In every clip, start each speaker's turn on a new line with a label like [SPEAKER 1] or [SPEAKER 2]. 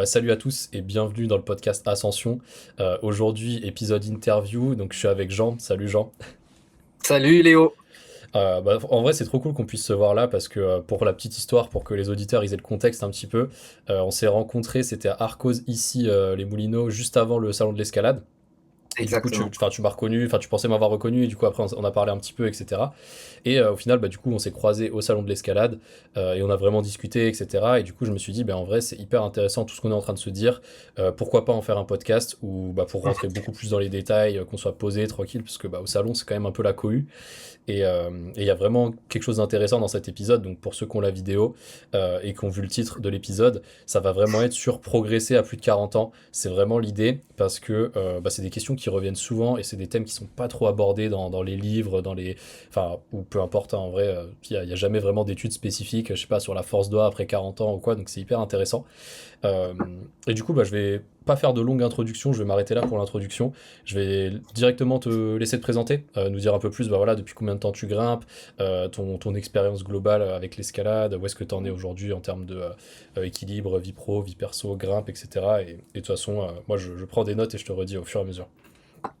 [SPEAKER 1] Salut à tous et bienvenue dans le podcast Ascension. Aujourd'hui, épisode interview. Donc, je suis avec Jean. Salut Jean.
[SPEAKER 2] Salut Léo.
[SPEAKER 1] En vrai, c'est trop cool qu'on puisse se voir là parce que pour la petite histoire, pour que les auditeurs ils aient le contexte un petit peu, on s'est rencontrés. C'était à Arcos, ici, les Moulineaux, juste avant le salon de l'escalade. Et du coup,
[SPEAKER 2] Exactement.
[SPEAKER 1] tu m'as reconnu, enfin, tu pensais m'avoir reconnu, et du coup, après, on a parlé un petit peu, etc. Et au final, du coup, on s'est croisés au salon de l'escalade, et on a vraiment discuté, etc. Et du coup, je me suis dit, en vrai, c'est hyper intéressant tout ce qu'on est en train de se dire. Pourquoi pas en faire un podcast où, pour rentrer beaucoup plus dans les détails, qu'on soit posé, tranquille, parce que au salon, c'est quand même un peu la cohue. Et il y a vraiment quelque chose d'intéressant dans cet épisode. Donc, pour ceux qui ont la vidéo et qui ont vu le titre de l'épisode, ça va vraiment être sur progresser à plus de 40 ans. C'est vraiment l'idée parce que c'est des questions qui reviennent souvent et c'est des thèmes qui sont pas trop abordés dans les livres, enfin, ou peu importe, hein, en vrai, il y a jamais vraiment d'études spécifiques, je sais pas, sur la force d'oie après 40 ans ou quoi. Donc, c'est hyper intéressant. Euh, et du coup, je vais pas faire de longue introduction, je vais m'arrêter là pour l'introduction. Je vais directement te laisser te présenter, nous dire un peu plus, voilà, depuis combien de temps tu grimpes, ton expérience globale avec l'escalade, où est-ce que tu en es aujourd'hui en termes de équilibre, vie pro, vie perso, grimpe, etc. Et de toute façon, moi, je prends des notes et je te redis au fur et à mesure.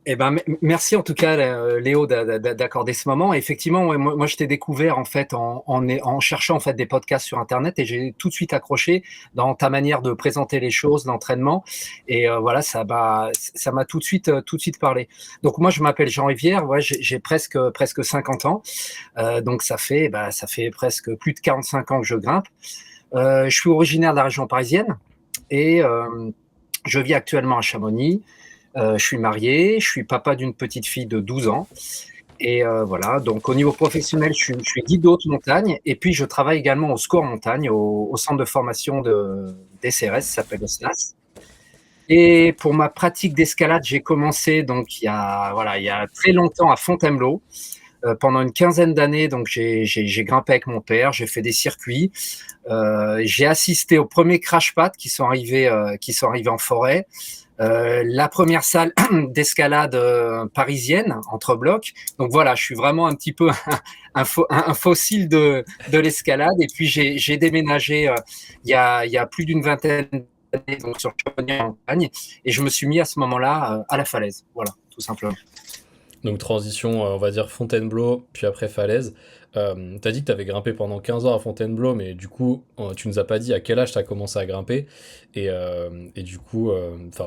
[SPEAKER 2] Eh ben, merci en tout cas, Léo, d'accorder ce moment. Effectivement, ouais, moi, je t'ai découvert en fait en cherchant en fait des podcasts sur Internet et j'ai tout de suite accroché dans ta manière de présenter les choses, l'entraînement. Et voilà, ça m'a tout de suite parlé. Donc moi, je m'appelle Jean Rivière. Ouais, j'ai presque 50 ans. Donc ça fait presque plus de 45 ans que je grimpe. Je suis originaire de la région parisienne et je vis actuellement à Chamonix. Je suis marié, je suis papa d'une petite fille de 12 ans. Et voilà, donc au niveau professionnel, je suis guide de haute montagne. Et puis, je travaille également au Score Montagne, au centre de formation d'SRS, ça s'appelle le SNAS. Et pour ma pratique d'escalade, j'ai commencé donc il y a très longtemps à Fontainebleau. Pendant une quinzaine d'années, donc j'ai grimpé avec mon père, j'ai fait des circuits, j'ai assisté aux premiers crash pads qui sont arrivés en forêt. La première salle d'escalade parisienne entre blocs. Donc voilà, je suis vraiment un petit peu un fossile de l'escalade. Et puis j'ai déménagé il y a plus d'une vingtaine d'années donc sur Chamonix en montagne et je me suis mis à ce moment-là à la falaise. Voilà, tout simplement.
[SPEAKER 1] Donc, transition, on va dire Fontainebleau, puis après Falaise. T'as dit que t'avais grimpé pendant 15 ans à Fontainebleau, mais du coup, tu nous as pas dit à quel âge t'as commencé à grimper. Et du coup,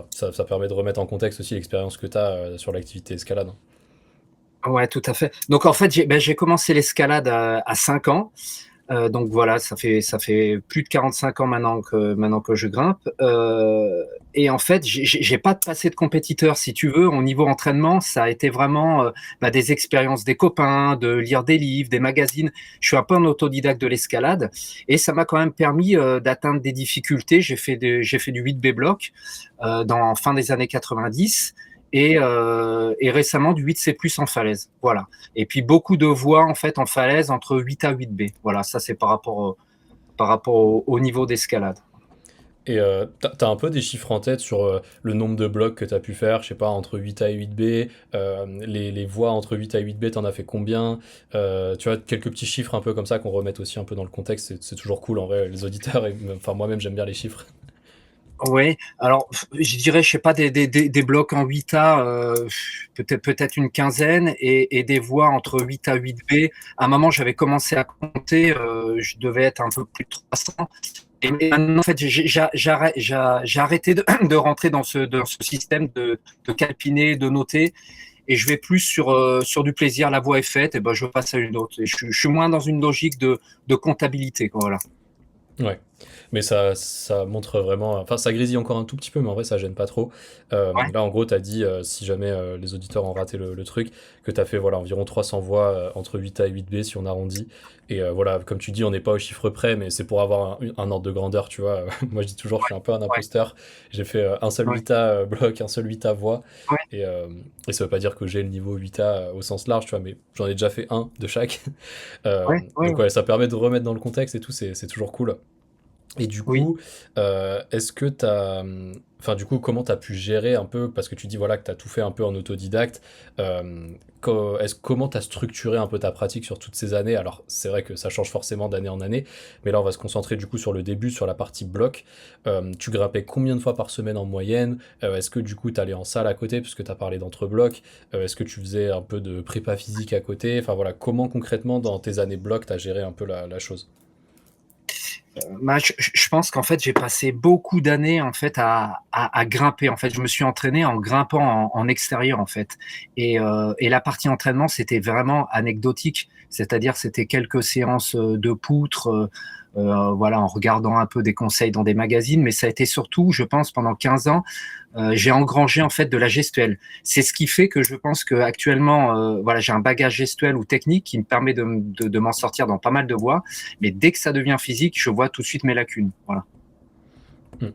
[SPEAKER 1] ça permet de remettre en contexte aussi l'expérience que t'as sur l'activité escalade, hein.
[SPEAKER 2] Ouais, tout à fait. Donc en fait, j'ai commencé l'escalade à 5 ans. Donc voilà, ça fait plus de 45 ans maintenant que je grimpe. Et en fait, j'ai pas passé de compétiteur, si tu veux. Au niveau entraînement, ça a été vraiment des expériences des copains, de lire des livres, des magazines. Je suis un peu un autodidacte de l'escalade et ça m'a quand même permis d'atteindre des difficultés. J'ai fait du 8B bloc dans fin des années 90 et récemment du 8C+ en falaise. Voilà. Et puis beaucoup de voies en fait en falaise entre 8 à 8B. Voilà, ça c'est par rapport au niveau d'escalade.
[SPEAKER 1] Et t'as un peu des chiffres en tête sur le nombre de blocs que t'as pu faire, je sais pas, entre 8 à 8B, les voies entre 8 à 8B, t'en as fait combien? Tu vois, quelques petits chiffres un peu comme ça qu'on remette aussi un peu dans le contexte, c'est toujours cool en vrai, les auditeurs, enfin moi-même j'aime bien les chiffres.
[SPEAKER 2] Oui, alors je dirais, je sais pas, des blocs en 8A, peut-être une quinzaine, et des voies entre 8 à 8B. À un moment, j'avais commencé à compter, je devais être un peu plus de 300. Et maintenant, en fait, j'ai arrêté de rentrer dans ce système de calpiner, de noter, et je vais plus sur du plaisir. La voie est faite, et ben je passe à une autre. Et je suis moins dans une logique de comptabilité, quoi, voilà.
[SPEAKER 1] Ouais, mais ça montre vraiment, enfin ça grésille encore un tout petit peu, mais en vrai ça gêne pas trop.
[SPEAKER 2] Ouais,
[SPEAKER 1] Là en gros t'as dit, si jamais les auditeurs ont raté le truc, que t'as fait voilà, environ 300 voix entre 8 A et 8B si on arrondit. Et voilà, comme tu dis, on n'est pas au chiffre près, mais c'est pour avoir un ordre de grandeur, tu vois. Moi je dis toujours, je suis un peu un
[SPEAKER 2] ouais,
[SPEAKER 1] imposteur. J'ai fait un seul
[SPEAKER 2] ouais,
[SPEAKER 1] 8A bloc, un seul 8A voix.
[SPEAKER 2] ouais,
[SPEAKER 1] Et, euh, et ça veut pas dire que j'ai le niveau 8A au sens large, tu vois, mais j'en ai déjà fait un de chaque.
[SPEAKER 2] ouais, ouais,
[SPEAKER 1] Donc
[SPEAKER 2] ouais.
[SPEAKER 1] ouais, ça permet de remettre dans le contexte et tout, c'est toujours cool. Et du
[SPEAKER 2] Oui.
[SPEAKER 1] coup, est-ce que tu as, enfin, du coup, comment tu as pu gérer un peu, parce que tu dis voilà que tu as tout fait un peu en autodidacte, comment tu as structuré un peu ta pratique sur toutes ces années? Alors, c'est vrai que ça change forcément d'année en année, mais là, on va se concentrer du coup sur le début, sur la partie bloc. Tu grimpais combien de fois par semaine en moyenne? Est-ce que du coup, tu allais en salle à côté, puisque tu as parlé d'entre-blocs? Est-ce que tu faisais un peu de prépa physique à côté? Enfin voilà, comment concrètement, dans tes années bloc, tu as géré un peu la chose?
[SPEAKER 2] Bah, je pense qu'en fait, j'ai passé beaucoup d'années en fait à grimper. En fait, je me suis entraîné en grimpant en extérieur en fait. Et la partie entraînement, c'était vraiment anecdotique. C'est-à-dire, c'était quelques séances de poutres, voilà, en regardant un peu des conseils dans des magazines. Mais ça a été surtout, je pense, pendant 15 ans, j'ai engrangé en fait de la gestuelle. C'est ce qui fait que je pense que actuellement, voilà, j'ai un bagage gestuel ou technique qui me permet de m'en sortir dans pas mal de voies. Mais dès que ça devient physique, je vois tout de suite mes lacunes. Voilà.
[SPEAKER 1] Hmm.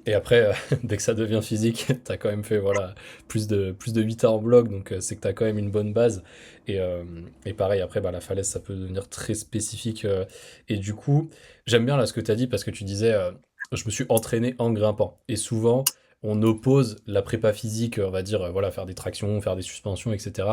[SPEAKER 1] Et après, dès que ça devient physique, t'as quand même fait voilà, plus de 8 ans en bloc, donc c'est que t'as quand même une bonne base. Et pareil, après, bah, la falaise, ça peut devenir très spécifique. Et du coup, j'aime bien là ce que t'as dit parce que tu disais, je me suis entraîné en grimpant. Et souvent, on oppose la prépa physique, on va dire, voilà, faire des tractions, faire des suspensions, etc.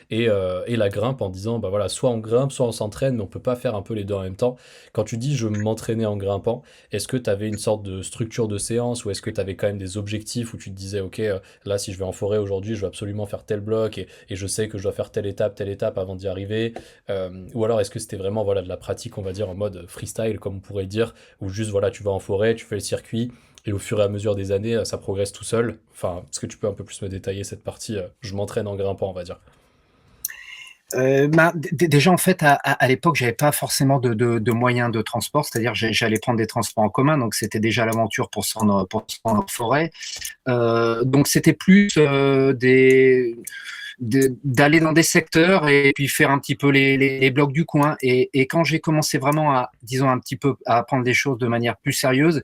[SPEAKER 1] Et la grimpe en disant, bah voilà, soit on grimpe, soit on s'entraîne, mais on peut pas faire un peu les deux en même temps. Quand tu dis je m'entraînais en grimpant, est-ce que tu avais une sorte de structure de séance ou est-ce que tu avais quand même des objectifs où tu te disais, ok, là, si je vais en forêt aujourd'hui, je vais absolument faire tel bloc et je sais que je dois faire telle étape avant d'y arriver. Ou alors, est-ce que c'était vraiment voilà, de la pratique, on va dire, en mode freestyle, comme on pourrait dire, où juste, voilà, tu vas en forêt, tu fais le circuit et au fur et à mesure des années, ça progresse tout seul. Enfin, est-ce que tu peux un peu plus me détailler cette partie je m'entraîne en grimpant, on va dire.
[SPEAKER 2] Bah, déjà en fait à l'époque j'avais pas forcément de moyens de transport, c'est-à-dire j'allais prendre des transports en commun, donc c'était déjà l'aventure pour se rendre en forêt. Donc c'était plus d'aller dans des secteurs et puis faire un petit peu les blocs du coin. Et quand j'ai commencé vraiment à, disons, un petit peu à apprendre les choses de manière plus sérieuse,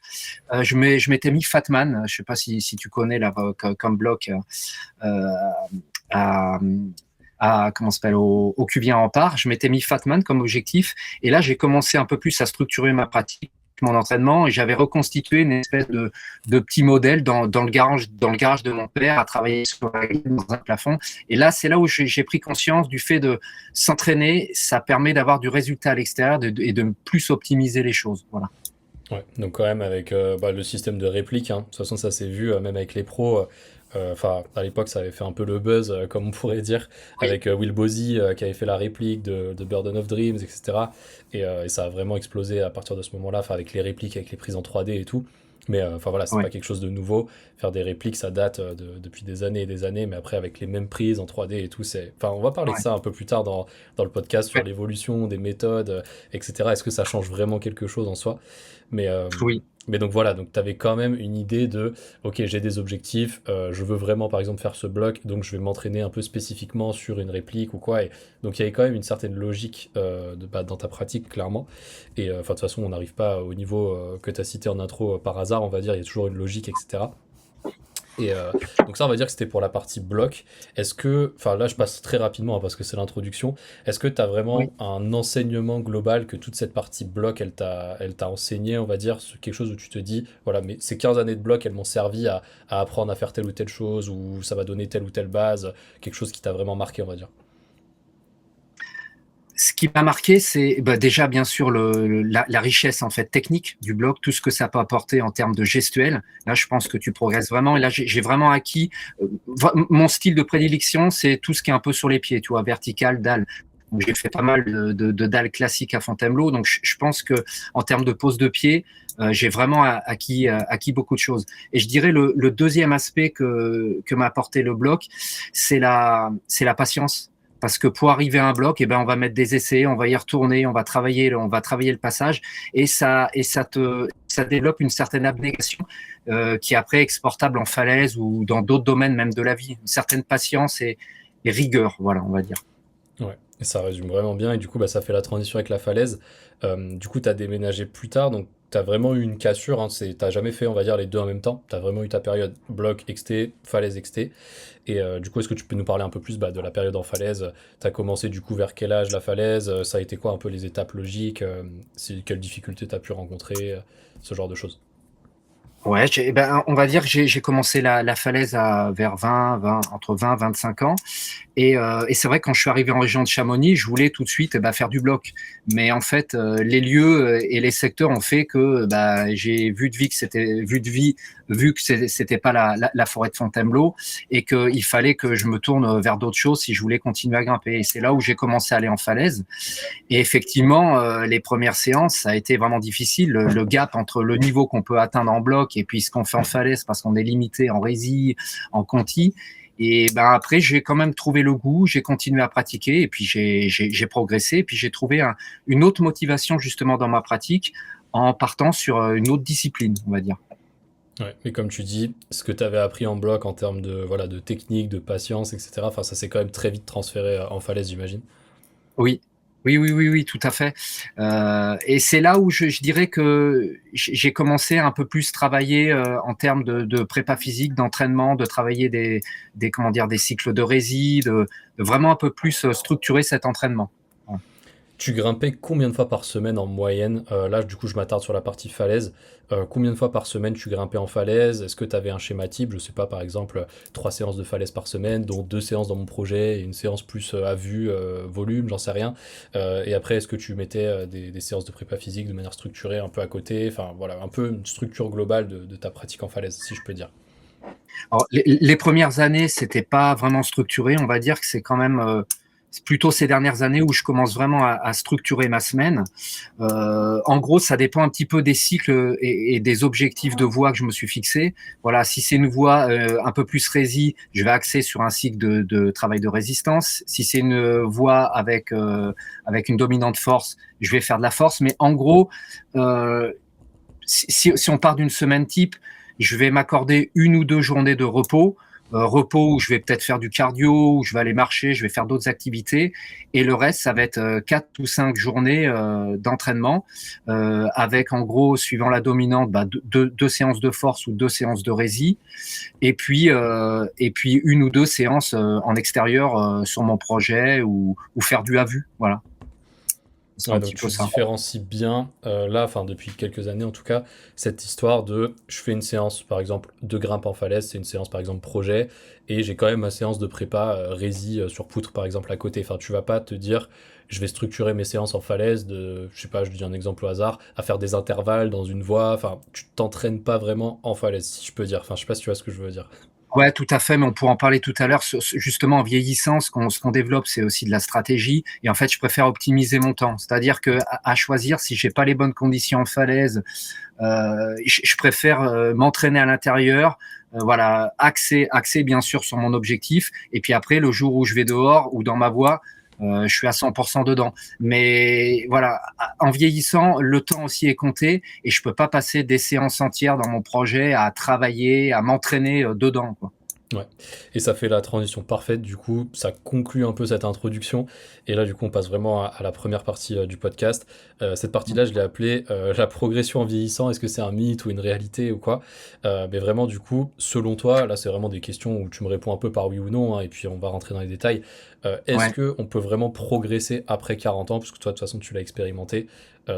[SPEAKER 2] je m'étais mis Fatman. Je sais pas si tu connais là, comme bloc euh, à, comment s'appelle au Cuvier en part. Je m'étais mis Fatman comme objectif. Et là, j'ai commencé un peu plus à structurer ma pratique, mon entraînement, et j'avais reconstitué une espèce de petit modèle dans le garage de mon père, à travailler sur la grille dans un plafond. Et là, c'est là où j'ai pris conscience du fait de s'entraîner. Ça permet d'avoir du résultat à l'extérieur et de plus optimiser les choses. Voilà.
[SPEAKER 1] Ouais, donc quand même avec bah, le système de réplique, hein. De toute façon ça s'est vu même avec les pros. Enfin, à l'époque ça avait fait un peu le buzz, comme on pourrait dire,
[SPEAKER 2] Oui.
[SPEAKER 1] avec Will Bozy qui avait fait la réplique de Burden of Dreams, etc. Et ça a vraiment explosé à partir de ce moment-là, enfin avec les répliques, avec les prises en 3D et tout. Mais enfin voilà, c'est
[SPEAKER 2] Ouais.
[SPEAKER 1] pas quelque chose de nouveau. Faire des répliques, ça date depuis des années et des années, mais après avec les mêmes prises en 3D et tout, c'est. Enfin, on va parler de
[SPEAKER 2] Ouais.
[SPEAKER 1] ça un peu plus tard dans le podcast sur
[SPEAKER 2] Ouais.
[SPEAKER 1] l'évolution des méthodes, etc. Est-ce que ça change vraiment quelque chose en soi? Mais, euh,
[SPEAKER 2] Oui.
[SPEAKER 1] mais donc voilà, donc tu avais quand même une idée de, ok, j'ai des objectifs, je veux vraiment par exemple faire ce bloc, donc je vais m'entraîner un peu spécifiquement sur une réplique ou quoi. Et donc il y avait quand même une certaine logique bah, dans ta pratique, clairement. Et enfin, de toute façon, on n'arrive pas au niveau que tu as cité en intro par hasard, on va dire, il y a toujours une logique, etc. Et donc ça, on va dire que c'était pour la partie bloc. Est-ce que, enfin là, je passe très rapidement hein, parce que c'est l'introduction. Est-ce que tu as
[SPEAKER 2] Oui.
[SPEAKER 1] vraiment un enseignement global que toute cette partie bloc, elle t'a enseigné, on va dire, quelque chose où tu te dis, voilà, mais ces 15 années de bloc, elles m'ont servi à apprendre à faire telle ou telle chose, ou ça m'a donné telle ou telle base, quelque chose qui t'a vraiment marqué, on va dire.
[SPEAKER 2] Ce qui m'a marqué, c'est bah, déjà bien sûr la richesse en fait technique du blog, tout ce que ça peut apporter en termes de gestuelle. Là, je pense que tu progresses vraiment. Et là, j'ai vraiment acquis mon style de prédilection, c'est tout ce qui est un peu sur les pieds, tu vois, vertical, dalle. J'ai fait pas mal de dalles classiques à Fontainebleau, donc je pense que en termes de pose de pied, j'ai vraiment acquis beaucoup de choses. Et je dirais le deuxième aspect que m'a apporté le bloc, c'est la patience. Parce que pour arriver à un bloc, eh ben, on va mettre des essais, on va y retourner, on va travailler le passage, ça développe une certaine abnégation qui est après exportable en falaise ou dans d'autres domaines même de la vie. Une certaine patience et rigueur, voilà, on va dire.
[SPEAKER 1] Ouais, et ça résume vraiment bien. Et du coup, bah, ça fait la transition avec la falaise. Du coup, tu as déménagé plus tard, donc tu as vraiment eu une cassure, hein, t'as jamais fait, on va dire, les deux en même temps. Tu as vraiment eu ta période bloc XT, falaise XT. Et du coup, est-ce que tu peux nous parler un peu plus de la période en falaise? Tu as commencé du coup vers quel âge la falaise? Ça a été quoi un peu les étapes logiques? Quelles difficultés tu as pu rencontrer? Ce genre de choses.
[SPEAKER 2] Ouais, on va dire que j'ai commencé la falaise vers 20, entre 20 et 25 ans. Et c'est vrai que quand je suis arrivé en région de Chamonix, je voulais tout de suite faire du bloc. Mais en fait, les lieux et les secteurs ont fait que j'ai vu que c'était pas la forêt de Fontainebleau et qu'il fallait que je me tourne vers d'autres choses si je voulais continuer à grimper. Et c'est là où j'ai commencé à aller en falaise. Et effectivement, les premières séances, ça a été vraiment difficile. Le gap entre le niveau qu'on peut atteindre en bloc et puis ce qu'on fait en falaise parce qu'on est limité en rési, en conti. Et après, j'ai quand même trouvé le goût, j'ai continué à pratiquer et puis j'ai progressé. Et puis j'ai trouvé une autre motivation justement dans ma pratique en partant sur une autre discipline, on va dire.
[SPEAKER 1] Ouais, mais comme tu dis, ce que tu avais appris en bloc en termes de, voilà, de technique, de patience, etc., enfin, ça s'est quand même très vite transféré en falaise, j'imagine.
[SPEAKER 2] Oui, oui, tout à fait. Et c'est là où je dirais que j'ai commencé à un peu plus travailler en termes de prépa physique, d'entraînement, de travailler comment dire, des cycles de rési, de vraiment un peu plus structurer cet entraînement. Ouais.
[SPEAKER 1] Tu grimpais combien de fois par semaine en moyenne? Là, du coup, je m'attarde sur la partie falaise. Combien de fois par semaine tu grimpais en falaise? Est-ce que tu avais un schéma type? Je sais pas, par exemple, 3 séances de falaise par semaine, dont 2 séances dans mon projet et une séance plus à vue, volume, j'en sais rien. Et après, est-ce que tu mettais des séances de prépa physique de manière structurée un peu à côté? Enfin, voilà, un peu une structure globale de ta pratique en falaise, si je peux dire.
[SPEAKER 2] Alors, les premières années, c'était pas vraiment structuré. On va dire que c'est quand même c'est plutôt ces dernières années où je commence vraiment à structurer ma semaine. En gros, ça dépend un petit peu des cycles et des objectifs de voie que je me suis fixé. Voilà, si c'est une voie un peu plus rési, je vais axer sur un cycle de travail de résistance. Si c'est une voie avec une dominante force, je vais faire de la force. Mais en gros, euh, si on part d'une semaine type, je vais m'accorder 1 ou 2 journées de repos. Repos où je vais peut-être faire du cardio, où je vais aller marcher, je vais faire d'autres activités. Et le reste, ça va être 4 ou 5 journées d'entraînement avec en gros, suivant la dominante, 2 séances de force ou 2 séances de rési. Et puis 1 ou 2 séances en extérieur sur mon projet ou faire du à vue. Voilà, c'est
[SPEAKER 1] Ouais,
[SPEAKER 2] un
[SPEAKER 1] donc
[SPEAKER 2] petit peu
[SPEAKER 1] tu
[SPEAKER 2] ça.
[SPEAKER 1] différencies bien, là, enfin depuis quelques années en tout cas, cette histoire de je fais une séance par exemple de grimpe en falaise, c'est une séance par exemple projet, et j'ai quand même ma séance de prépa rési sur poutre par exemple à côté. Enfin, tu vas pas te dire je vais structurer mes séances en falaise de, je sais pas, je dis un exemple au hasard, à faire des intervalles dans une voie. Enfin, tu t'entraînes pas vraiment en falaise, si je peux dire. Enfin, je sais pas si tu vois ce que je veux dire.
[SPEAKER 2] Ouais, tout à fait, mais on pourra en parler tout à l'heure. Justement, en vieillissant, ce qu'on développe, c'est aussi de la stratégie. Et en fait, je préfère optimiser mon temps. C'est-à-dire que à choisir, si j'ai pas les bonnes conditions en falaise, je préfère m'entraîner à l'intérieur. Voilà, axer bien sûr sur mon objectif. Et puis après, le jour où je vais dehors ou dans ma voie, je suis à 100% dedans. Mais voilà, en vieillissant, le temps aussi est compté et je peux pas passer des séances entières dans mon projet à travailler, à m'entraîner dedans, quoi.
[SPEAKER 1] Ouais, et ça fait la transition parfaite, du coup, ça conclut un peu cette introduction, et là, du coup, on passe vraiment à la première partie du podcast. Cette partie-là, je l'ai appelée la progression en vieillissant, est-ce que c'est un mythe ou une réalité ou quoi? Mais vraiment, du coup, selon toi, là, c'est vraiment des questions où tu me réponds un peu par oui ou non, hein, et puis on va rentrer dans les détails. Est-ce
[SPEAKER 2] Ouais.
[SPEAKER 1] que on peut vraiment progresser après 40 ans, puisque toi, de toute façon, tu l'as expérimenté?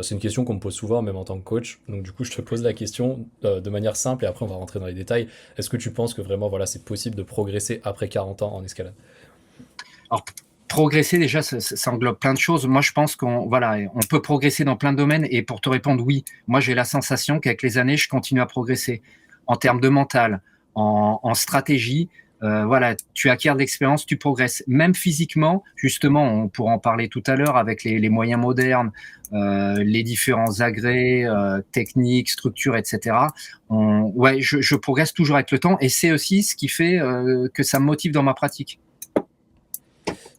[SPEAKER 1] C'est une question qu'on me pose souvent, même en tant que coach, donc du coup, je te pose la question de manière simple, et après, on va rentrer dans les détails. Est-ce que tu penses que vraiment, voilà, c'est possible de progresser après 40 ans en escalade?
[SPEAKER 2] Alors, progresser déjà, ça englobe plein de choses. Moi, je pense on peut progresser dans plein de domaines. Et pour te répondre, oui, moi, j'ai la sensation qu'avec les années, je continue à progresser en termes de mental, en stratégie. Voilà, tu acquiers de l'expérience, tu progresses. Même physiquement, justement, on pourra en parler tout à l'heure avec les moyens modernes, les différents agrès, techniques, structures, etc. Ouais, je progresse toujours avec le temps et c'est aussi ce qui fait que ça me motive dans ma pratique.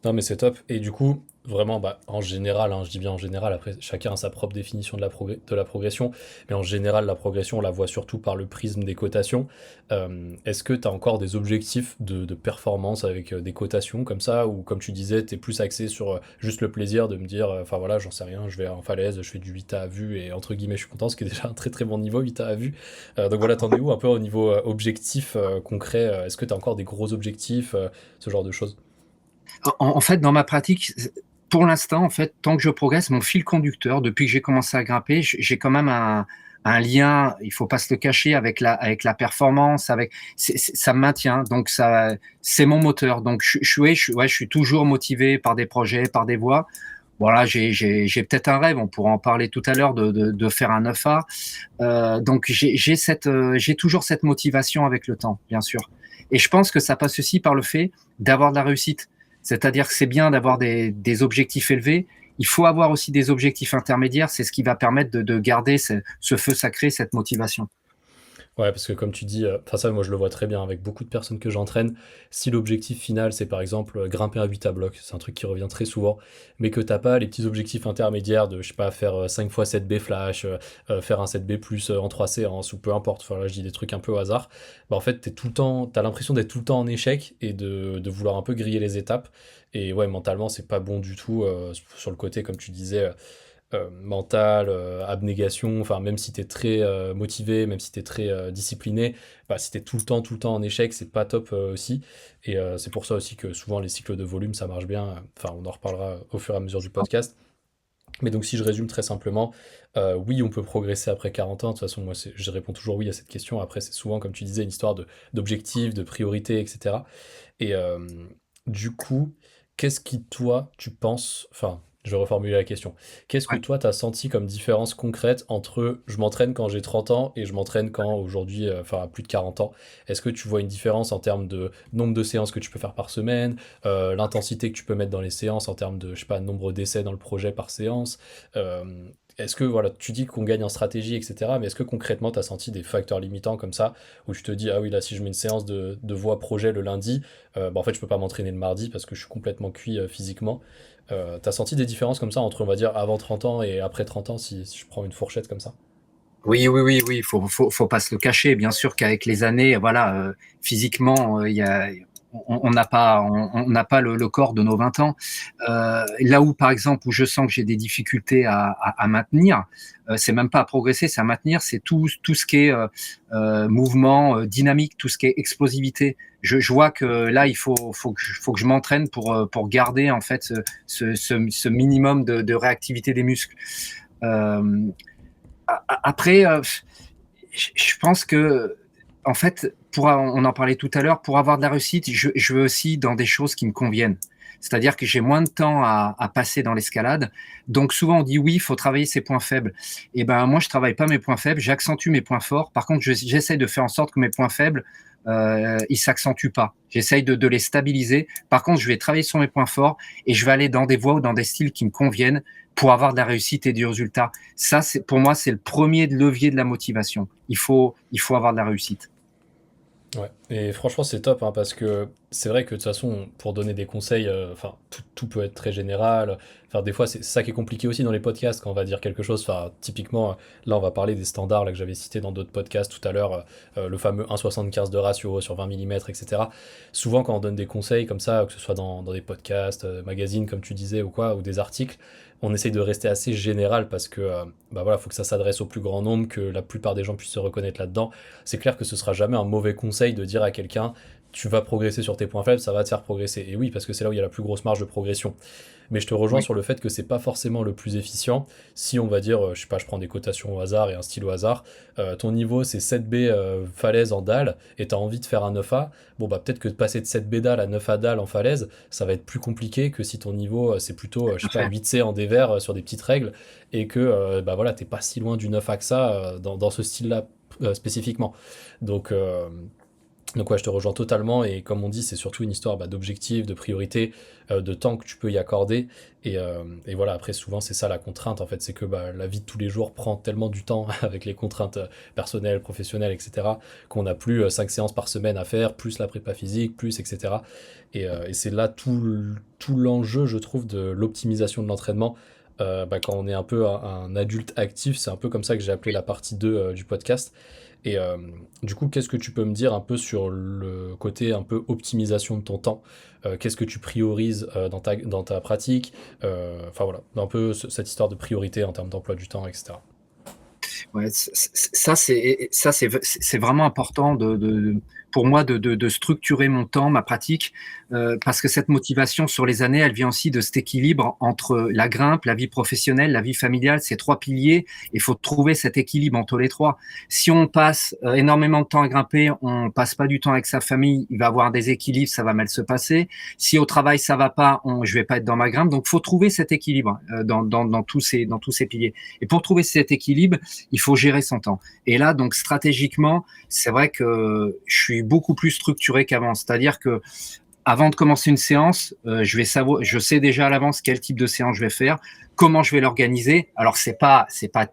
[SPEAKER 1] Non, mais c'est top. Et du coup, vraiment, bah, en général, hein, je dis bien en général, après chacun a sa propre définition de la progression, mais en général, la progression, on la voit surtout par le prisme des cotations. Est-ce que tu as encore des objectifs de performance avec des cotations comme ça, ou comme tu disais, tu es plus axé sur juste le plaisir de me dire, enfin voilà, j'en sais rien, je vais en falaise, je fais du 8A à vue, et entre guillemets, je suis content, ce qui est déjà un très très bon niveau, 8A à vue. Donc voilà, t'en es où un peu au niveau objectif concret? Est-ce que tu as encore des gros objectifs, ce genre de choses?
[SPEAKER 2] En fait, dans ma pratique, pour l'instant, en fait, tant que je progresse, mon fil conducteur, depuis que j'ai commencé à grimper, j'ai quand même un lien, il faut pas se le cacher, avec la performance, ça me maintient, donc c'est mon moteur. Donc ouais, je suis toujours motivé par des projets, par des voies. Voilà, j'ai peut-être un rêve, on pourra en parler tout à l'heure, de faire un 9A. Donc j'ai toujours cette motivation avec le temps, bien sûr. Et je pense que ça passe aussi par le fait d'avoir de la réussite. C'est-à-dire que c'est bien d'avoir des objectifs élevés. Il faut avoir aussi des objectifs intermédiaires. C'est ce qui va permettre de garder ce feu sacré, cette motivation.
[SPEAKER 1] Ouais, parce que comme tu dis, enfin ça, moi je le vois très bien avec beaucoup de personnes que j'entraîne. Si l'objectif final, c'est par exemple grimper à 8 à bloc, c'est un truc qui revient très souvent, mais que t'as pas les petits objectifs intermédiaires de, je sais pas, faire 5 fois 7B flash, faire un 7B plus en 3 séances, ou peu importe, enfin là je dis des trucs un peu au hasard, bah en fait t'es tout le temps, t'as l'impression d'être tout le temps en échec et de vouloir un peu griller les étapes. Et ouais, mentalement, c'est pas bon du tout sur le côté, comme tu disais. Mental, abnégation, enfin même si t'es très motivé, même si t'es très discipliné, bah, si t'es tout le temps en échec, c'est pas top aussi. Et c'est pour ça aussi que souvent les cycles de volume, ça marche bien. Enfin, on en reparlera au fur et à mesure du podcast. Mais donc si je résume très simplement, oui, on peut progresser après 40 ans. De toute façon, moi, je réponds toujours oui à cette question. Après, c'est souvent, comme tu disais, une histoire d'objectifs, de priorités, etc. Et du coup, qu'est-ce qui, toi, tu penses, enfin, je vais reformuler la question. Qu'est-ce que
[SPEAKER 2] Ouais.
[SPEAKER 1] toi, tu as senti comme différence concrète entre je m'entraîne quand j'ai 30 ans et je m'entraîne quand aujourd'hui, enfin, à plus de 40 ans? Est-ce que tu vois une différence en termes de nombre de séances que tu peux faire par semaine, l'intensité que tu peux mettre dans les séances en termes de, je sais pas, nombre d'essais dans le projet par séance? Euh, Est-ce que, voilà, tu dis qu'on gagne en stratégie, etc., mais est-ce que concrètement, tu as senti des facteurs limitants comme ça, où tu te dis, ah oui, là, si je mets une séance de voix projet le lundi, bah, en fait, je peux pas m'entraîner le mardi parce que je suis complètement cuit physiquement. T'as senti des différences comme ça entre, on va dire, avant 30 ans et après 30 ans, si je prends une fourchette comme ça?
[SPEAKER 2] Oui, oui, oui, oui. Faut pas se le cacher. Bien sûr qu'avec les années, voilà, physiquement, il y a, on n'a pas, on n'a pas le corps de nos 20 ans. Là où, par exemple, où je sens que j'ai des difficultés à maintenir, c'est même pas à progresser, c'est à maintenir, c'est tout ce qui est mouvement dynamique, tout ce qui est explosivité. Je vois que là, faut que je m'entraîne pour garder en fait ce minimum de réactivité des muscles. Euh, Après, je pense que, en fait, on en parlait tout à l'heure, pour avoir de la réussite, je veux aussi dans des choses qui me conviennent. C'est-à-dire que j'ai moins de temps à passer dans l'escalade. Donc souvent on dit oui, il faut travailler ses points faibles. Et ben moi je travaille pas mes points faibles, j'accentue mes points forts. Par contre, j'essaye de faire en sorte que mes points faibles ils s'accentuent pas. J'essaye de les stabiliser. Par contre, je vais travailler sur mes points forts et je vais aller dans des voies ou dans des styles qui me conviennent pour avoir de la réussite et du résultat. Ça, pour moi, c'est le premier levier de la motivation. Il faut avoir de la réussite.
[SPEAKER 1] Ouais, et franchement c'est top hein, parce que c'est vrai que de toute façon pour donner des conseils, enfin tout peut être très général. Enfin des fois c'est ça qui est compliqué aussi dans les podcasts quand on va dire quelque chose. Enfin typiquement là on va parler des standards là, que j'avais cités dans d'autres podcasts tout à l'heure, le fameux 1,75 de ratio sur 20 mm, etc. Souvent quand on donne des conseils comme ça, que ce soit dans des podcasts, magazines comme tu disais ou quoi, ou des articles, on essaye de rester assez général parce que bah voilà, faut que ça s'adresse au plus grand nombre, que la plupart des gens puissent se reconnaître là-dedans. C'est clair que ce sera jamais un mauvais conseil de dire à quelqu'un tu vas progresser sur tes points faibles, ça va te faire progresser. Et oui, parce que c'est là où il y a la plus grosse marge de progression. Mais je te rejoins
[SPEAKER 2] Oui.
[SPEAKER 1] sur le fait que c'est pas forcément le plus efficient. Si on va dire, je sais pas, je prends des cotations au hasard et un style au hasard, ton niveau c'est 7B falaise en dalle et t'as envie de faire un 9A, bon bah peut-être que de passer de 7B dalle à 9A dalle en falaise, ça va être plus compliqué que si ton niveau c'est plutôt, je
[SPEAKER 2] Tout
[SPEAKER 1] sais
[SPEAKER 2] à
[SPEAKER 1] pas,
[SPEAKER 2] fait.
[SPEAKER 1] 8C en dévers sur des petites règles et que bah voilà, t'es pas si loin du 9A que ça dans ce style-là spécifiquement. Donc Donc ouais, je te rejoins totalement et comme on dit, c'est surtout une histoire d'objectifs, de priorités, de temps que tu peux y accorder. Et voilà, après souvent c'est ça la contrainte en fait, c'est que la vie de tous les jours prend tellement du temps avec les contraintes personnelles, professionnelles, etc. qu'on n'a plus 5 séances par semaine à faire, plus la prépa physique, plus etc. Et c'est là tout l'enjeu, je trouve, de l'optimisation de l'entraînement. Quand on est un peu un adulte actif, c'est un peu comme ça que j'ai appelé la partie 2 du podcast. Et du coup, qu'est-ce que tu peux me dire un peu sur le côté un peu optimisation de ton temps? Qu'est-ce que tu priorises dans ta pratique? Enfin voilà, un peu cette histoire de priorité en termes d'emploi du temps, etc.
[SPEAKER 2] Ouais, c'est vraiment important pour moi de structurer mon temps, ma pratique, parce que cette motivation sur les années, elle vient aussi de cet équilibre entre la grimpe, la vie professionnelle, la vie familiale, ces 3 piliers. Il faut trouver cet équilibre entre les 3. Si on passe énormément de temps à grimper, on passe pas du temps avec sa famille, il va avoir un déséquilibre, ça va mal se passer. Si au travail ça va pas, je vais pas être dans ma grimpe. Donc, faut trouver cet équilibre dans tous ces piliers. Et pour trouver cet équilibre, il faut gérer son temps. Et là, donc stratégiquement, c'est vrai que je suis beaucoup plus structuré qu'avant. C'est-à-dire que avant de commencer une séance, je sais déjà à l'avance quel type de séance je vais faire, comment je vais l'organiser. Alors c'est pas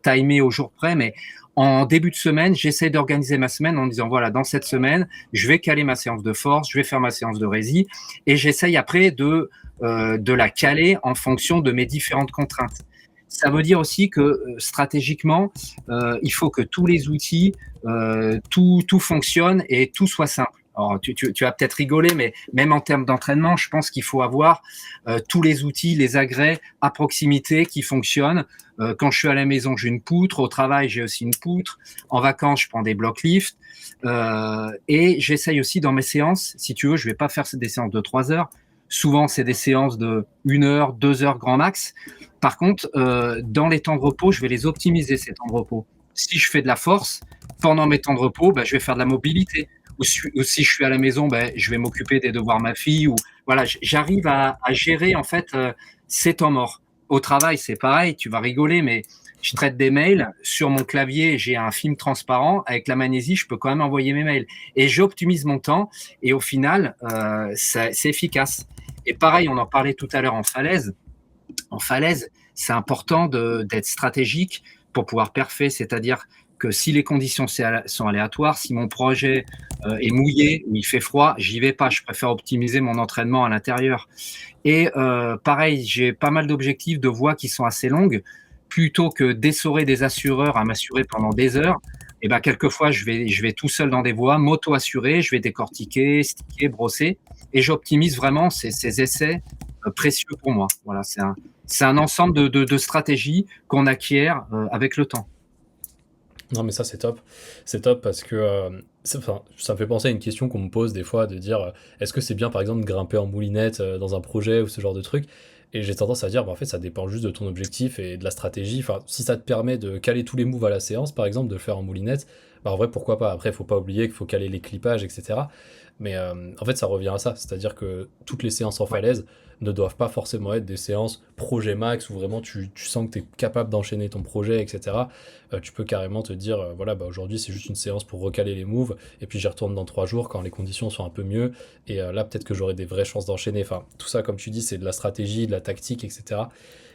[SPEAKER 2] timé au jour près, mais en début de semaine, j'essaie d'organiser ma semaine en disant voilà, dans cette semaine, je vais caler ma séance de force, je vais faire ma séance de rési, et j'essaye après de la caler en fonction de mes différentes contraintes. Ça veut dire aussi que stratégiquement, il faut que tous les outils, tout fonctionne et tout soit simple. Alors, tu vas peut-être rigoler, mais même en termes d'entraînement, je pense qu'il faut avoir tous les outils, les agrès à proximité qui fonctionnent. Quand je suis à la maison, j'ai une poutre. Au travail, j'ai aussi une poutre. En vacances, je prends des block lifts. Et j'essaye aussi dans mes séances, si tu veux, je vais pas faire des séances de 3 heures. Souvent, c'est des séances de 1 heure, 2 heures grand max. Par contre, dans les temps de repos, je vais les optimiser, ces temps de repos. Si je fais de la force, pendant mes temps de repos, je vais faire de la mobilité. Ou si je suis à la maison, je vais m'occuper des devoirs de ma fille. Ou voilà, j'arrive à gérer en fait ces temps morts. Au travail, c'est pareil. Tu vas rigoler, mais je traite des mails sur mon clavier. J'ai un film transparent avec la magnésie. Je peux quand même envoyer mes mails et j'optimise mon temps. Et au final, c'est efficace. Et pareil, on en parlait tout à l'heure en falaise. En falaise, c'est important d'être stratégique pour pouvoir perfer, c'est-à-dire que si les conditions sont aléatoires, si mon projet est mouillé ou il fait froid, j'y vais pas. Je préfère optimiser mon entraînement à l'intérieur. Et pareil, j'ai pas mal d'objectifs de voies qui sont assez longues. Plutôt que d'essorer des assureurs à m'assurer pendant des heures, et quelquefois je vais tout seul dans des voies, m'auto-assurer, je vais décortiquer, sticker, brosser, et j'optimise vraiment ces essais précieux pour moi. Voilà, c'est un ensemble de stratégies qu'on acquiert avec le temps.
[SPEAKER 1] Non, mais ça, c'est top. C'est top parce que enfin, ça me fait penser à une question qu'on me pose des fois de dire est-ce que c'est bien, par exemple, de grimper en moulinette dans un projet ou ce genre de truc? Et j'ai tendance à dire, en fait, ça dépend juste de ton objectif et de la stratégie. Enfin, si ça te permet de caler tous les moves à la séance, par exemple, de le faire en moulinette, en vrai, pourquoi pas? Après, il faut pas oublier qu'il faut caler les clippages, etc. Mais en fait, ça revient à ça. C'est-à-dire que toutes les séances en
[SPEAKER 2] Ouais,
[SPEAKER 1] falaise ne doivent pas forcément être des séances projet max où vraiment tu sens que tu es capable d'enchaîner ton projet, etc. Tu peux carrément te dire, voilà, aujourd'hui c'est juste une séance pour recaler les moves, et puis j'y retourne dans 3 jours quand les conditions sont un peu mieux, et là peut-être que j'aurai des vraies chances d'enchaîner. Enfin, tout ça, comme tu dis, c'est de la stratégie, de la tactique, etc.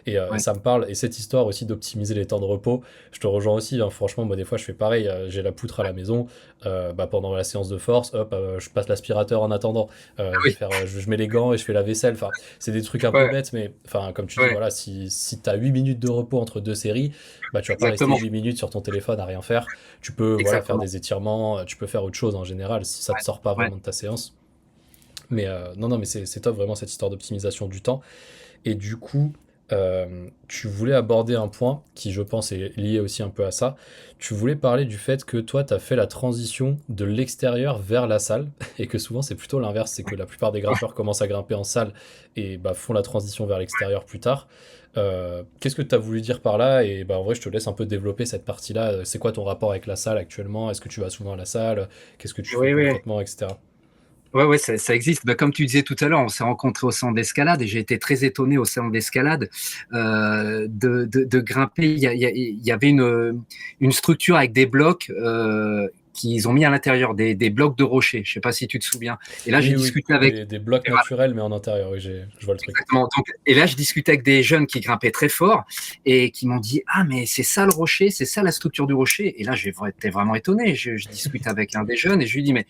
[SPEAKER 1] Et
[SPEAKER 2] ouais,
[SPEAKER 1] ça me parle, et cette histoire aussi d'optimiser les temps de repos, je te rejoins aussi, hein. Franchement, moi des fois je fais pareil, j'ai la poutre à la maison, pendant la séance de force, hop, je passe l'aspirateur en attendant,
[SPEAKER 2] oui,
[SPEAKER 1] je mets les gants et je fais la vaisselle, enfin, c'est des trucs un peu
[SPEAKER 2] ouais,
[SPEAKER 1] bêtes, mais enfin, comme tu dis,
[SPEAKER 2] ouais,
[SPEAKER 1] voilà, si tu as 8 minutes de repos entre 2 séries, tu vas pas rester
[SPEAKER 2] exactement,
[SPEAKER 1] 8 minutes sur ton téléphone à rien faire. Tu peux voilà, faire
[SPEAKER 2] exactement.
[SPEAKER 1] des étirements, tu peux faire autre chose en général si ça te
[SPEAKER 2] Ouais,
[SPEAKER 1] sort pas
[SPEAKER 2] ouais.
[SPEAKER 1] vraiment de ta séance. Mais non, non, mais c'est top vraiment cette histoire d'optimisation du temps. Et du coup, tu voulais aborder un point qui, je pense, est lié aussi un peu à ça. Tu voulais parler du fait que toi, tu as fait la transition de l'extérieur vers la salle, et que souvent, c'est plutôt l'inverse, c'est que la plupart des grimpeurs commencent à grimper en salle et font la transition vers l'extérieur plus tard. Qu'est-ce que tu as voulu dire par là? Et en vrai, je te laisse un peu développer cette partie-là. C'est quoi ton rapport avec la salle actuellement? Est-ce que tu vas souvent à la salle? Qu'est-ce que tu fais
[SPEAKER 2] Oui, oui.
[SPEAKER 1] concrètement, etc.
[SPEAKER 2] Ouais, ouais, ça existe. Comme tu disais tout à l'heure, on s'est rencontrés au centre d'escalade et j'ai été très étonné au centre d'escalade de grimper. Il y avait une structure avec des blocs qu'ils ont mis à l'intérieur des blocs de rochers. Je sais pas si tu te souviens. Et là, j'ai
[SPEAKER 1] Oui,
[SPEAKER 2] discuté avec
[SPEAKER 1] des blocs naturels, mais en intérieur, oui, je vois le truc.
[SPEAKER 2] exactement. Donc, et là, je discutais avec des jeunes qui grimpaient très fort et qui m'ont dit, ah, mais c'est ça le rocher, c'est ça la structure du rocher. Et là, j'étais vraiment étonné. Je discute avec un des jeunes et je lui dis, mais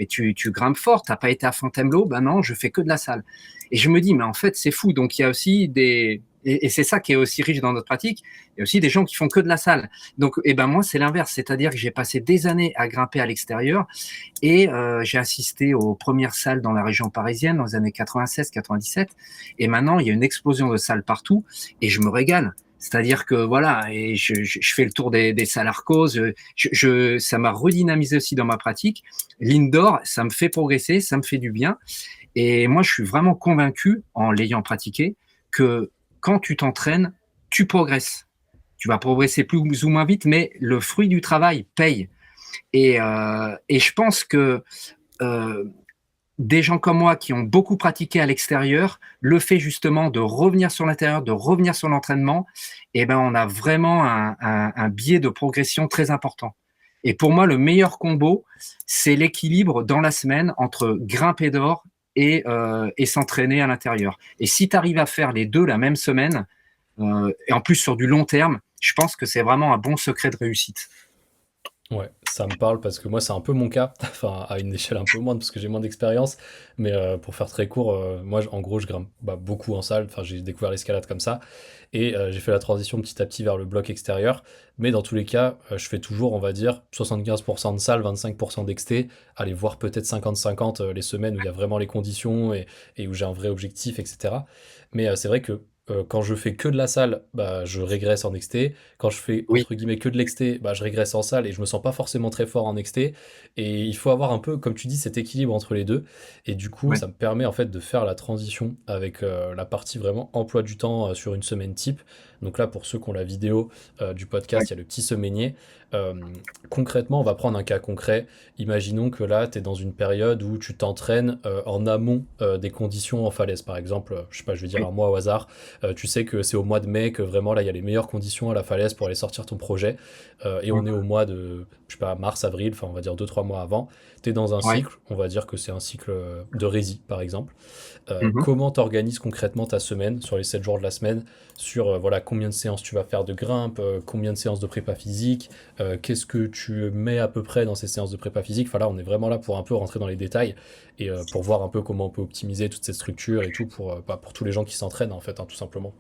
[SPEAKER 2] tu grimpes fort, t'as pas été à Fontainebleau? Ben non, je fais que de la salle. Et je me dis, mais en fait, c'est fou. Donc, il y a aussi et c'est ça qui est aussi riche dans notre pratique. Il y a aussi des gens qui font que de la salle. Donc, et ben moi, c'est l'inverse. C'est-à-dire que j'ai passé des années à grimper à l'extérieur et j'ai assisté aux premières salles dans la région parisienne dans les années 96-97. Et maintenant, il y a une explosion de salles partout et je me régale. C'est-à-dire que voilà, et je fais le tour des salles Arcos. Ça m'a redynamisé aussi dans ma pratique. L'indoor, ça me fait progresser, ça me fait du bien. Et moi, je suis vraiment convaincu, en l'ayant pratiqué, que quand tu t'entraînes, tu progresses. Tu vas progresser plus ou moins vite, mais le fruit du travail paye. Et je pense que euh, des gens comme moi qui ont beaucoup pratiqué à l'extérieur, le fait justement de revenir sur l'intérieur, de revenir sur l'entraînement, eh ben on a vraiment un biais de progression très important. Et pour moi, le meilleur combo, c'est l'équilibre dans la semaine entre grimper dehors et s'entraîner à l'intérieur. Et si tu arrives à faire les deux la même semaine, et en plus sur du long terme, je pense que c'est vraiment un bon secret de réussite.
[SPEAKER 1] Ouais, ça me parle parce que moi c'est un peu mon cas, enfin à une échelle un peu moindre parce que j'ai moins d'expérience, mais pour faire très court, moi en gros je grimpe beaucoup en salle, enfin j'ai découvert l'escalade comme ça, et j'ai fait la transition petit à petit vers le bloc extérieur, mais dans tous les cas je fais toujours on va dire 75% de salle, 25% d'exté, aller voir peut-être 50-50 les semaines où il y a vraiment les conditions et où j'ai un vrai objectif, etc. Mais c'est vrai que quand je fais que de la salle, bah, je régresse en XT. Quand je fais
[SPEAKER 2] Oui,
[SPEAKER 1] entre guillemets que de l'XT, bah, je régresse en salle et je me sens pas forcément très fort en XT. Et il faut avoir un peu, comme tu dis, cet équilibre entre les deux. Et du coup,
[SPEAKER 2] ouais,
[SPEAKER 1] ça me permet en fait de faire la transition avec la partie vraiment emploi du temps sur une semaine type. Donc là, pour ceux qui ont la vidéo du
[SPEAKER 2] ouais,
[SPEAKER 1] podcast, il y a le petit semainier. Euh, Concrètement, on va prendre un cas concret. Imaginons que là, tu es dans une période où tu t'entraînes en amont des conditions en falaise. Par exemple, je sais pas, je vais dire
[SPEAKER 2] oui,
[SPEAKER 1] un mois au hasard. Tu sais que c'est au mois de mai que vraiment là il y a les meilleures conditions à la falaise pour aller sortir ton projet. Et on est au mois de, je sais pas, mars, avril, enfin on va dire 2-3 mois avant. Tu es dans un
[SPEAKER 2] ouais.
[SPEAKER 1] cycle, on va dire que c'est un cycle de rési par exemple.
[SPEAKER 2] Mhm.
[SPEAKER 1] Comment t'organises concrètement ta semaine sur les 7 jours de la semaine, sur voilà, combien de séances tu vas faire de grimpe, combien de séances de prépa physique, qu'est-ce que tu mets à peu près dans ces séances de prépa physique. Enfin là, on est vraiment là pour un peu rentrer dans les détails et pour voir un peu comment on peut optimiser toute cette structure et tout pour tous les gens qui s'entraînent en fait, hein, tout simplement.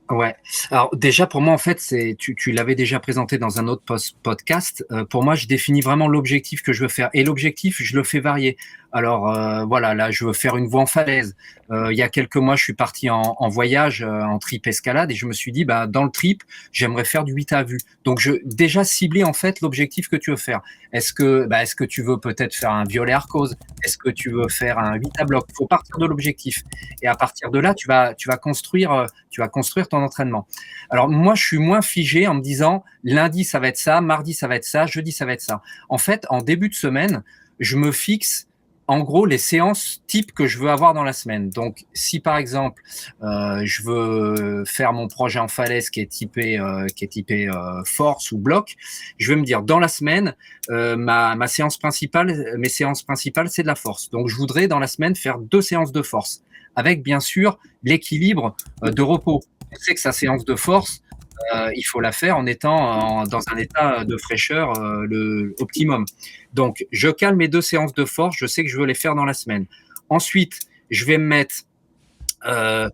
[SPEAKER 2] Ouais. Alors déjà pour moi en fait c'est tu l'avais déjà présenté dans un autre podcast. Pour moi je définis vraiment l'objectif que je veux faire et l'objectif je le fais varier. Alors voilà là je veux faire une voie en falaise. Il y a quelques mois je suis parti en voyage en trip escalade et je me suis dit bah dans le trip j'aimerais faire du 8 à vue. Donc je déjà cibler en fait l'objectif que tu veux faire. Est-ce que tu veux peut-être faire un violet arcose? Est-ce que tu veux faire un 8 à bloc? Il faut partir de l'objectif et à partir de là tu vas construire ton entraînement. Alors moi, je suis moins figé en me disant lundi ça va être ça, mardi ça va être ça, jeudi ça va être ça. En fait, en début de semaine, je me fixe en gros les séances types que je veux avoir dans la semaine. Donc si par exemple je veux faire mon projet en falaise qui est typé force ou bloc, je vais me dire dans la semaine ma séance principale, mes séances principales c'est de la force. Donc je voudrais dans la semaine faire 2 séances de force avec bien sûr l'équilibre de repos. On sait que sa séance de force, il faut la faire en étant dans un état de fraîcheur le optimum. Donc, je calme mes 2 séances de force, je sais que je veux les faire dans la semaine. Ensuite, je vais me mettre euh,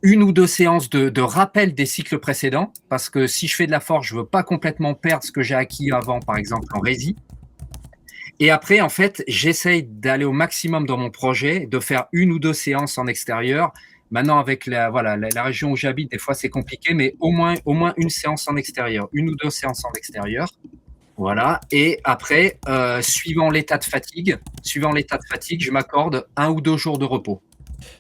[SPEAKER 2] 1 ou 2 séances de rappel des cycles précédents, parce que si je fais de la force, je ne veux pas complètement perdre ce que j'ai acquis avant, par exemple en rési. Et après, en fait, j'essaye d'aller au maximum dans mon projet, de faire 1 ou 2 séances en extérieur. Maintenant, avec la région où j'habite, des fois c'est compliqué, mais au moins 1 séance en extérieur, 1 ou 2 séances en extérieur. Voilà. Et après, suivant l'état de fatigue, je m'accorde 1 ou 2 jours de repos.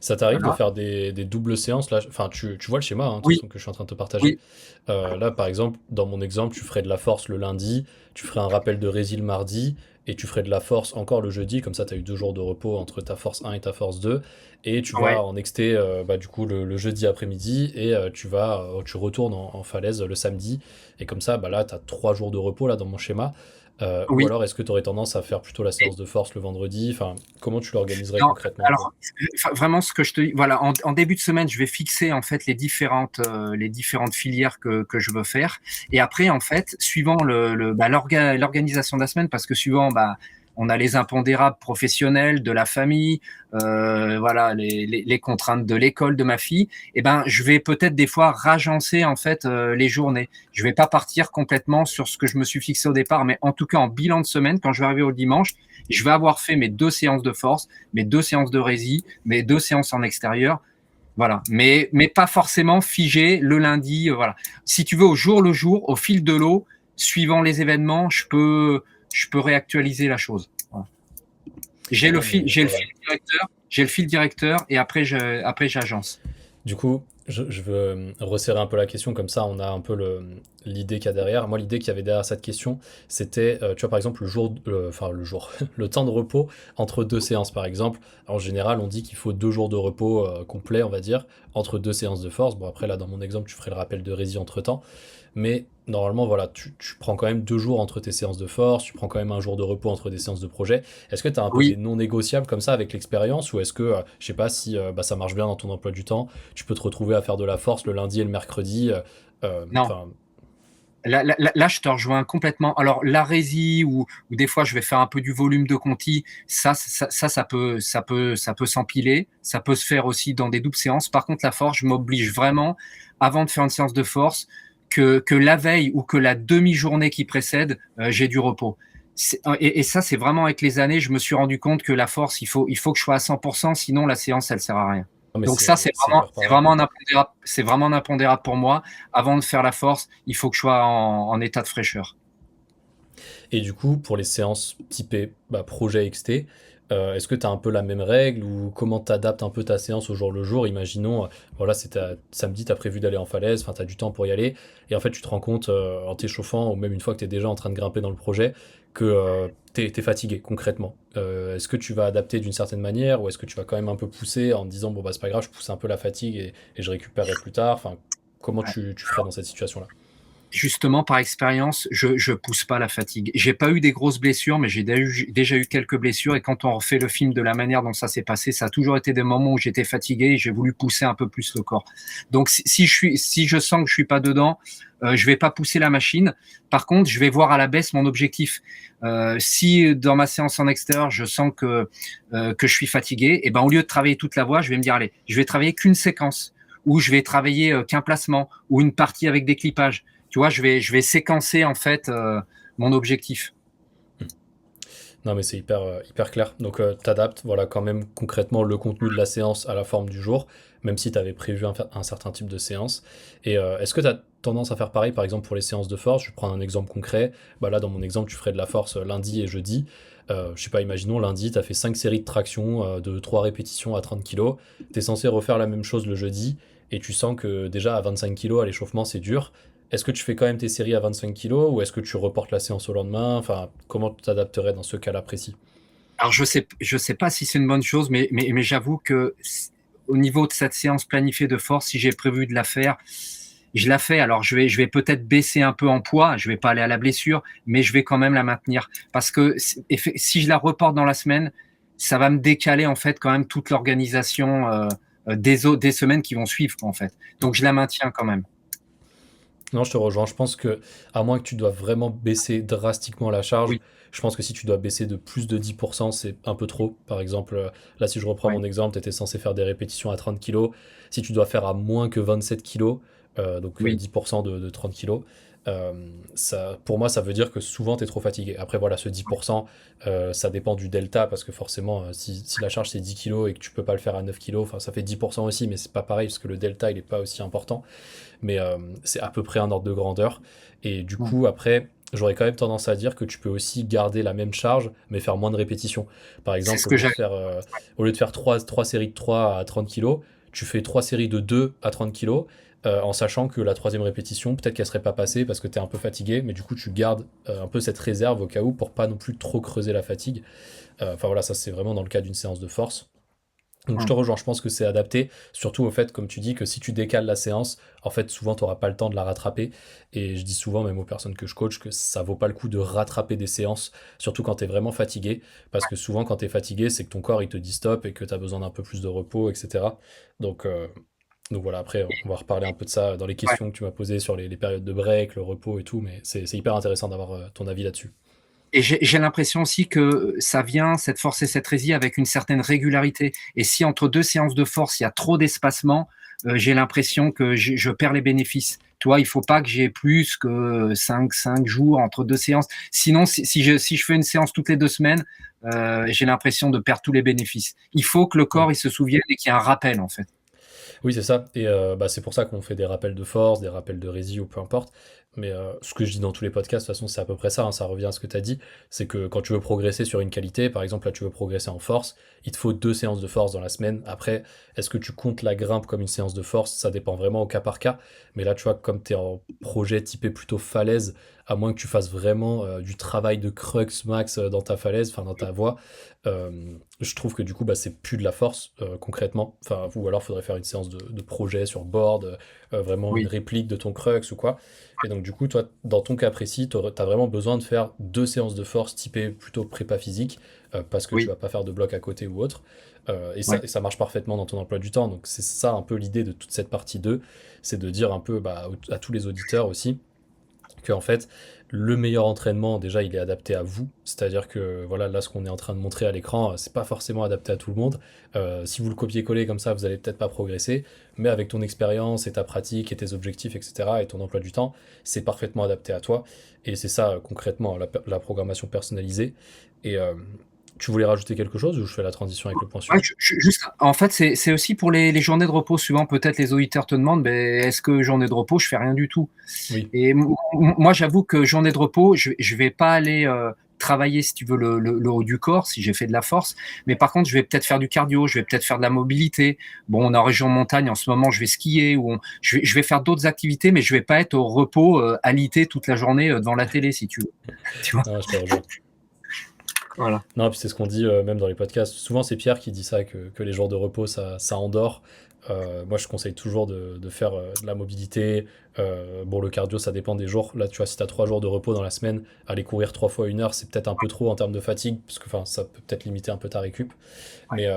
[SPEAKER 1] Ça t'arrive de
[SPEAKER 2] Voilà.
[SPEAKER 1] faire des doubles séances là? Enfin, tu vois le schéma, hein, de toute
[SPEAKER 2] Oui,
[SPEAKER 1] façon, que je suis en train de te partager.
[SPEAKER 2] oui,
[SPEAKER 1] Là, par exemple, dans mon exemple, tu ferais de la force le lundi, tu ferais un rappel de résil le mardi, et tu ferais de la force encore le jeudi, comme ça, tu as eu 2 jours de repos entre ta force 1 et ta force 2, et tu vas
[SPEAKER 2] ouais,
[SPEAKER 1] en exté du coup le jeudi après-midi, et tu retournes en falaise le samedi, et comme ça, bah, là, tu as 3 jours de repos là dans mon schéma. Ou
[SPEAKER 2] Oui.
[SPEAKER 1] alors est-ce que tu aurais tendance à faire plutôt la séance de force le vendredi? Enfin, comment tu l'organiserais
[SPEAKER 2] Non,
[SPEAKER 1] concrètement un peu?
[SPEAKER 2] alors, vraiment ce que je te dis, voilà, en début de semaine, je vais fixer en fait les différentes filières que je veux faire. Et après, en fait, suivant l'organisation de la semaine, parce que suivant, on a les impondérables professionnels, de la famille, voilà, les contraintes de l'école de ma fille. Et ben, je vais peut-être des fois ragencer en fait les journées. Je vais pas partir complètement sur ce que je me suis fixé au départ, mais en tout cas en bilan de semaine, quand je vais arriver au dimanche, je vais avoir fait mes 2 séances de force, mes 2 séances de rési, mes 2 séances en extérieur. Voilà. Mais pas forcément figé le lundi. Voilà. Si tu veux, au jour le jour, au fil de l'eau, suivant les événements, je peux réactualiser la chose. Voilà.
[SPEAKER 1] Non, mais
[SPEAKER 2] J'ai le
[SPEAKER 1] voilà.
[SPEAKER 2] fil directeur, et après, j'agence.
[SPEAKER 1] Du coup, je veux resserrer un peu la question, comme ça on a un peu l'idée qu'il y a derrière. Moi, l'idée qu'il y avait derrière cette question, c'était, tu vois, par exemple, le temps de repos entre deux séances, par exemple. En général, on dit qu'il faut 2 jours de repos complet, on va dire, entre deux séances de force. Bon, après, là, dans mon exemple, tu ferais le rappel de rési entre-temps. Mais normalement, voilà, tu prends quand même 2 jours entre tes séances de force, tu prends quand même un jour de repos entre des séances de projet. Est-ce que tu as un peu des
[SPEAKER 2] Oui.
[SPEAKER 1] non négociables comme ça avec l'expérience, ou est-ce que, je sais pas si ça marche bien dans ton emploi du temps, tu peux te retrouver à faire de la force le lundi et le mercredi.
[SPEAKER 2] Non.
[SPEAKER 1] Enfin,
[SPEAKER 2] Là, je te rejoins complètement. Alors, l'arésie ou des fois, je vais faire un peu du volume de conti. Ça peut s'empiler. Ça peut se faire aussi dans des doubles séances. Par contre, la force, je m'oblige vraiment, avant de faire une séance de force, que la veille ou que la demi-journée qui précède, j'ai du repos. Et ça, c'est vraiment avec les années, je me suis rendu compte que la force, il faut que je sois à 100%, sinon la séance, elle sert à rien.
[SPEAKER 1] non, mais
[SPEAKER 2] Donc ça,
[SPEAKER 1] c'est hyper
[SPEAKER 2] c'est
[SPEAKER 1] parlant.
[SPEAKER 2] vraiment un impondérable. C'est vraiment un impondérable pour moi. Avant de faire la force, il faut que je sois en état de fraîcheur.
[SPEAKER 1] Et du coup, pour les séances typées projet XT, est-ce que tu as un peu la même règle, ou comment tu adaptes un peu ta séance au jour le jour? Imaginons, voilà, samedi, tu as prévu d'aller en falaise, enfin, tu as du temps pour y aller, et en fait, tu te rends compte en t'échauffant, ou même une fois que tu es déjà en train de grimper dans le projet, que t'es fatigué concrètement. Est-ce que tu vas adapter d'une certaine manière, ou est-ce que tu vas quand même un peu pousser en te disant, bon, bah, c'est pas grave, je pousse un peu la fatigue et je récupérerai plus tard? Enfin, comment tu ferais dans cette situation-là?
[SPEAKER 2] Justement, par expérience, je pousse pas la fatigue. J'ai pas eu des grosses blessures, mais j'ai déjà eu quelques blessures. Et quand on refait le film de la manière dont ça s'est passé, ça a toujours été des moments où j'étais fatigué et j'ai voulu pousser un peu plus le corps. Donc, si je sens que je suis pas dedans, je vais pas pousser la machine. Par contre, je vais voir à la baisse mon objectif. Si dans ma séance en extérieur, je sens que je suis fatigué, et ben au lieu de travailler toute la voie, je vais me dire allez, je vais travailler qu'une séquence, ou je vais travailler qu'un placement ou une partie avec des clipages. Tu vois, je vais séquencer en fait mon objectif.
[SPEAKER 1] Non, mais c'est hyper clair. Donc, t'adaptes, voilà, quand même concrètement le contenu de la séance à la forme du jour, même si tu avais prévu un certain type de séance. Et est-ce que tu as tendance à faire pareil, par exemple, pour les séances de force? Je vais prendre un exemple concret. Bah, là, dans mon exemple, tu ferais de la force lundi et jeudi. Je sais pas, imaginons lundi, tu as fait 5 séries de traction de 3 répétitions à 30 kg. Tu es censé refaire la même chose le jeudi, et tu sens que déjà à 25 kg à l'échauffement, c'est dur. Est-ce que tu fais quand même tes séries à 25 kilos, ou est-ce que tu reportes la séance au lendemain? Enfin, comment tu t'adapterais dans ce cas-là précis?
[SPEAKER 2] Alors je sais pas si c'est une bonne chose, mais j'avoue que au niveau de cette séance planifiée de force, si j'ai prévu de la faire, je la fais. Alors je vais peut-être baisser un peu en poids, je vais pas aller à la blessure, mais je vais quand même la maintenir parce que si je la reporte dans la semaine, ça va me décaler en fait quand même toute l'organisation des semaines qui vont suivre en fait. Donc je la maintiens quand même.
[SPEAKER 1] Non, je te rejoins. Je pense que, à moins que tu dois vraiment baisser drastiquement la charge,
[SPEAKER 2] Oui,
[SPEAKER 1] je pense que si tu dois baisser de plus de 10%, c'est un peu trop. Par exemple, là, si je reprends
[SPEAKER 2] ouais,
[SPEAKER 1] mon exemple, tu étais censé faire des répétitions à 30 kilos. Si tu dois faire à moins que 27 kilos, donc
[SPEAKER 2] oui.
[SPEAKER 1] 10% de 30 kilos, pour moi, ça veut dire que souvent, tu es trop fatigué. Après, voilà, ce 10%, ça dépend du delta, parce que forcément, si la charge c'est 10 kilos et que tu peux pas le faire à 9 kilos, enfin, ça fait 10% aussi, mais c'est pas pareil, parce que le delta, il est pas aussi important. Mais c'est à peu près un ordre de grandeur. Et du
[SPEAKER 2] Ouais.
[SPEAKER 1] coup, après, j'aurais quand même tendance à dire que tu peux aussi garder la même charge, mais faire moins de répétitions. Par
[SPEAKER 2] C'est
[SPEAKER 1] exemple,
[SPEAKER 2] ce que j'avais.
[SPEAKER 1] au lieu de faire 3 séries de 3 à 30 kilos, tu fais 3 séries de 2 à 30 kilos, en sachant que la troisième répétition, peut-être qu'elle serait pas passée parce que tu es un peu fatigué, mais du coup, tu gardes un peu cette réserve au cas où, pour pas non plus trop creuser la fatigue. Enfin voilà, ça c'est vraiment dans le cas d'une séance de force. Donc je te rejoins, je pense que c'est adapté, surtout au fait, comme tu dis, que si tu décales la séance, en fait, souvent, tu n'auras pas le temps de la rattraper. Et je dis souvent, même aux personnes que je coach, que ça vaut pas le coup de rattraper des séances, surtout quand tu es vraiment fatigué. Parce que souvent, quand tu es fatigué, c'est que ton corps, il te dit stop et que tu as besoin d'un peu plus de repos, etc. Donc, euh, donc voilà, après, on va reparler un peu de ça dans les
[SPEAKER 2] Ouais.
[SPEAKER 1] questions que tu m'as posées sur les périodes de break, le repos et tout, mais c'est hyper intéressant d'avoir ton avis là-dessus.
[SPEAKER 2] Et j'ai l'impression aussi que ça vient, cette force et cette résille, avec une certaine régularité. Et si entre 2 séances de force, il y a trop d'espacement, j'ai l'impression que je perds les bénéfices. Tu vois, il faut pas que j'ai plus que 5 jours entre 2 séances. Sinon, si je fais une séance toutes les 2 semaines, j'ai l'impression de perdre tous les bénéfices. Il faut que le corps, il se souvienne et qu'il y ait un rappel, en fait.
[SPEAKER 1] Oui, c'est ça. Et bah, c'est pour ça qu'on fait des rappels de force, des rappels de résille ou peu importe. Mais ce que je dis dans tous les podcasts, de toute façon, c'est à peu près ça, hein, ça revient à ce que tu as dit. C'est que quand tu veux progresser sur une qualité, par exemple, là, tu veux progresser en force, il te faut 2 séances de force dans la semaine. Après, est-ce que tu comptes la grimpe comme une séance de force? Ça dépend vraiment au cas par cas. Mais là, tu vois, comme tu es en projet typé plutôt falaise, à moins que tu fasses vraiment du travail de crux max dans ta falaise, enfin dans ta voie, je trouve que du coup, bah, c'est plus de la force concrètement. Enfin, ou alors, il faudrait faire une séance de projet sur board, vraiment une
[SPEAKER 2] Oui,
[SPEAKER 1] réplique de ton crux ou quoi. Et donc, du coup, toi, dans ton cas précis, tu as vraiment besoin de faire 2 séances de force typées plutôt prépa physique, parce que tu
[SPEAKER 2] oui,
[SPEAKER 1] vas pas faire de bloc à côté ou autre. Et ça,
[SPEAKER 2] ouais.
[SPEAKER 1] et ça marche parfaitement dans ton emploi du temps. Donc, c'est ça un peu l'idée de toute cette partie 2, c'est de dire un peu bah, à tous les auditeurs aussi que en fait le meilleur entraînement déjà il est adapté à vous, c'est-à-dire que voilà là ce qu'on est en train de montrer à l'écran c'est pas forcément adapté à tout le monde. Si vous le copiez-collez comme ça vous allez peut-être pas progresser, mais avec ton expérience et ta pratique et tes objectifs etc et ton emploi du temps c'est parfaitement adapté à toi. Et c'est ça concrètement la programmation personnalisée. Et tu voulais rajouter quelque chose ou je fais la transition avec le point
[SPEAKER 2] Ouais,
[SPEAKER 1] suivant?
[SPEAKER 2] juste, en fait, c'est aussi pour les journées de repos. Souvent, peut-être les auditeurs te demandent, ben, est-ce que journée de repos, je fais rien du tout?
[SPEAKER 1] Oui.
[SPEAKER 2] Et moi, j'avoue que journée de repos, je vais pas aller travailler, si tu veux, le haut du corps, si j'ai fait de la force. Mais par contre, je vais peut-être faire du cardio, je vais peut-être faire de la mobilité. Bon, on est en région montagne, en ce moment, je vais skier ou je vais faire d'autres activités, mais je vais pas être au repos, alité toute la journée devant la télé, si tu veux. Tu vois?
[SPEAKER 1] Non, je te rejoins.
[SPEAKER 2] Voilà.
[SPEAKER 1] Non, puis c'est ce qu'on dit même dans les podcasts. Souvent, c'est Pierre qui dit ça, que les jours de repos, ça endort. Moi, je conseille toujours de faire de la mobilité. Bon, le cardio, ça dépend des jours. Là, tu vois, si tu as 3 jours de repos dans la semaine, aller courir 3 fois 1 heure, c'est peut-être un peu trop en termes de fatigue, parce que enfin, ça peut peut-être limiter un peu ta récup.
[SPEAKER 2] Ouais.
[SPEAKER 1] Mais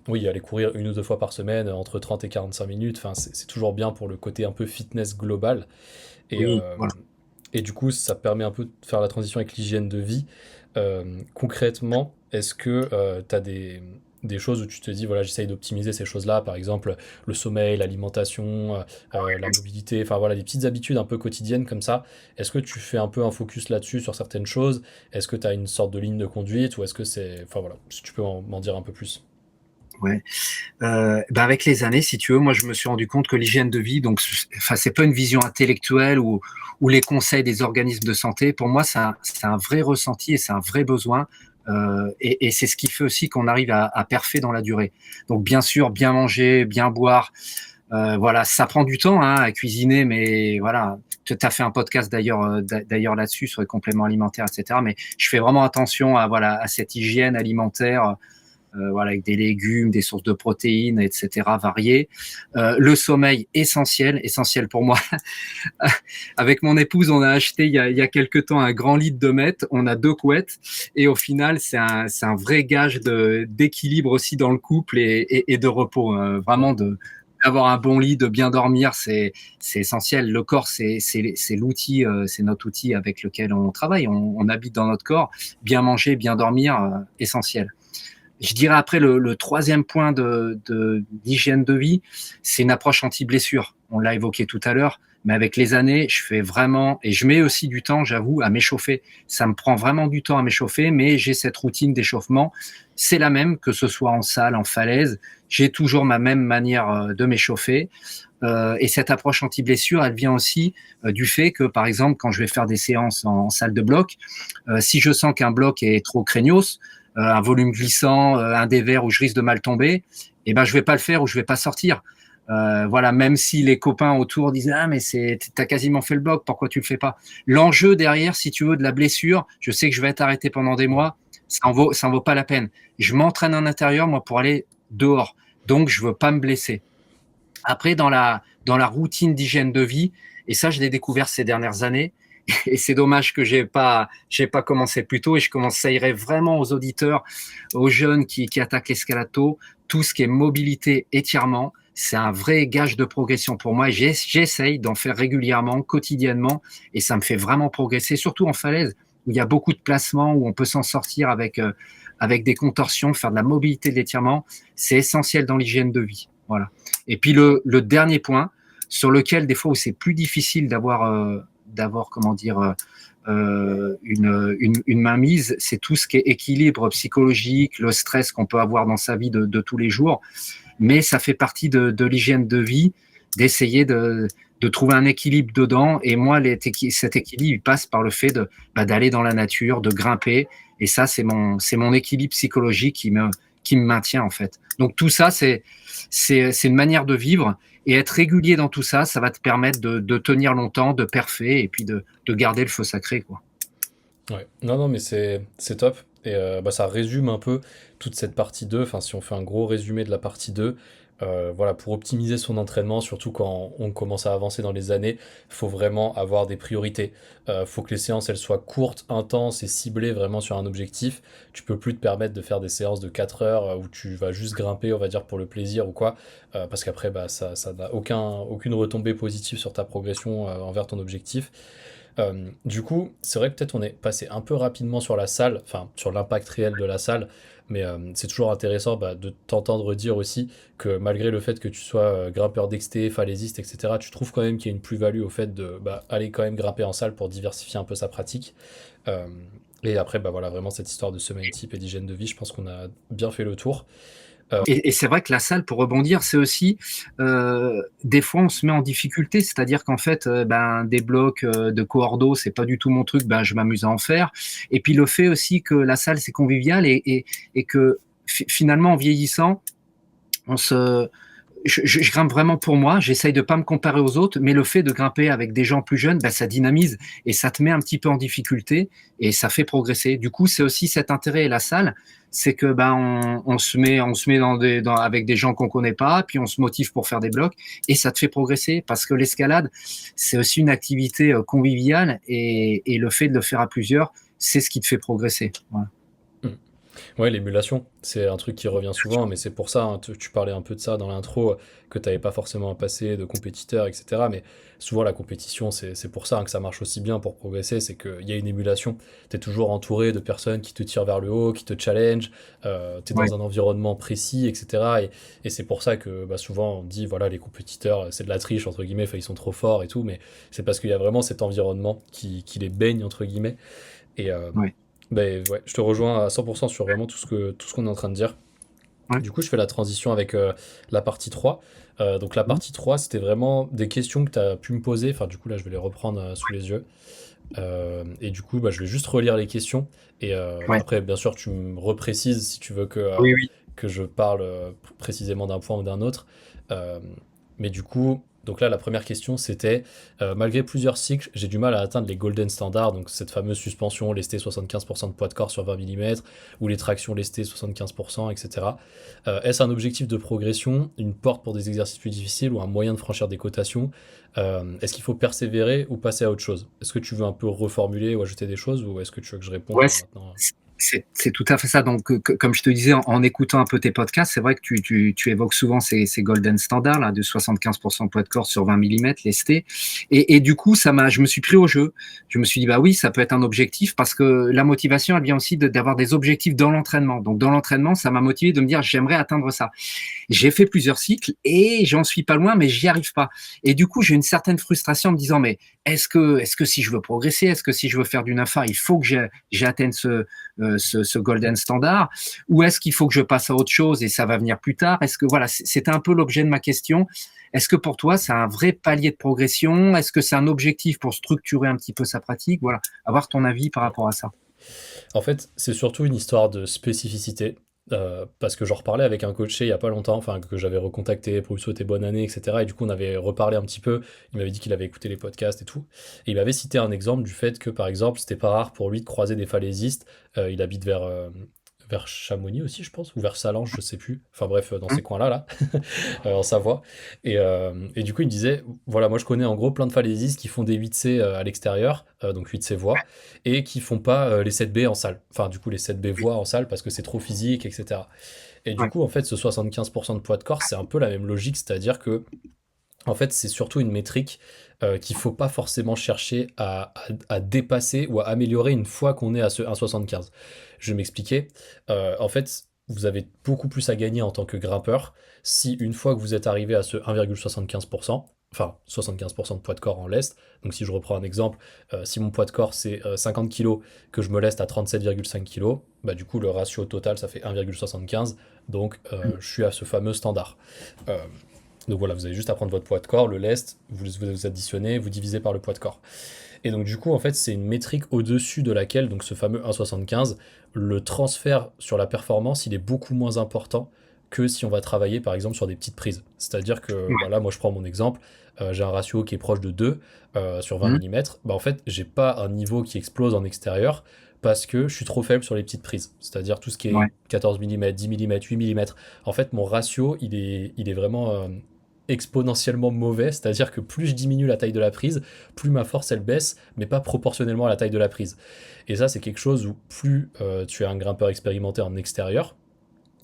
[SPEAKER 1] oui, aller courir 1 ou 2 fois par semaine, entre 30 et 45 minutes, enfin, c'est toujours bien pour le côté un peu fitness global. Et,
[SPEAKER 2] Oui,
[SPEAKER 1] euh,
[SPEAKER 2] voilà.
[SPEAKER 1] et du coup, ça permet un peu de faire la transition avec l'hygiène de vie. Concrètement, est-ce que tu as des choses où tu te dis, voilà, j'essaye d'optimiser ces choses-là, par exemple le sommeil, l'alimentation, la mobilité, enfin voilà, des petites habitudes un peu quotidiennes comme ça. Est-ce que tu fais un peu un focus là-dessus sur certaines choses? Est-ce que tu as une sorte de ligne de conduite ou est-ce que c'est... Enfin voilà, si tu peux m'en dire un peu plus.
[SPEAKER 2] Ouais. Ben avec les années, si tu veux, moi je me suis rendu compte que l'hygiène de vie, donc, enfin, c'est pas une vision intellectuelle ou les conseils des organismes de santé. Pour moi, c'est un vrai ressenti et c'est un vrai besoin. Et c'est ce qui fait aussi qu'on arrive à perfer dans la durée. Donc bien sûr, bien manger, bien boire. Voilà, ça prend du temps hein, à cuisiner, mais voilà. Tu as fait un podcast d'ailleurs là-dessus sur les compléments alimentaires, etc. Mais je fais vraiment attention à voilà à cette hygiène alimentaire voilà, avec des légumes, des sources de protéines, etc., variées. Le sommeil, essentiel pour moi. Avec mon épouse, on a acheté il y a quelques temps un grand lit de 2 mètres, on a 2 couettes, et au final, c'est un vrai gage d'équilibre aussi dans le couple et de repos. Vraiment, d'avoir un bon lit, de bien dormir, c'est essentiel. Le corps, c'est l'outil, c'est notre outil avec lequel on travaille. On habite dans notre corps. Bien manger, bien dormir, essentiel. Je dirais après le troisième point d'hygiène de vie, c'est une approche anti-blessure. On l'a évoqué tout à l'heure, mais avec les années, je fais vraiment, et je mets aussi du temps, j'avoue, à m'échauffer. Ça me prend vraiment du temps à m'échauffer, mais j'ai cette routine d'échauffement. C'est la même, que ce soit en salle, en falaise. J'ai toujours ma même manière de m'échauffer. Et cette approche anti-blessure, elle vient aussi du fait que, par exemple, quand je vais faire des séances en salle de bloc, si je sens qu'un bloc est trop craignos, un volume glissant, un dévers où je risque de mal tomber, eh ben je vais pas le faire ou je vais pas sortir. Voilà, même si les copains autour disent ah mais t'as quasiment fait le bloc, pourquoi tu le fais pas? L'enjeu derrière, si tu veux, de la blessure, je sais que je vais être arrêté pendant des
[SPEAKER 1] Ouais.
[SPEAKER 2] mois, ça en vaut pas la peine. Je m'entraîne en intérieur moi pour aller dehors. donc je veux pas me blesser. Après, dans la routine d'hygiène de vie, et ça, je l'ai découvert ces dernières années, et c'est dommage que j'ai pas commencé plus tôt, et je conseillerais vraiment aux auditeurs, aux jeunes qui attaquent l'escalade tôt, tout ce qui est mobilité, étirement, c'est un vrai gage de progression pour moi. Et j'essaye d'en faire régulièrement, quotidiennement, et ça me fait vraiment progresser, surtout en falaise, où il y a beaucoup de placements, où on peut s'en sortir avec des contorsions, faire de la mobilité, de l'étirement. C'est essentiel dans l'hygiène de vie. Voilà. Et puis le dernier point, sur lequel des fois où c'est plus difficile d'avoir comment dire une mainmise, c'est tout ce qui est équilibre psychologique, le stress qu'on peut avoir dans sa vie de tous les jours. Mais ça fait partie de l'hygiène de vie, d'essayer de trouver un équilibre dedans. Et moi, cet équilibre, il passe par le fait d'aller dans la nature, de grimper. Et ça, c'est mon équilibre psychologique qui me maintient, en fait. Donc tout ça, c'est une manière de vivre. Et être régulier dans tout ça, ça va te permettre de tenir longtemps, de perfer et puis de garder le feu sacré, quoi.
[SPEAKER 1] Ouais. Non, non, mais c'est top. Et bah, ça résume un peu toute cette partie 2. Enfin, si on fait un gros résumé de la partie 2, voilà, pour optimiser son entraînement, surtout quand on commence à avancer dans les années, il faut vraiment avoir des priorités. Faut que les séances, elles soient courtes, intenses et ciblées vraiment sur un objectif. Tu peux plus te permettre de faire des séances de 4 heures où tu vas juste grimper, on va dire, pour le plaisir ou quoi, parce qu'après, bah, ça n'a aucune retombée positive sur ta progression envers ton objectif. Du coup, c'est vrai que peut-être on est passé un peu rapidement sur la salle, enfin sur l'impact réel de la salle, mais c'est toujours intéressant bah, de t'entendre dire aussi que malgré le fait que tu sois grimpeur d'exté, falaisiste, etc., tu trouves quand même qu'il y a une plus-value au fait de bah, aller quand même grimper en salle pour diversifier un peu sa pratique. Euh, et après, bah voilà, vraiment cette histoire de semaine type et d'hygiène de vie, je pense qu'on a bien fait le tour.
[SPEAKER 2] Et c'est vrai que la salle, pour rebondir, c'est aussi des fois on se met en difficulté, c'est-à-dire qu'en fait, ben des blocs de cordeau, c'est pas du tout mon truc, ben je m'amuse à en faire. Et puis le fait aussi que la salle c'est convivial et que finalement en vieillissant, on se je grimpe vraiment pour moi, j'essaye de pas me comparer aux autres, mais le fait de grimper avec des gens plus jeunes, bah, ça dynamise et ça te met un petit peu en difficulté et ça fait progresser. Du coup, c'est aussi cet intérêt et la salle, c'est que ben on se met avec des gens qu'on connaît pas, puis on se motive pour faire des blocs et ça te fait progresser parce que l'escalade, c'est aussi une activité conviviale et le fait de le faire à plusieurs, c'est ce qui te fait progresser. Voilà.
[SPEAKER 1] Hmm. Ouais, l'émulation, c'est un truc qui revient souvent, mais c'est pour ça, hein, tu parlais un peu de ça dans l'intro, que tu n'avais pas forcément un passé de compétiteur, etc. Mais souvent, la compétition, c'est pour ça hein, que ça marche aussi bien pour progresser, c'est qu'il y a une émulation. Tu es toujours entouré de personnes qui te tirent vers le haut, qui te challenge, tu es
[SPEAKER 2] Ouais.
[SPEAKER 1] dans un environnement précis, etc. Et c'est pour ça que bah, souvent, on dit, voilà, les compétiteurs, c'est de la triche, entre guillemets, enfin, ils sont trop forts et tout, mais c'est parce qu'il y a vraiment cet environnement qui les baigne, entre guillemets. Et,
[SPEAKER 2] Ouais.
[SPEAKER 1] ben ouais, je te rejoins à 100% sur vraiment tout ce qu'on est en train de dire.
[SPEAKER 2] Ouais.
[SPEAKER 1] Du coup, je fais la transition avec la partie 3. Donc la
[SPEAKER 2] Mmh.
[SPEAKER 1] partie 3 c'était vraiment des questions que tu as pu me poser. Enfin, du coup, là, je vais les reprendre sous les yeux. Et du coup, bah, je vais juste relire les questions. Et
[SPEAKER 2] Ouais.
[SPEAKER 1] après, bien sûr, tu me reprécises si tu veux
[SPEAKER 2] Oui, oui.
[SPEAKER 1] que je parle précisément d'un point ou d'un autre. Euh, mais du coup, donc là, la première question, c'était malgré plusieurs cycles, j'ai du mal à atteindre les golden standards, donc cette fameuse suspension lestée 75% de poids de corps sur 20 mm, ou les tractions lestées 75%, etc. Est-ce un objectif de progression, une porte pour des exercices plus difficiles ou un moyen de franchir des cotations? Est-ce qu'il faut persévérer ou passer à autre chose? Est-ce que tu veux un peu reformuler ou ajouter des choses, ou est-ce que tu veux que je réponde
[SPEAKER 2] Ouais,
[SPEAKER 1] là maintenant?
[SPEAKER 2] c'est tout à fait ça. Donc, comme je te disais, en écoutant un peu tes podcasts, c'est vrai que tu évoques souvent ces golden standards là, de 75% de poids de corps sur 20 mm lesté. Et du coup, je me suis pris au jeu. Je me suis dit, bah oui, ça peut être un objectif parce que la motivation, elle vient aussi d'avoir des objectifs dans l'entraînement. Donc, dans l'entraînement, ça m'a motivé de me dire, j'aimerais atteindre ça. J'ai fait plusieurs cycles et j'en suis pas loin, mais j'y arrive pas. Et du coup, j'ai une certaine frustration en me disant, mais est-ce que si je veux progresser, est-ce que si je veux faire du NAFA, il faut que j'atteigne ce golden standard, ou est-ce qu'il faut que je passe à autre chose et ça va venir plus tard? Est-ce que voilà, c'était un peu l'objet de ma question. Est-ce que pour toi, c'est un vrai palier de progression? Est-ce que c'est un objectif pour structurer un petit peu sa pratique? Voilà, avoir ton avis par rapport à ça.
[SPEAKER 1] En fait, c'est surtout une histoire de spécificité. Parce que j'en reparlais avec un coaché il y a pas longtemps, enfin que j'avais recontacté pour lui souhaiter bonne année, etc. Et du coup, on avait reparlé un petit peu. Il m'avait dit qu'il avait écouté les podcasts et tout. Et il m'avait cité un exemple du fait que, par exemple, c'était pas rare pour lui de croiser des falaisistes. Il habite vers Chamonix aussi, je pense, ou vers Salange, je sais plus. Enfin bref, dans ces coins-là, là, en Savoie. Et du coup, il me disait, voilà, moi je connais en gros plein de falaisistes qui font des 8C à l'extérieur, donc 8C voies, et qui font pas les 7B en salle. Enfin, du coup, les 7B voies en salle parce que c'est trop physique, etc. Et du
[SPEAKER 2] Ouais.
[SPEAKER 1] coup, en fait, ce 75% de poids de corps, c'est un peu la même logique, c'est-à-dire que en fait, c'est surtout une métrique qu'il faut pas forcément chercher à dépasser ou à améliorer une fois qu'on est à ce 1,75. Je vais m'expliquer. En fait, vous avez beaucoup plus à gagner en tant que grimpeur si une fois que vous êtes arrivé à ce 1,75%, enfin 75% de poids de corps en lest, donc si je reprends un exemple, si mon poids de corps c'est 50 kg, que je me leste à 37,5 kg, bah du coup le ratio total ça fait 1,75, donc je suis à ce fameux standard. Euh, donc voilà, vous avez juste à prendre votre poids de corps, le lest, vous additionnez, vous divisez par le poids de corps. Et donc du coup, en fait, c'est une métrique au-dessus de laquelle, donc ce fameux 1,75, le transfert sur la performance, il est beaucoup moins important que si on va travailler par exemple sur des petites prises. C'est-à-dire que
[SPEAKER 2] Ouais.
[SPEAKER 1] bah là, moi je prends mon exemple, j'ai un ratio qui est proche de 2 sur 20
[SPEAKER 2] Mhm.
[SPEAKER 1] mm. Bah, en fait, j'ai pas un niveau qui explose en extérieur parce que je suis trop faible sur les petites prises. C'est-à-dire tout ce qui
[SPEAKER 2] Ouais.
[SPEAKER 1] est 14 mm, 10 mm, 8 mm. En fait, mon ratio, il est vraiment exponentiellement mauvais, c'est-à-dire que plus je diminue la taille de la prise, plus ma force elle baisse, mais pas proportionnellement à la taille de la prise. Et ça, c'est quelque chose où plus tu es un grimpeur expérimenté en extérieur,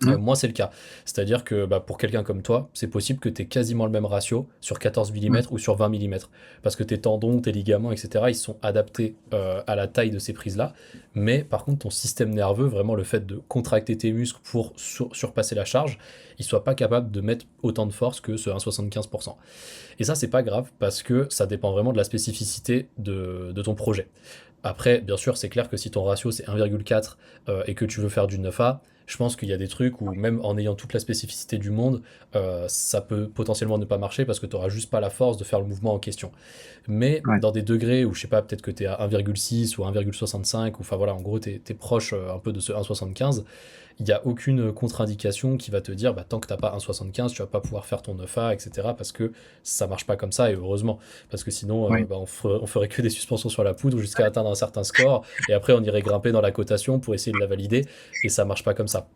[SPEAKER 2] Mhm.
[SPEAKER 1] moi, c'est le cas. C'est-à-dire que bah, pour quelqu'un comme toi, c'est possible que tu aies quasiment le même ratio sur 14
[SPEAKER 2] Mhm.
[SPEAKER 1] mm ou sur 20 mm. Parce que tes tendons, tes ligaments, etc., ils sont adaptés à la taille de ces prises-là. Mais par contre, ton système nerveux, vraiment le fait de contracter tes muscles pour surpasser la charge, il soit pas capable de mettre autant de force que ce 1,75%. Et ça, c'est pas grave parce que ça dépend vraiment de la spécificité de ton projet. Après, bien sûr, c'est clair que si ton ratio c'est 1,4 et que tu veux faire du 9A, je pense qu'il y a des trucs où même en ayant toute la spécificité du monde, ça peut potentiellement ne pas marcher parce que tu n'auras juste pas la force de faire le mouvement en question. Mais
[SPEAKER 2] Ouais.
[SPEAKER 1] dans des degrés où je sais pas, peut-être que tu es à 1,6 ou 1,65, ou enfin voilà, en gros, tu es proche un peu de ce 1,75, il n'y a aucune contre-indication qui va te dire bah, tant que tu n'as pas 1,75, tu vas pas pouvoir faire ton 9A, etc. Parce que ça marche pas comme ça, et heureusement. Parce que sinon,
[SPEAKER 2] Ouais.
[SPEAKER 1] bah, on ferait que des suspensions sur la poudre jusqu'à atteindre un certain score, et après on irait grimper dans la cotation pour essayer de la valider, et ça marche pas comme ça.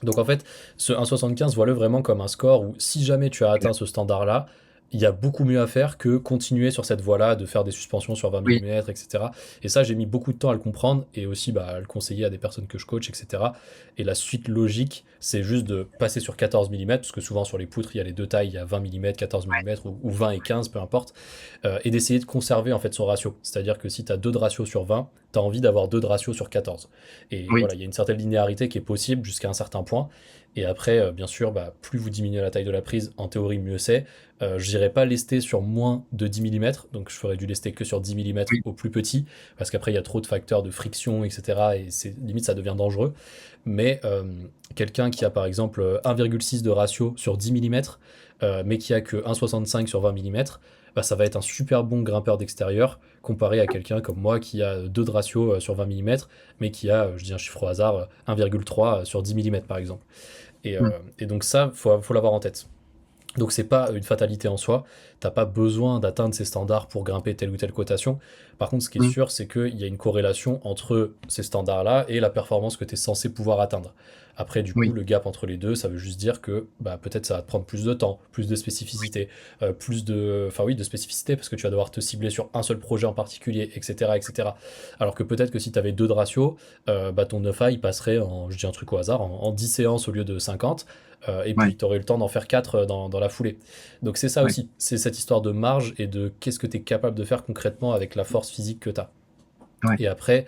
[SPEAKER 1] Donc en fait, ce 1,75, vois-le vraiment comme un score où si jamais tu as atteint ce standard-là, il y a beaucoup mieux à faire que continuer sur cette voie-là, de faire des suspensions sur 20
[SPEAKER 2] Oui.
[SPEAKER 1] mm, etc. Et ça, j'ai mis beaucoup de temps à le comprendre et aussi bah, à le conseiller à des personnes que je coach, etc. Et la suite logique, c'est juste de passer sur 14 mm, parce que souvent sur les poutres, il y a les deux tailles, il y a 20 mm, 14 mm ou 20 et 15, peu importe, et d'essayer de conserver en fait son ratio. C'est-à-dire que si tu as 2 de ratio sur 20, tu as envie d'avoir 2 de ratio sur 14. Et
[SPEAKER 2] Oui.
[SPEAKER 1] voilà, il y a une certaine linéarité qui est possible jusqu'à un certain point. Et après, bien sûr, bah, plus vous diminuez la taille de la prise, en théorie, mieux c'est. Je n'irai pas lester sur moins de 10 mm, donc je ferai du lester que sur 10 mm
[SPEAKER 2] Oui.
[SPEAKER 1] au plus petit, parce qu'après, il y a trop de facteurs de friction, etc. Et limite, ça devient dangereux. Mais quelqu'un qui a par exemple 1,6 de ratio sur 10 mm, mais qui a que 1,65 sur 20 mm, bah, ça va être un super bon grimpeur d'extérieur comparé à quelqu'un comme moi qui a 2 de ratio sur 20 mm, mais qui a, je dis un chiffre au hasard, 1,3 sur 10 mm par exemple.
[SPEAKER 2] Mhm.
[SPEAKER 1] Et donc ça, faut l'avoir en tête. Donc c'est pas une fatalité en soi, t'as pas besoin d'atteindre ces standards pour grimper telle ou telle cotation. Par contre, ce qui est
[SPEAKER 2] Mhm.
[SPEAKER 1] sûr, c'est qu'il y a une corrélation entre ces standards-là et la performance que tu es censé pouvoir atteindre. Après, du coup,
[SPEAKER 2] Oui.
[SPEAKER 1] le gap entre les deux, ça veut juste dire que bah, peut-être ça va te prendre plus de temps, plus de spécificité, plus de, enfin oui, de spécificité parce que tu vas devoir te cibler sur un seul projet en particulier, etc., etc. Alors que peut-être que si tu avais 2 de ratio, bah, ton 9A il passerait en, je dis un truc au hasard, en 10 séances au lieu de 50. Et
[SPEAKER 2] Ouais.
[SPEAKER 1] puis tu aurais eu le temps d'en faire 4 dans la foulée. Donc c'est ça
[SPEAKER 2] Ouais.
[SPEAKER 1] aussi, c'est cette histoire de marge et de qu'est-ce que tu es capable de faire concrètement avec la force physique que tu as.
[SPEAKER 2] Ouais.
[SPEAKER 1] Et après,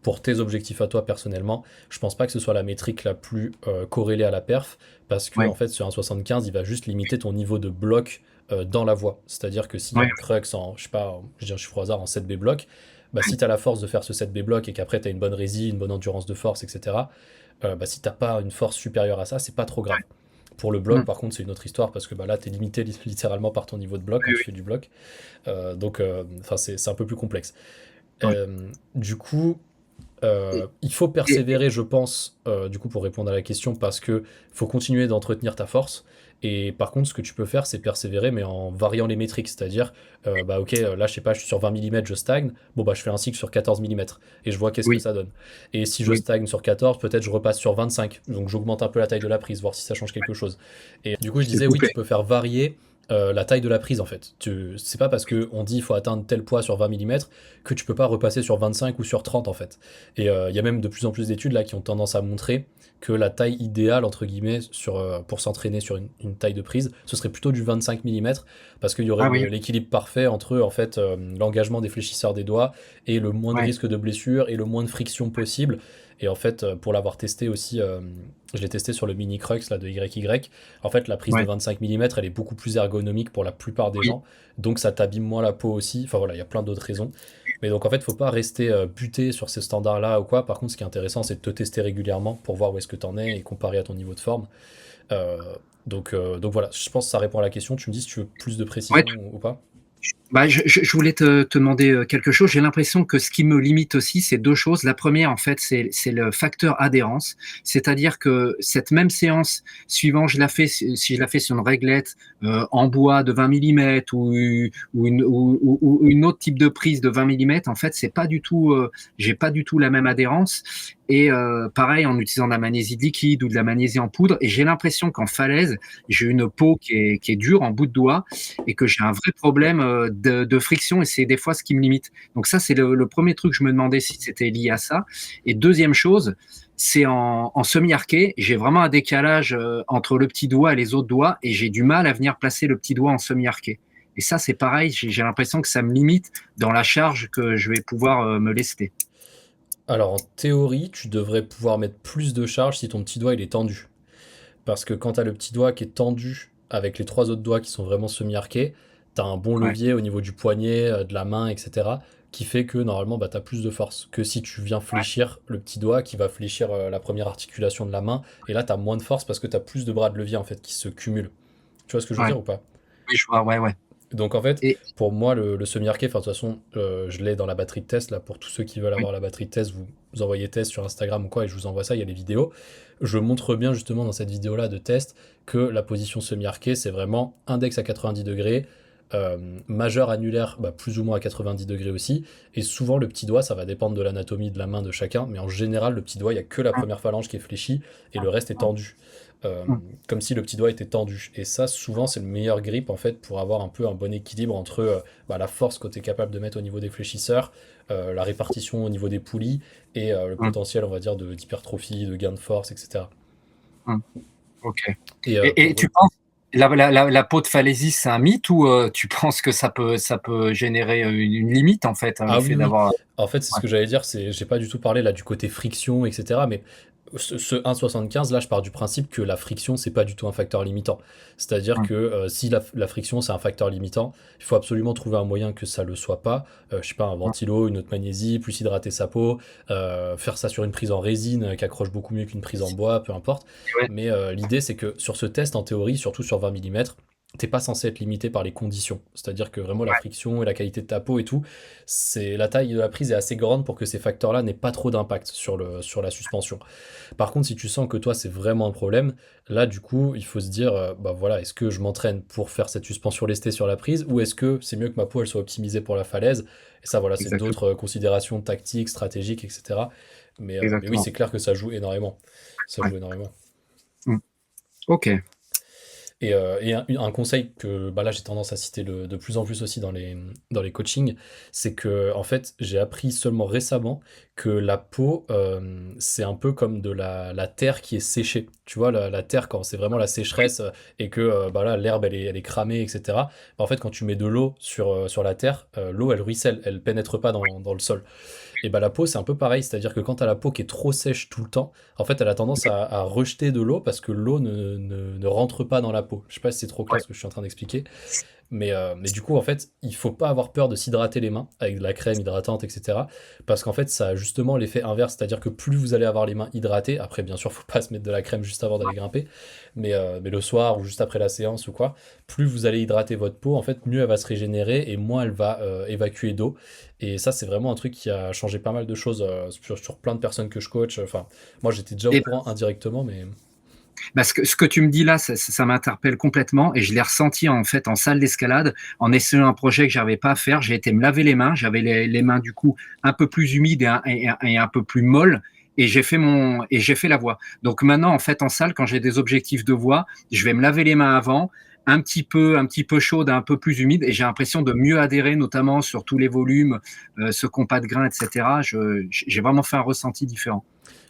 [SPEAKER 1] pour tes objectifs à toi personnellement, je pense pas que ce soit la métrique la plus corrélée à la perf, parce que en
[SPEAKER 2] Ouais.
[SPEAKER 1] fait sur un 75, il va juste limiter ton niveau de bloc dans la voie. C'est-à-dire que s'il y a
[SPEAKER 2] Ouais.
[SPEAKER 1] un crux en, je sais pas, je dis un chiffre au hasard, en 7B bloc, bah si tu as la force de faire ce 7B bloc et qu'après tu as une bonne résie, une bonne endurance de force, etc., bah si t'as pas une force supérieure à ça, c'est pas trop grave. Pour le bloc,
[SPEAKER 2] Mhm.
[SPEAKER 1] par contre, c'est une autre histoire parce que bah, là, tu es limité littéralement par ton niveau de bloc quand
[SPEAKER 2] Oui.
[SPEAKER 1] tu
[SPEAKER 2] Oui.
[SPEAKER 1] fais du bloc. Donc, enfin, c'est un peu plus complexe.
[SPEAKER 2] Ouais.
[SPEAKER 1] Du coup, Il faut
[SPEAKER 2] Et,
[SPEAKER 1] persévérer, je pense, du coup, pour répondre à la question, parce que faut continuer d'entretenir ta force. Et par contre, ce que tu peux faire, c'est persévérer, mais en variant les métriques. C'est-à-dire, bah ok, là, je sais pas, je suis sur 20 mm, je stagne. Bon, bah, je fais un cycle sur 14 mm et je vois qu'est-ce que
[SPEAKER 2] oui,
[SPEAKER 1] ça donne. Et si je
[SPEAKER 2] oui,
[SPEAKER 1] stagne sur 14, peut-être je repasse sur 25. Donc, j'augmente un peu la taille de la prise, voir si ça change quelque chose. Et du coup, je
[SPEAKER 2] je t'ai
[SPEAKER 1] disais, oui,
[SPEAKER 2] coupé.
[SPEAKER 1] tu peux faire varier. La taille de la prise en fait. C'est pas parce qu'on dit il faut atteindre tel poids sur 20 mm que tu peux pas repasser sur 25 ou sur 30 en fait. Et il y a même de plus en plus d'études là qui ont tendance à montrer que la taille idéale, entre guillemets, pour s'entraîner sur une taille de prise, ce serait plutôt du 25 mm, parce qu'il y aurait
[SPEAKER 2] Ah oui,
[SPEAKER 1] l'équilibre parfait entre en fait, l'engagement des fléchisseurs des doigts et le moins de
[SPEAKER 2] ouais,
[SPEAKER 1] risque de blessure et le moins de friction possible. Et en fait, pour l'avoir testé aussi, je l'ai testé sur le Mini Crux là, de YY. En fait, la prise de
[SPEAKER 2] ouais,
[SPEAKER 1] 25 mm, elle est beaucoup plus ergonomique pour la plupart des
[SPEAKER 2] oui.
[SPEAKER 1] gens. Donc ça t'abîme moins la peau aussi. Enfin voilà, il y a plein d'autres raisons. Mais donc en fait, faut pas rester buté sur ces standards-là ou quoi. Par contre, ce qui est intéressant, c'est de te tester régulièrement pour voir où est-ce que tu en es et comparer à ton niveau de forme. Euh, donc voilà, je pense que ça répond à la question. Tu me dis si tu veux plus de
[SPEAKER 2] Ouais,
[SPEAKER 1] précision ou pas.
[SPEAKER 2] bah, je voulais te demander quelque chose. J'ai l'impression que ce qui me limite aussi, c'est deux choses. La première, en fait, c'est le facteur adhérence. C'est-à-dire que cette même séance, suivant je la fais, si je la fais sur une réglette en bois de 20 mm ou une autre type de prise de 20 mm, en fait, c'est pas du tout, j'ai pas du tout la même adhérence. Et pareil, en utilisant de la magnésie liquide ou de la magnésie en poudre. Et j'ai l'impression qu'en falaise, j'ai une peau qui est dure en bout de doigt et que j'ai un vrai problème de friction et c'est des fois ce qui me limite. Donc ça, c'est le premier truc, je me demandais si c'était lié à ça. Et deuxième chose, c'est en semi-arqué, j'ai vraiment un décalage entre le petit doigt et les autres doigts et j'ai du mal à venir placer le petit doigt en semi-arqué. Et ça, c'est pareil, j'ai l'impression que ça me limite dans la charge que je vais pouvoir me lester.
[SPEAKER 1] Alors en théorie, tu devrais pouvoir mettre plus de charge si ton petit doigt il est tendu. Parce que quand tu as le petit doigt qui est tendu avec les trois autres doigts qui sont vraiment semi-arqués, tu as un bon
[SPEAKER 2] Ouais,
[SPEAKER 1] levier au niveau du poignet, de la main, etc. qui fait que normalement bah, tu as plus de force que si tu viens
[SPEAKER 2] ouais,
[SPEAKER 1] fléchir le petit doigt qui va fléchir la première articulation de la main. Et là, tu as moins de force parce que tu as plus de bras de levier en fait qui se cumulent. Tu vois ce que je veux
[SPEAKER 2] ouais.
[SPEAKER 1] dire ou pas?
[SPEAKER 2] Oui, je vois, ouais, ouais.
[SPEAKER 1] Donc en fait,
[SPEAKER 2] Et
[SPEAKER 1] pour moi, le semi-arqué, enfin de toute façon, je l'ai dans la batterie de test, là, pour tous ceux qui veulent
[SPEAKER 2] oui,
[SPEAKER 1] avoir la batterie de test, vous envoyez test sur Instagram ou quoi, et je vous envoie ça, il y a les vidéos. Je montre bien justement dans cette vidéo-là de test que la position semi-arquée, c'est vraiment index à 90 degrés, majeur annulaire, bah, plus ou moins à 90 degrés aussi, et souvent le petit doigt, ça va dépendre de l'anatomie de la main de chacun, mais en général, le petit doigt, il n'y a que la première phalange qui est fléchie, et le reste est tendu. Euh, Comme si le petit doigt était tendu. Et ça, souvent, c'est le meilleur grip en fait pour avoir un peu un bon équilibre entre bah, la force que tu es capable de mettre au niveau des fléchisseurs, la répartition au niveau des poulies et le potentiel, on va dire, d'hypertrophie, de gain de force, etc.
[SPEAKER 2] ok.
[SPEAKER 1] Et
[SPEAKER 2] Et tu penses la peau de Falésie, c'est un mythe ou tu penses que ça peut générer une limite en fait, le
[SPEAKER 1] Ah oui,
[SPEAKER 2] fait
[SPEAKER 1] oui.
[SPEAKER 2] d'avoir.
[SPEAKER 1] En fait, c'est ce
[SPEAKER 2] Ouais,
[SPEAKER 1] que j'allais dire, c'est, j'ai pas du tout parlé là du côté friction, etc. Mais ce 1,75, là, je pars du principe que la friction, c'est pas du tout un facteur limitant. C'est-à-dire
[SPEAKER 2] ouais,
[SPEAKER 1] que si la friction, c'est un facteur limitant, il faut absolument trouver un moyen que ça le soit pas. Je sais pas, un
[SPEAKER 2] ouais,
[SPEAKER 1] ventilo, une autre magnésie, plus hydrater sa peau, faire ça sur une prise en résine qui accroche beaucoup mieux qu'une prise en bois, peu importe.
[SPEAKER 2] ouais,
[SPEAKER 1] Mais l'idée, c'est que sur ce test, en théorie, surtout sur 20 mm, t'es pas censé être limité par les conditions. C'est-à-dire que vraiment la friction et la qualité de ta peau et tout, c'est la taille de la prise est assez grande pour que ces facteurs-là n'aient pas trop d'impact sur la suspension. Par contre, si tu sens que toi c'est vraiment un problème, là du coup il faut se dire bah voilà, est-ce que je m'entraîne pour faire cette suspension lestée sur la prise ou est-ce que c'est mieux que ma peau elle soit optimisée pour la falaise? Et ça voilà, c'est
[SPEAKER 2] exactement,
[SPEAKER 1] d'autres considérations tactiques, stratégiques, etc. Mais oui,
[SPEAKER 2] exactement.
[SPEAKER 1] c'est clair que ça joue énormément. Ça
[SPEAKER 2] Ouais.
[SPEAKER 1] joue énormément.
[SPEAKER 2] Mmh. Ok.
[SPEAKER 1] Et un conseil que bah là j'ai tendance à citer de plus en plus aussi dans les coachings, c'est que en fait j'ai appris seulement récemment que la peau c'est un peu comme de la terre qui est séchée. Tu vois, la terre quand c'est vraiment la sécheresse et que bah là l'herbe elle est cramée, etc. Bah, en fait quand tu mets de l'eau sur la terre, l'eau elle ruisselle, elle pénètre pas dans le sol. Et bah la peau, c'est un peu pareil, c'est-à-dire que quand tu as la peau qui est trop sèche tout le temps, en fait, elle a tendance à rejeter de l'eau parce que l'eau ne rentre pas dans la peau. Je sais pas si c'est trop clair
[SPEAKER 2] Ouais.
[SPEAKER 1] ce que je suis en train d'expliquer, Mais du coup, en fait, il faut pas avoir peur de s'hydrater les mains avec de la crème hydratante, etc. Parce qu'en fait, ça a justement l'effet inverse, c'est-à-dire que plus vous allez avoir les mains hydratées, après, bien sûr, faut pas se mettre de la crème juste avant d'aller grimper, mais le soir ou juste après la séance ou quoi, plus vous allez hydrater votre peau, en fait, mieux elle va se régénérer et moins elle va évacuer d'eau. Et ça, c'est vraiment un truc qui a changé pas mal de choses sur plein de personnes que je coach. Enfin, moi, j'étais déjà au
[SPEAKER 2] Et
[SPEAKER 1] courant indirectement, mais
[SPEAKER 2] bah, ce que tu me dis là, ça m'interpelle complètement et je l'ai ressenti en fait en salle d'escalade, en essayant un projet que j'arrivais pas à faire. J'ai été me laver les mains, j'avais les mains du coup un peu plus humides et un peu plus molles. Et j'ai fait la voix. Donc maintenant, en fait, en salle, quand j'ai des objectifs de voix, je vais me laver les mains avant, un petit peu chaude, un peu plus humide, et j'ai l'impression de mieux adhérer, notamment sur tous les volumes, ce compas de grain, etc. J'ai vraiment fait un ressenti différent.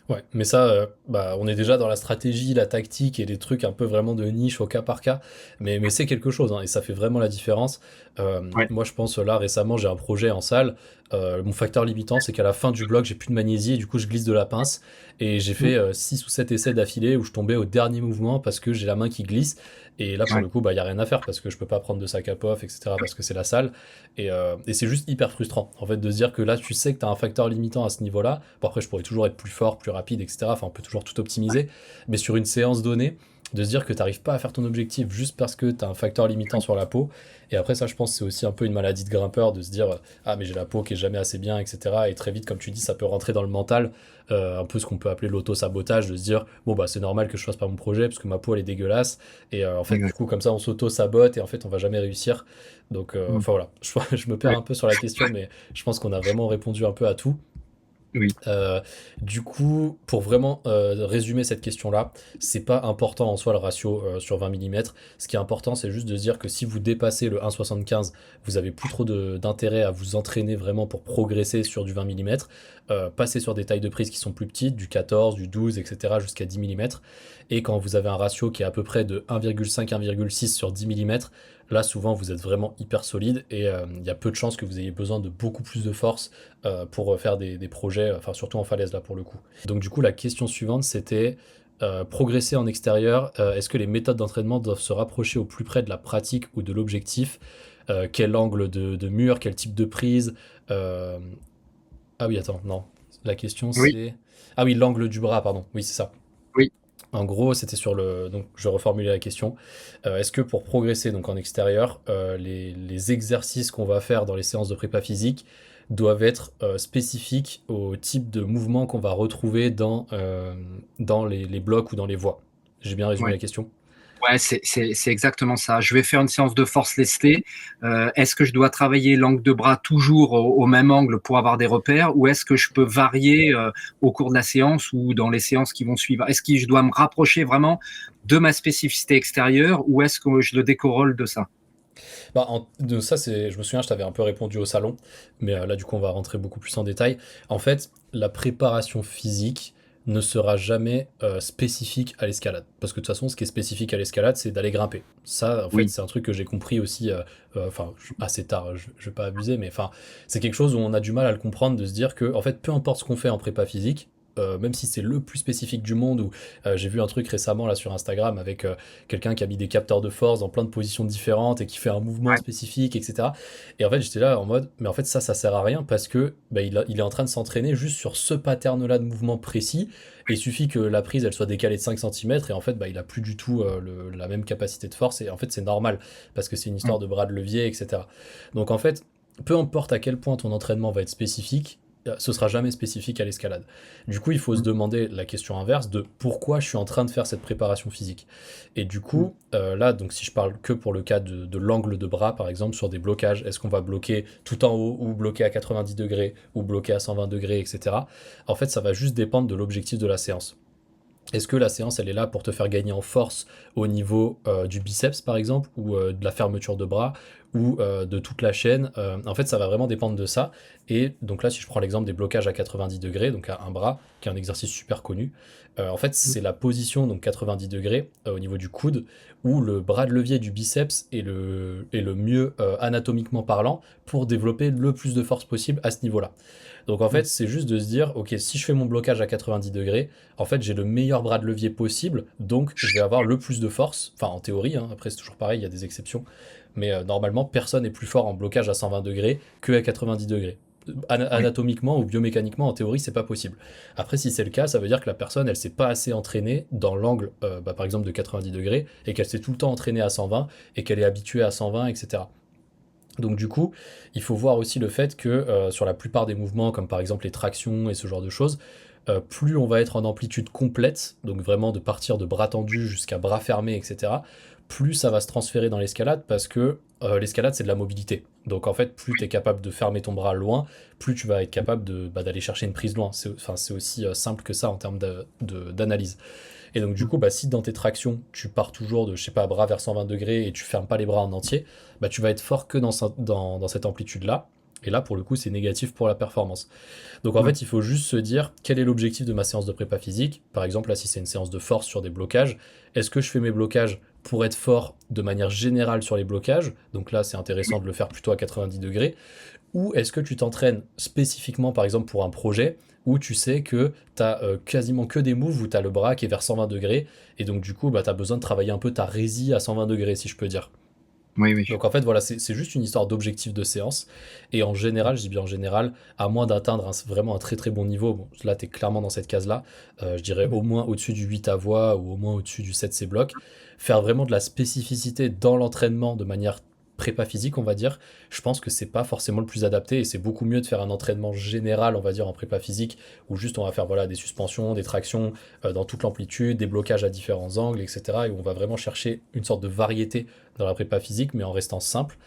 [SPEAKER 1] ouais, mais ça, bah, on est déjà dans la stratégie, la tactique et les trucs un peu vraiment de niche au cas par cas. Mais c'est quelque chose, hein, et ça fait vraiment la différence.
[SPEAKER 2] Ouais.
[SPEAKER 1] Moi, je pense là récemment, j'ai un projet en salle. Mon facteur limitant, c'est qu'à la fin du bloc, j'ai plus de magnésie et du coup, je glisse de la pince. Et j'ai
[SPEAKER 2] Mm.
[SPEAKER 1] fait 6 ou 7 essais d'affilée où je tombais au dernier mouvement parce que j'ai la main qui glisse. Et là, pour
[SPEAKER 2] Ouais.
[SPEAKER 1] le coup, bah, y a rien à faire parce que je peux pas prendre de sac à pof, etc. parce que c'est la salle. Et c'est juste hyper frustrant, en fait, de se dire que là, tu sais que tu as un facteur limitant à ce niveau-là. Bon, après, je pourrais toujours être plus fort, plus rapide, etc. Enfin, on peut toujours tout optimiser. Mais sur une séance donnée, de se dire que tu n'arrives pas à faire ton objectif juste parce que tu as un facteur limitant sur la peau. Et après, ça, je pense, c'est aussi un peu une maladie de grimpeur de se dire ah, mais j'ai la peau qui est jamais assez bien, etc. Et très vite, comme tu dis, ça peut rentrer dans le mental, un peu ce qu'on peut appeler l'auto-sabotage, de se dire bon, bah, c'est normal que je fasse pas mon projet parce que ma peau, elle est dégueulasse. Et en fait, du
[SPEAKER 2] Exact.
[SPEAKER 1] coup, comme ça, on s'auto-sabote et en fait, on va jamais réussir. Donc,
[SPEAKER 2] Mm.
[SPEAKER 1] enfin voilà, je me perds
[SPEAKER 2] Ouais.
[SPEAKER 1] un peu sur la question, mais je pense qu'on a vraiment répondu un peu à tout.
[SPEAKER 2] Oui.
[SPEAKER 1] Euh, du coup, pour vraiment résumer cette question-là, c'est pas important en soi le ratio sur 20 mm. Ce qui est important, c'est juste de se dire que si vous dépassez le 1,75, vous avez plus trop d'intérêt à vous entraîner vraiment pour progresser sur du 20 mm. Passez sur des tailles de prise qui sont plus petites, du 14, du 12, etc. jusqu'à 10 mm. Et quand vous avez un ratio qui est à peu près de 1,5-1,6 sur 10 mm, là souvent vous êtes vraiment hyper solide et il y a peu de chances que vous ayez besoin de beaucoup plus de force pour faire des projets, enfin surtout en falaise là pour le coup. Donc du coup la question suivante c'était progresser en extérieur, est-ce que les méthodes d'entraînement doivent se rapprocher au plus près de la pratique ou de l'objectif? Quel angle de mur, quel type de prise? Euh, Ah oui attends, non. La question
[SPEAKER 2] Oui.
[SPEAKER 1] c'est... Ah oui, l'angle du bras, pardon. Oui, c'est ça.
[SPEAKER 2] Oui.
[SPEAKER 1] En gros, c'était sur le. Donc, je vais reformuler la question. Est-ce que pour progresser donc en extérieur, les exercices qu'on va faire dans les séances de prépa physique doivent être spécifiques au type de mouvement qu'on va retrouver dans les blocs ou dans les voies? J'ai bien résumé
[SPEAKER 2] Ouais.
[SPEAKER 1] la question.
[SPEAKER 2] Ouais, c'est exactement ça. Je vais faire une séance de force lestée. Est-ce que je dois travailler l'angle de bras toujours au même angle pour avoir des repères, ou est-ce que je peux varier au cours de la séance ou dans les séances qui vont suivre? Est-ce que je dois me rapprocher vraiment de ma spécificité extérieure, ou est-ce que je le décorole de ça?
[SPEAKER 1] Bah, de ça, je me souviens, je t'avais un peu répondu au salon, mais là, du coup, on va rentrer beaucoup plus en détail. En fait, la préparation physique ne sera jamais spécifique à l'escalade. Parce que de toute façon, ce qui est spécifique à l'escalade, c'est d'aller grimper. Ça, en fait,
[SPEAKER 2] Oui.
[SPEAKER 1] c'est un truc que j'ai compris aussi, enfin, assez tard, je vais pas abuser, mais enfin, c'est quelque chose où on a du mal à le comprendre, de se dire que, en fait, peu importe ce qu'on fait en prépa physique, même si c'est le plus spécifique du monde, ou j'ai vu un truc récemment là sur Instagram avec quelqu'un qui a mis des capteurs de force dans plein de positions différentes et qui fait un mouvement
[SPEAKER 2] Ouais.
[SPEAKER 1] spécifique, etc. Et en fait, j'étais là en mode, mais en fait, ça sert à rien parce que bah, il est en train de s'entraîner juste sur ce pattern-là de mouvement précis. Et il suffit que la prise elle soit décalée de 5 cm et en fait, bah, il a plus du tout la même capacité de force. Et en fait, c'est normal parce que c'est une
[SPEAKER 2] Mm.
[SPEAKER 1] histoire de bras de levier, etc. Donc en fait, peu importe à quel point ton entraînement va être spécifique, ce sera jamais spécifique à l'escalade. Du coup, il faut se
[SPEAKER 2] Mm.
[SPEAKER 1] demander la question inverse de pourquoi je suis en train de faire cette préparation physique. Et du
[SPEAKER 2] Mm.
[SPEAKER 1] coup, là, donc si je parle que pour le cas de l'angle de bras, par exemple, sur des blocages, est-ce qu'on va bloquer tout en haut ou bloquer à 90 degrés ou bloquer à 120 degrés, etc. En fait, ça va juste dépendre de l'objectif de la séance. Est-ce que la séance, elle est là pour te faire gagner en force au niveau du biceps, par exemple, ou de la fermeture de bras, ou de toute la chaîne? En fait, ça va vraiment dépendre de ça. Et donc là, si je prends l'exemple des blocages à 90 degrés, donc à un bras, qui est un exercice super connu, en fait,
[SPEAKER 2] Mm.
[SPEAKER 1] c'est la position, donc 90 degrés, au niveau du coude, où le bras de levier du biceps est le mieux anatomiquement parlant pour développer le plus de force possible à ce niveau-là. Donc en
[SPEAKER 2] Mm.
[SPEAKER 1] fait, c'est juste de se dire, ok, si je fais mon blocage à 90 degrés, en fait, j'ai le meilleur bras de levier possible, donc je vais avoir le plus de force. Enfin, en théorie, hein, après c'est toujours pareil, il y a des exceptions. mais normalement, personne n'est plus fort en blocage à 120 degrés que à 90 degrés.
[SPEAKER 2] Oui.
[SPEAKER 1] Anatomiquement ou biomécaniquement, en théorie, c'est pas possible. Après, si c'est le cas, ça veut dire que la personne, elle s'est pas assez entraînée dans l'angle, par exemple, de 90 degrés, et qu'elle s'est tout le temps entraînée à 120, et qu'elle est habituée à 120, etc. Donc du coup, il faut voir aussi le fait que sur la plupart des mouvements, comme par exemple les tractions et ce genre de choses, plus on va être en amplitude complète, donc vraiment de partir de bras tendus jusqu'à bras fermés, etc., plus ça va se transférer dans l'escalade parce que l'escalade c'est de la mobilité. Donc en fait, plus tu es capable de fermer ton bras loin, plus tu vas être capable d'aller chercher une prise loin. C'est aussi simple que ça en termes d'analyse. Et donc, du coup, bah, si dans tes tractions, tu pars toujours de, je sais pas, bras vers 120 degrés et tu fermes pas les bras en entier, bah, tu vas être fort que dans cette amplitude-là. Et là, pour le coup, c'est négatif pour la performance. Donc, en
[SPEAKER 2] Oui.
[SPEAKER 1] fait, il faut juste se dire quel est l'objectif de ma séance de prépa physique. Par exemple, là, si c'est une séance de force sur des blocages, est-ce que je fais mes blocages pour être fort de manière générale sur les blocages? Donc là, c'est intéressant de le faire plutôt à 90 degrés. Ou est-ce que tu t'entraînes spécifiquement, par exemple, pour un projet où tu sais que tu as quasiment que des moves où tu as le bras qui est vers 120 degrés et donc du coup, bah, tu as besoin de travailler un peu ta résie à 120 degrés, si je peux dire.
[SPEAKER 2] Oui, oui.
[SPEAKER 1] Donc en fait, voilà, c'est juste une histoire d'objectif de séance. Et en général, je dis bien en général, à moins d'atteindre vraiment un très très bon niveau, bon, là, tu es clairement dans cette case-là, je dirais au moins au-dessus du 8 à voix ou au moins au-dessus du 7 C bloc, faire vraiment de la spécificité dans l'entraînement de manière prépa physique, on va dire, je pense que c'est pas forcément le plus adapté et c'est beaucoup mieux de faire un entraînement général, on va dire, en prépa physique, où juste on va faire voilà, des suspensions, des tractions dans toute l'amplitude, des blocages à différents angles, etc. Et où on va vraiment chercher une sorte de variété dans la prépa physique, mais en restant simple,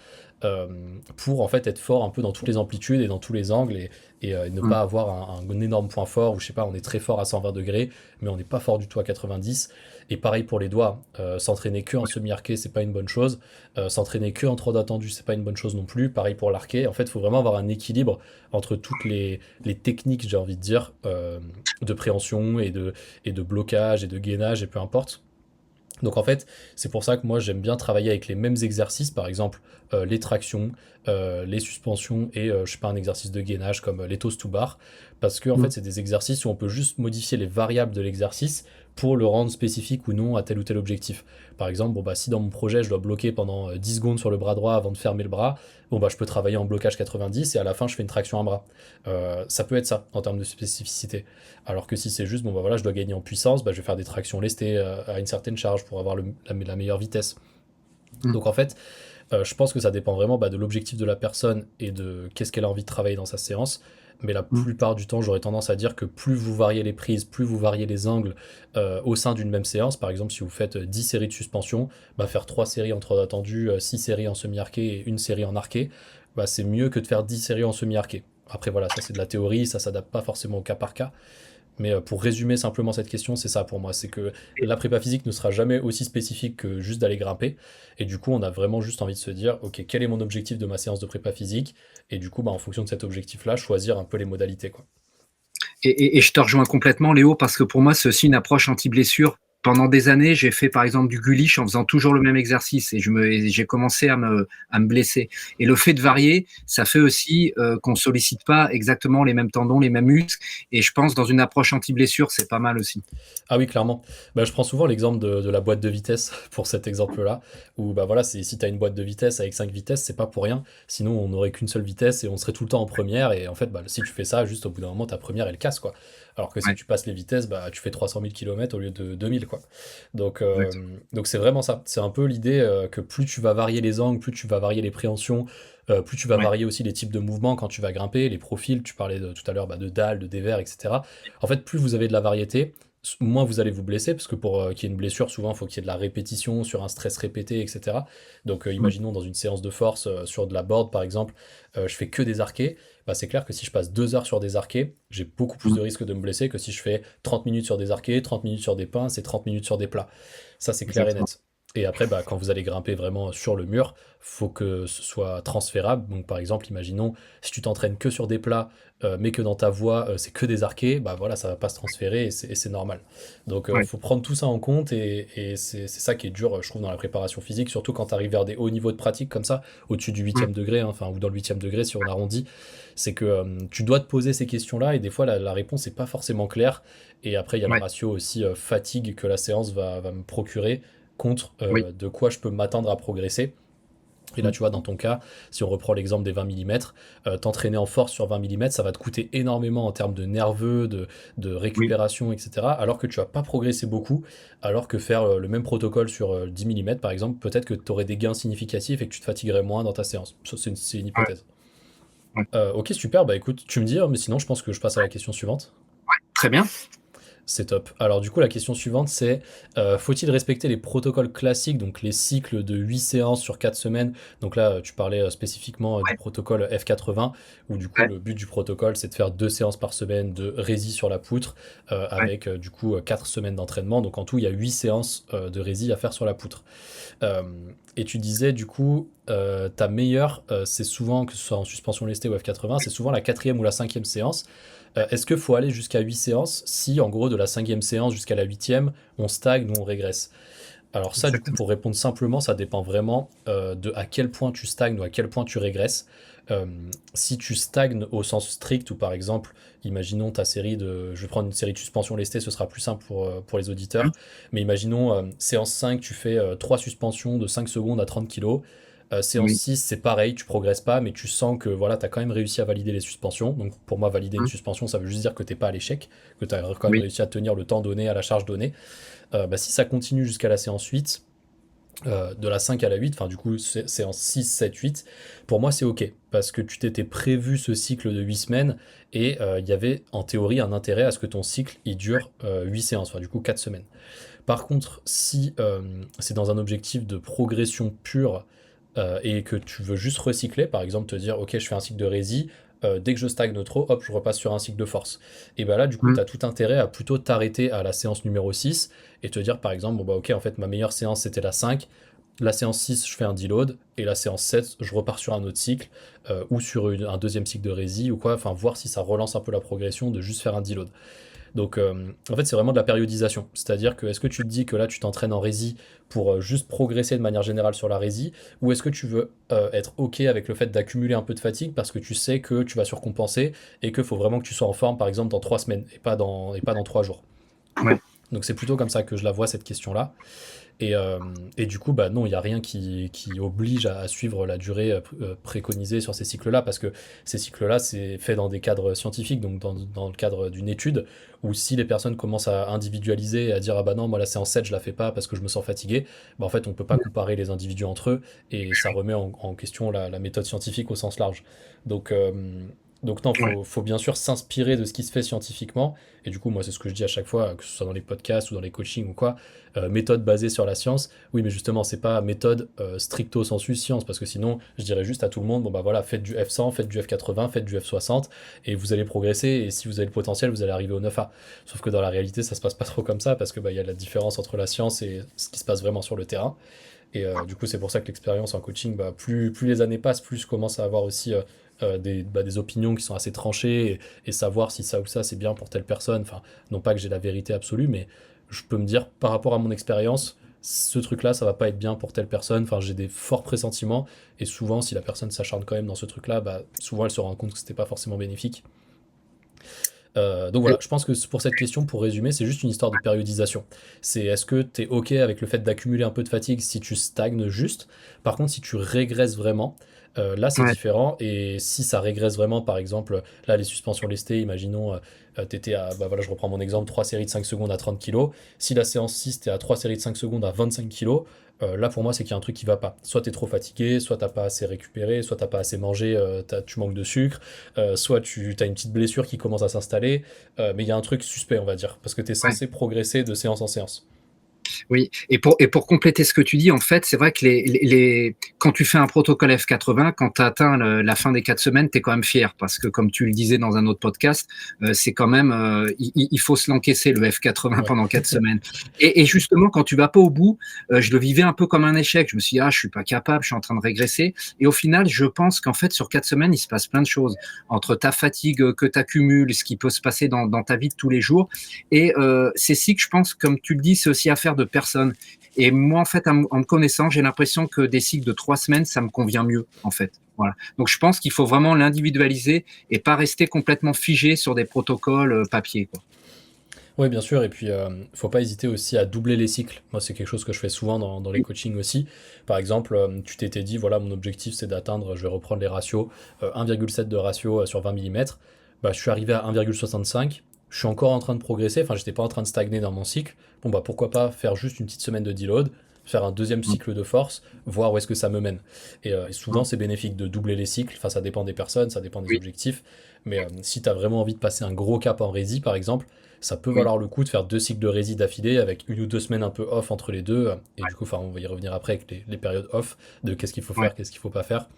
[SPEAKER 1] euh, pour en fait être fort un peu dans toutes les amplitudes et dans tous les angles et ne
[SPEAKER 2] Mm.
[SPEAKER 1] pas avoir un énorme point fort où je sais pas, on est très fort à 120 degrés, mais on n'est pas fort du tout à 90. Et pareil pour les doigts, s'entraîner que en semi-arqué, c'est pas une bonne chose. S'entraîner que en trop attendu, c'est pas une bonne chose non plus. Pareil pour l'arqué. En fait, il faut vraiment avoir un équilibre entre toutes les techniques, j'ai envie de dire, de préhension et de blocage et de gainage et peu importe. Donc en fait, c'est pour ça que moi j'aime bien travailler avec les mêmes exercices, par exemple les tractions, les suspensions et je sais pas un exercice de gainage comme les toes to bar, parce que en fait
[SPEAKER 2] Mm.
[SPEAKER 1] c'est des exercices où on peut juste modifier les variables de l'exercice pour le rendre spécifique ou non à tel ou tel objectif. Par exemple, bon bah si dans mon projet je dois bloquer pendant 10 secondes sur le bras droit avant de fermer le bras, bon bah je peux travailler en blocage 90 et à la fin je fais une traction à bras. Ça peut être ça en termes de spécificité. Alors que si c'est juste, bon bah voilà, je dois gagner en puissance, bah je vais faire des tractions lestées à une certaine charge pour avoir la meilleure vitesse.
[SPEAKER 2] Mm.
[SPEAKER 1] Donc en fait, je pense que ça dépend vraiment bah, de l'objectif de la personne et de qu'est-ce qu'elle a envie de travailler dans sa séance. Mais la
[SPEAKER 2] Mm.
[SPEAKER 1] plupart du temps, j'aurais tendance à dire que plus vous variez les prises, plus vous variez les angles au sein d'une même séance. Par exemple, si vous faites 10 séries de suspension, bah, faire 3 séries en trop attendu, 6 séries en semi-arqué et une série en arqué, bah, c'est mieux que de faire 10 séries en semi-arqué. Après voilà, ça c'est de la théorie, ça s'adapte pas forcément au cas par cas. Mais pour résumer simplement cette question, c'est ça pour moi. C'est que la prépa physique ne sera jamais aussi spécifique que juste d'aller grimper. Et du coup, on a vraiment juste envie de se dire, OK, quel est mon objectif de ma séance de prépa physique? Et du coup, bah, en fonction de cet objectif-là, choisir un peu les modalités, quoi.
[SPEAKER 2] Et je te rejoins complètement, Léo, parce que pour moi, c'est aussi une approche anti-blessure. Pendant des années, j'ai fait par exemple du Gulich en faisant toujours le même exercice et j'ai commencé à me blesser. Et le fait de varier, ça fait aussi qu'on sollicite pas exactement les mêmes tendons, les mêmes muscles. Et je pense dans une approche anti-blessure, c'est pas mal aussi.
[SPEAKER 1] Ah oui, clairement. Bah, je prends souvent l'exemple de la boîte de vitesse pour cet exemple-là, où bah voilà, si tu as une boîte de vitesse avec 5 vitesses, c'est pas pour rien. Sinon, on n'aurait qu'une seule vitesse et on serait tout le temps en première. Et en fait, bah, si tu fais ça, juste au bout d'un moment, ta première, elle casse, quoi. Alors que si
[SPEAKER 2] Ouais,
[SPEAKER 1] tu passes les vitesses, bah, tu fais 300 000 km au lieu de 2000, quoi. Donc,
[SPEAKER 2] exactement.
[SPEAKER 1] donc c'est vraiment ça. C'est un peu l'idée que plus tu vas varier les angles, plus tu vas varier les préhensions, plus tu vas
[SPEAKER 2] Ouais,
[SPEAKER 1] varier aussi les types de mouvements quand tu vas grimper, les profils, tu parlais tout à l'heure bah, de dalles, de dévers, etc. En fait, plus vous avez de la variété, moins vous allez vous blesser, parce que pour qu'il y ait une blessure, souvent, il faut qu'il y ait de la répétition sur un stress répété, etc. Donc,
[SPEAKER 2] mm,
[SPEAKER 1] imaginons dans une séance de force sur de la board, par exemple, je fais que des arqués. Bah, c'est clair que si je passe 2 heures sur des arqués, j'ai beaucoup plus
[SPEAKER 2] mm,
[SPEAKER 1] de risques de me blesser que si je fais 30 minutes sur des arqués, 30 minutes sur des pinces et 30 minutes sur des plats. Ça, c'est clair et
[SPEAKER 2] exactement.
[SPEAKER 1] net. Et après, bah, quand vous allez grimper vraiment sur le mur, faut que ce soit transférable. Donc, par exemple, imaginons, si tu t'entraînes que sur des plats, mais que dans ta voie, c'est que des arqués, bah voilà, ça va pas se transférer et c'est normal. Donc,
[SPEAKER 2] Ouais,
[SPEAKER 1] faut prendre tout ça en compte et c'est ça qui est dur, je trouve, dans la préparation physique, surtout quand tu arrives vers des hauts niveaux de pratique comme ça, au-dessus du
[SPEAKER 2] mm,
[SPEAKER 1] huitième degré, hein, enfin, ou dans le huitième degré si on arrondit, c'est que tu dois te poser ces questions-là et des fois, la réponse n'est pas forcément claire. Et après, il y a le
[SPEAKER 2] ouais,
[SPEAKER 1] ratio aussi fatigue que la séance va me procurer contre
[SPEAKER 2] oui,
[SPEAKER 1] de quoi je peux m'attendre à progresser. Et là, tu vois, dans ton cas, si on reprend l'exemple des 20 mm, t'entraîner en force sur 20 mm, ça va te coûter énormément en termes de nerveux, de
[SPEAKER 2] Oui,
[SPEAKER 1] récupération, etc. Alors que tu vas pas progresser beaucoup, alors que faire le même protocole sur 10 mm, par exemple, peut-être que tu aurais des gains significatifs et que tu te fatiguerais moins dans ta séance. Ça, c'est une
[SPEAKER 2] ouais,
[SPEAKER 1] hypothèse.
[SPEAKER 2] ouais.
[SPEAKER 1] Ok, super, bah écoute, tu me dis, hein, mais sinon, je pense que je passe à la question suivante.
[SPEAKER 2] Très bien.
[SPEAKER 1] C'est top. Alors du coup, la question suivante, c'est faut-il respecter les protocoles classiques, donc les cycles de 8 séances sur 4 semaines. Donc là, tu parlais spécifiquement du
[SPEAKER 2] Ouais,
[SPEAKER 1] protocole F80, où du coup,
[SPEAKER 2] ouais,
[SPEAKER 1] le but du protocole, c'est de faire 2 séances par semaine de rési sur la poutre,
[SPEAKER 2] ouais,
[SPEAKER 1] avec du coup 4 semaines d'entraînement. Donc en tout, il y a 8 séances de rési à faire sur la poutre. Euh, et tu disais, du coup, ta meilleure, c'est souvent, que ce soit en suspension lestée ou F80, c'est souvent la quatrième ou la cinquième séance. Est-ce qu'il faut aller jusqu'à 8 séances si, en gros, de la cinquième séance jusqu'à la huitième, on stagne ou on régresse? Alors ça, du coup,
[SPEAKER 2] exactement.
[SPEAKER 1] pour répondre simplement, ça dépend vraiment de à quel point tu stagnes ou à quel point tu régresses. Euh, Si tu stagnes au sens strict, ou par exemple, imaginons ta série de... Je vais prendre une série de suspensions lestées, ce sera plus simple pour les
[SPEAKER 2] Hum,
[SPEAKER 1] auditeurs. Mais imaginons, séance 5, tu fais 3 suspensions de 5 secondes à 30 kilos. Séance
[SPEAKER 2] Oui.
[SPEAKER 1] 6, c'est pareil, tu progresses pas, mais tu sens que voilà, tu as quand même réussi à valider les suspensions. Donc pour moi, valider une
[SPEAKER 2] Hum,
[SPEAKER 1] suspension, ça veut juste dire que t'es pas à l'échec, que tu as quand même
[SPEAKER 2] oui.
[SPEAKER 1] réussi à tenir le temps donné, à la charge donnée. Bah, si ça continue jusqu'à la séance 8, de la 5 à la 8, enfin du coup séance 6, 7, 8, pour moi c'est ok, parce que tu t'étais prévu ce cycle de 8 semaines, et il y avait en théorie un intérêt à ce que ton cycle il dure 8 séances, enfin du coup 4 semaines. Par contre, si c'est dans un objectif de progression pure et que tu veux juste recycler, par exemple te dire ok je fais un cycle de rési, dès que je stagne trop, hop je repasse sur un cycle de force. Et bah là du coup tu
[SPEAKER 2] Hum,
[SPEAKER 1] as tout intérêt à plutôt t'arrêter à la séance numéro 6 et te dire par exemple bon bah ok en fait ma meilleure séance c'était la 5, la séance 6 je fais un deload et la séance 7 je repars sur un autre cycle ou sur un deuxième cycle de rési ou quoi, enfin voir si ça relance un peu la progression de juste faire un deload. Donc, en fait, c'est vraiment de la périodisation. C'est-à-dire que est-ce que tu te dis que là, tu t'entraînes en rési pour juste progresser de manière générale sur la rési, ou est-ce que tu veux être OK avec le fait d'accumuler un peu de fatigue parce que tu sais que tu vas surcompenser et qu'il faut vraiment que tu sois en forme, par exemple, dans 3 semaines et pas dans 3 jours.
[SPEAKER 2] ouais.
[SPEAKER 1] Donc, c'est plutôt comme ça que je la vois, cette question-là. Et du coup, bah non, il n'y a rien qui oblige à suivre la durée préconisée sur ces cycles-là, parce que ces cycles-là, c'est fait dans des cadres scientifiques, donc dans le cadre d'une étude, où si les personnes commencent à individualiser et à dire ah bah non, moi la séance 7, je la fais pas parce que je me sens fatigué, bah en fait, on peut pas comparer les individus entre eux, et ça remet en question la méthode scientifique au sens large. Donc, euh, donc non,
[SPEAKER 2] Ouais.
[SPEAKER 1] faut bien sûr s'inspirer de ce qui se fait scientifiquement, et du coup, moi, c'est ce que je dis à chaque fois, que ce soit dans les podcasts ou dans les coachings ou quoi, méthode basée sur la science. Oui, mais justement, c'est pas méthode stricto sensu science, parce que sinon, je dirais juste à tout le monde, bon bah voilà, faites du F100, faites du F80, faites du F60, et vous allez progresser, et si vous avez le potentiel, vous allez arriver au 9A. Sauf que dans la réalité, ça se passe pas trop comme ça, parce que bah, il y a la différence entre la science et ce qui se passe vraiment sur le terrain. Et du coup, c'est pour ça que l'expérience en coaching, bah, plus les années passent, plus je commence à avoir aussi des opinions qui sont assez tranchées et savoir si ça ou ça c'est bien pour telle personne. Enfin, non pas que j'ai la vérité absolue, mais je peux me dire par rapport à mon expérience, ce truc-là, ça va pas être bien pour telle personne. Enfin, j'ai des forts pressentiments et souvent, si la personne s'acharne quand même dans ce truc-là, bah, souvent elle se rend compte que c'était pas forcément bénéfique. Donc voilà, je pense que pour cette question, pour résumer, c'est juste une histoire de périodisation. C'est est-ce que tu es OK avec le fait d'accumuler un peu de fatigue si tu stagnes juste. Par contre, si tu régresses vraiment, là c'est
[SPEAKER 2] Ouais.
[SPEAKER 1] différent. Et si ça régresse vraiment, par exemple, là les suspensions lestées, imaginons, t'étais à, bah voilà, je reprends mon exemple, 3 séries de 5 secondes à 30 kilos. Si la séance 6, t'es à 3 séries de 5 secondes à 25 kilos, là pour moi c'est qu'il y a un truc qui va pas. Soit t'es trop fatigué, soit t'as pas assez récupéré, soit t'as pas assez mangé, tu manques de sucre, soit tu as une petite blessure qui commence à s'installer, mais il y a un truc suspect, on va dire, parce que tu es
[SPEAKER 2] Ouais.
[SPEAKER 1] censé progresser de séance en séance.
[SPEAKER 2] Oui, et pour compléter ce que tu dis, en fait, c'est vrai que quand tu fais un protocole F80, quand tu atteins la fin des 4 semaines, tu es quand même fier parce que, comme tu le disais dans un autre podcast, c'est quand même, il faut se l'encaisser le F80
[SPEAKER 1] Ouais.
[SPEAKER 2] pendant 4 semaines. Et justement, quand tu vas pas au bout, je le vivais un peu comme un échec. Je me suis dit, ah, je suis pas capable, je suis en train de régresser. Et au final, je pense qu'en fait, sur 4 semaines, il se passe plein de choses entre ta fatigue que tu accumules, ce qui peut se passer dans ta vie de tous les jours. Et c'est si que je pense, comme tu le dis, c'est aussi affaire de personne. Et moi, en fait, en me connaissant, j'ai l'impression que des cycles de 3 semaines, ça me convient mieux, en fait. Voilà. Donc, je pense qu'il faut vraiment l'individualiser et pas rester complètement figé sur des protocoles papier, quoi.
[SPEAKER 1] Oui, bien sûr. Et puis, faut pas hésiter aussi à doubler les cycles. Moi, c'est quelque chose que je fais souvent dans les coachings aussi. Par exemple, tu t'étais dit, voilà, mon objectif, c'est d'atteindre, je vais reprendre les ratios, 1,7 de ratio sur 20 millimètres. Bah, je suis arrivé à 1,65. Je suis encore en train de progresser. Enfin, j'étais pas en train de stagner dans mon cycle. Bon, bah, pourquoi pas faire juste une petite semaine de deload, faire un deuxième
[SPEAKER 2] Mm.
[SPEAKER 1] cycle de force, voir où est-ce que ça me mène. Et souvent,
[SPEAKER 2] Mm.
[SPEAKER 1] c'est bénéfique de doubler les cycles. Enfin, ça dépend des personnes, ça dépend des
[SPEAKER 2] Oui,
[SPEAKER 1] objectifs. Mais si tu as vraiment envie de passer un gros cap en rési, par exemple, ça peut
[SPEAKER 2] oui,
[SPEAKER 1] valoir le coup de faire deux cycles de rési d'affilée avec une ou deux semaines un peu off entre les deux. Et du coup, enfin, on va y revenir après avec les périodes off de qu'est-ce qu'il faut
[SPEAKER 2] ouais,
[SPEAKER 1] faire, qu'est-ce qu'il faut pas faire.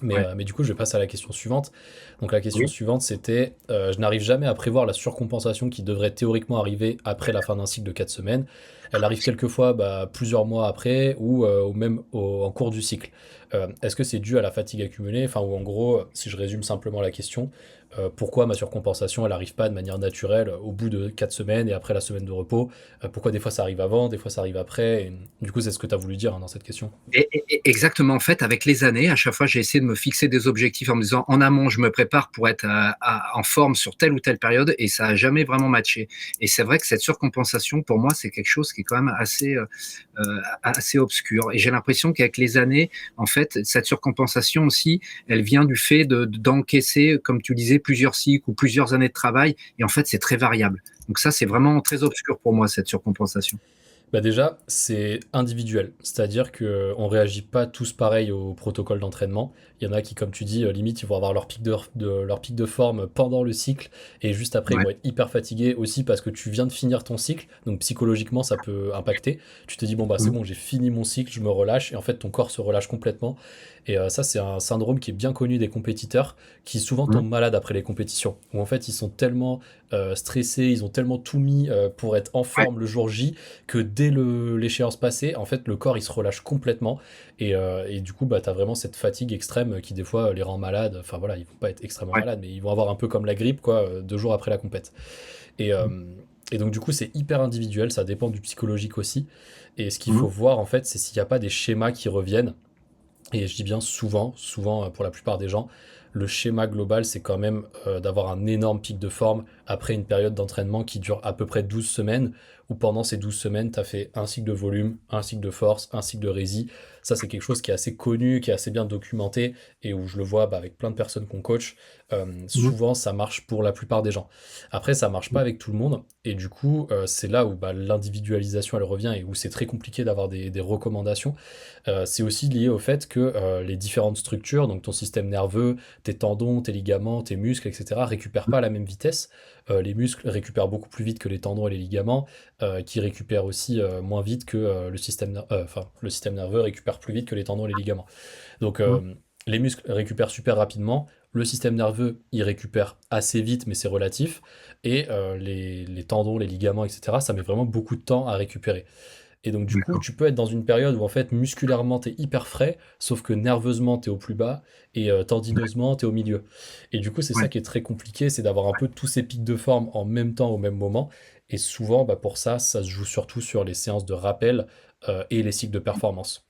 [SPEAKER 2] ouais,
[SPEAKER 1] Mais du coup, je vais passer à la question suivante. Donc la question
[SPEAKER 2] oui,
[SPEAKER 1] suivante, c'était, je n'arrive jamais à prévoir la surcompensation qui devrait théoriquement arriver après la fin d'un cycle de 4 semaines. Elle arrive quelquefois bah, plusieurs mois après ou même en cours du cycle. Est-ce que c'est dû à la fatigue accumulée? Enfin, ou en gros, si je résume simplement la question, pourquoi ma surcompensation, elle n'arrive pas de manière naturelle au bout de 4 semaines et après la semaine de repos? Pourquoi des fois ça arrive avant, des fois ça arrive après? Et, du coup, c'est ce que tu as voulu dire hein, dans cette question.
[SPEAKER 2] Exactement. En fait, avec les années, à chaque fois, j'ai essayé de me fixer des objectifs en me disant, en amont, je me prépare pour être en forme sur telle ou telle période, et ça a jamais vraiment matché. Et c'est vrai que cette surcompensation, pour moi, c'est quelque chose qui est quand même assez obscur. Et j'ai l'impression qu'avec les années, en fait, cette surcompensation aussi, elle vient du fait d'encaisser, comme tu disais, plusieurs cycles ou plusieurs années de travail. Et en fait, c'est très variable. Donc ça, c'est vraiment très obscur pour moi, cette surcompensation.
[SPEAKER 1] Bah déjà, c'est individuel, c'est-à-dire que on réagit pas tous pareil au protocole d'entraînement. Il y en a qui, comme tu dis, limite, ils vont avoir leur pic de forme pendant le cycle et juste après, ils
[SPEAKER 2] Ouais.
[SPEAKER 1] vont être hyper fatigués aussi parce que tu viens de finir ton cycle. Donc psychologiquement, ça peut impacter. Tu te dis, bon, bah c'est
[SPEAKER 2] Mmh.
[SPEAKER 1] bon, j'ai fini mon cycle, je me relâche et en fait, ton corps se relâche complètement. Et ça, c'est un syndrome qui est bien connu des compétiteurs qui souvent
[SPEAKER 2] Mmh.
[SPEAKER 1] tombent malades après les compétitions. Où en fait, ils sont tellement stressés, ils ont tellement tout mis pour être en
[SPEAKER 2] Ouais.
[SPEAKER 1] forme le jour J que dès l'échéance passée, en fait, le corps il se relâche complètement et du coup, bah, t'as vraiment cette fatigue extrême qui des fois les rend malades. Enfin voilà, ils vont pas être extrêmement
[SPEAKER 2] Ouais.
[SPEAKER 1] malades, mais ils vont avoir un peu comme la grippe, quoi, 2 jours après la compète. Et, euh,
[SPEAKER 2] Mmh.
[SPEAKER 1] et donc du coup, c'est hyper individuel, ça dépend du psychologique aussi. Et ce qu'il
[SPEAKER 2] Mmh.
[SPEAKER 1] faut voir, en fait, c'est s'il n'y a pas des schémas qui reviennent. Et je dis bien souvent, souvent pour la plupart des gens, le schéma global, c'est quand même d'avoir un énorme pic de forme après une période d'entraînement qui dure à peu près 12 semaines, où pendant ces 12 semaines, tu as fait un cycle de volume, un cycle de force, un cycle de rési. Ça, c'est quelque chose qui est assez connu, qui est assez bien documenté, et où je le vois bah, avec plein de personnes qu'on coach.
[SPEAKER 2] Mmh.
[SPEAKER 1] Souvent, ça marche pour la plupart des gens. Après, ça marche pas
[SPEAKER 2] Mmh.
[SPEAKER 1] avec tout le monde, et du coup, c'est là où bah, l'individualisation, elle revient, et où c'est très compliqué d'avoir des recommandations. C'est aussi lié au fait que les différentes structures, donc ton système nerveux, tes tendons, tes ligaments, tes muscles, etc., récupèrent pas à la même vitesse. Les muscles récupèrent beaucoup plus vite que les tendons et les ligaments, qui récupèrent aussi moins vite que le système nerveux récupère plus vite que les tendons et les ligaments. Donc
[SPEAKER 2] Mmh.
[SPEAKER 1] les muscles récupèrent super rapidement. Le système nerveux, il récupère assez vite, mais c'est relatif. Et les tendons, les ligaments, etc., ça met vraiment beaucoup de temps à récupérer. Et donc, du coup,
[SPEAKER 2] D'accord.
[SPEAKER 1] tu peux être dans une période où, en fait, musculairement, t'es hyper frais, sauf que nerveusement, t'es au plus bas, et tendineusement, t'es au milieu. Et du coup, c'est ça
[SPEAKER 2] Ouais.
[SPEAKER 1] qui est très compliqué, c'est d'avoir un peu tous ces pics de forme en même temps, au même moment. Et souvent, bah, pour ça, ça se joue surtout sur les séances de rappel et les cycles de performance.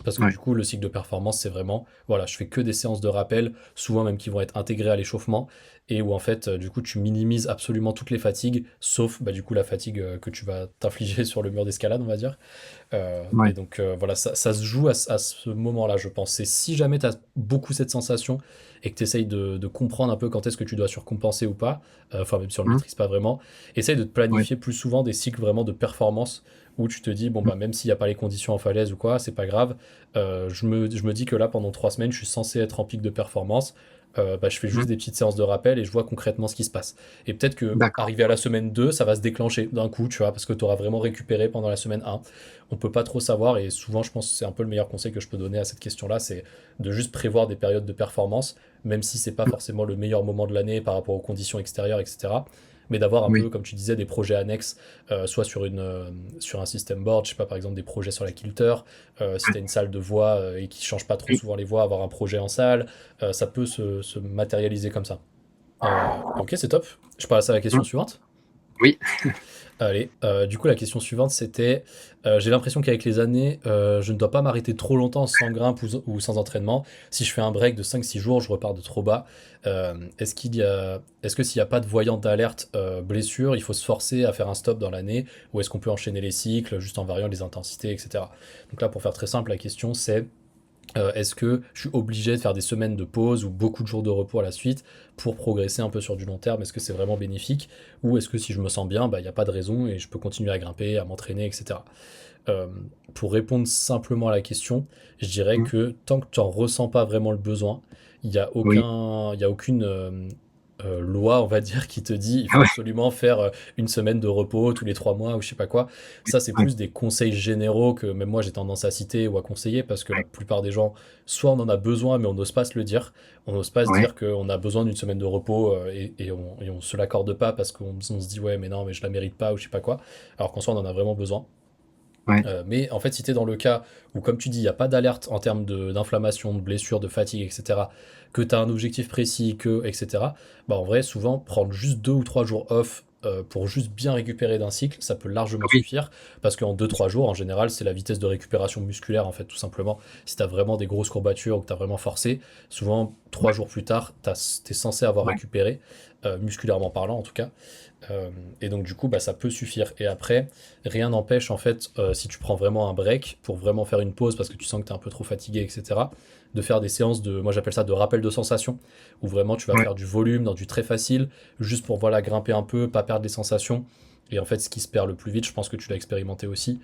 [SPEAKER 1] Parce que
[SPEAKER 2] Ouais.
[SPEAKER 1] du coup, le cycle de performance, c'est vraiment, voilà, je fais que des séances de rappel, souvent même qui vont être intégrées à l'échauffement, et où en fait, du coup, tu minimises absolument toutes les fatigues, sauf bah, du coup la fatigue que tu vas t'infliger sur le mur d'escalade, on va dire. Et
[SPEAKER 2] Ouais.
[SPEAKER 1] donc voilà, ça se joue à ce moment-là, je pense. Et si jamais tu as beaucoup cette sensation et que tu essayes de comprendre un peu quand est-ce que tu dois surcompenser ou pas, enfin même si on ne le
[SPEAKER 2] Mmh.
[SPEAKER 1] maîtrise pas vraiment, essaye de te
[SPEAKER 2] Ouais.
[SPEAKER 1] planifier plus souvent des cycles vraiment de performance où tu te dis, bon,
[SPEAKER 2] Mmh.
[SPEAKER 1] bah, même s'il n'y a pas les conditions en falaise ou quoi, c'est pas grave. Je me dis que là, pendant 3 semaines, je suis censé être en pic de performance. Bah, je fais
[SPEAKER 2] Mmh.
[SPEAKER 1] juste des petites séances de rappel et je vois concrètement ce qui se passe. Et peut-être que
[SPEAKER 2] D'accord.
[SPEAKER 1] arrivé à la semaine 2 ça va se déclencher d'un coup, tu vois, parce que tu auras vraiment récupéré pendant la semaine 1. On peut pas trop savoir et souvent, je pense que c'est un peu le meilleur conseil que je peux donner à cette question-là, c'est de juste prévoir des périodes de performance, même si c'est pas
[SPEAKER 2] Mmh.
[SPEAKER 1] forcément le meilleur moment de l'année par rapport aux conditions extérieures, etc. Mais d'avoir un
[SPEAKER 2] Oui.
[SPEAKER 1] peu, comme tu disais, des projets annexes, soit sur un system board, je sais pas, par exemple des projets sur la Kilter, si
[SPEAKER 2] Ouais.
[SPEAKER 1] tu as une salle de voix et qui change pas trop
[SPEAKER 2] Oui.
[SPEAKER 1] souvent les voix, avoir un projet en salle, ça peut se matérialiser comme ça. Ok, c'est top. Je passe à la question
[SPEAKER 2] Mmh.
[SPEAKER 1] suivante.
[SPEAKER 2] Oui,
[SPEAKER 1] Allez, du coup, la question suivante, c'était, j'ai l'impression qu'avec les années, je ne dois pas m'arrêter trop longtemps sans grimpe ou sans entraînement. Si je fais un break de 5 6 jours, je repars de trop bas. Est-ce que s'il n'y a pas de voyante d'alerte blessure, il faut se forcer à faire un stop dans l'année, ou est-ce qu'on peut enchaîner les cycles juste en variant les intensités, etc. Donc là, pour faire très simple, la question c'est est-ce que je suis obligé de faire des semaines de pause ou beaucoup de jours de repos à la suite pour progresser un peu sur du long terme? Est-ce que c'est vraiment bénéfique? Ou est-ce que si je me sens bien, bah, il n'y a pas de raison et je peux continuer à grimper, à m'entraîner, etc. Euh, pour répondre simplement à la question, je dirais
[SPEAKER 2] mm,
[SPEAKER 1] que tant que tu n'en ressens pas vraiment le besoin,
[SPEAKER 2] oui,
[SPEAKER 1] il y a aucune loi, on va dire, qui te dit il
[SPEAKER 2] ah
[SPEAKER 1] faut
[SPEAKER 2] ouais,
[SPEAKER 1] absolument faire une semaine de repos tous les 3 mois ou je sais pas quoi. Ça, c'est
[SPEAKER 2] ouais,
[SPEAKER 1] plus des conseils généraux que même moi j'ai tendance à citer ou à conseiller parce que la
[SPEAKER 2] ouais,
[SPEAKER 1] plupart des gens, soit on en a besoin mais on n'ose pas se le dire, on n'ose pas se
[SPEAKER 2] ouais,
[SPEAKER 1] dire qu'on a besoin d'une semaine de repos et on se l'accorde pas parce on se dit ouais mais non mais je la mérite pas ou je sais pas quoi, alors qu'en soi on en a vraiment besoin.
[SPEAKER 2] ouais,
[SPEAKER 1] Mais en fait, si tu es dans le cas où, comme tu dis, il n'y a pas d'alerte en termes d'inflammation, de blessure, de fatigue, etc., que tu as un objectif précis, etc., bah en vrai, souvent, prendre juste 2 ou 3 jours off pour juste bien récupérer d'un cycle, ça peut largement
[SPEAKER 2] oui,
[SPEAKER 1] suffire, parce qu'en 2 3 jours, en général, c'est la vitesse de récupération musculaire, en fait, tout simplement. Si tu as vraiment des grosses courbatures ou que tu as vraiment forcé, souvent, 3 jours plus tard, tu es censé avoir
[SPEAKER 2] ouais,
[SPEAKER 1] récupéré, musculairement parlant en tout cas. Euh, et donc du coup, bah, ça peut suffire. Et après, rien n'empêche en fait, si tu prends vraiment un break pour vraiment faire une pause parce que tu sens que tu es un peu trop fatigué, etc., de faire des séances de, moi j'appelle ça de rappel de sensation, où vraiment tu vas
[SPEAKER 2] ouais,
[SPEAKER 1] faire du volume dans du très facile, juste pour voilà grimper un peu, pas perdre les sensations. Et en fait, ce qui se perd le plus vite, je pense que tu l'as expérimenté aussi,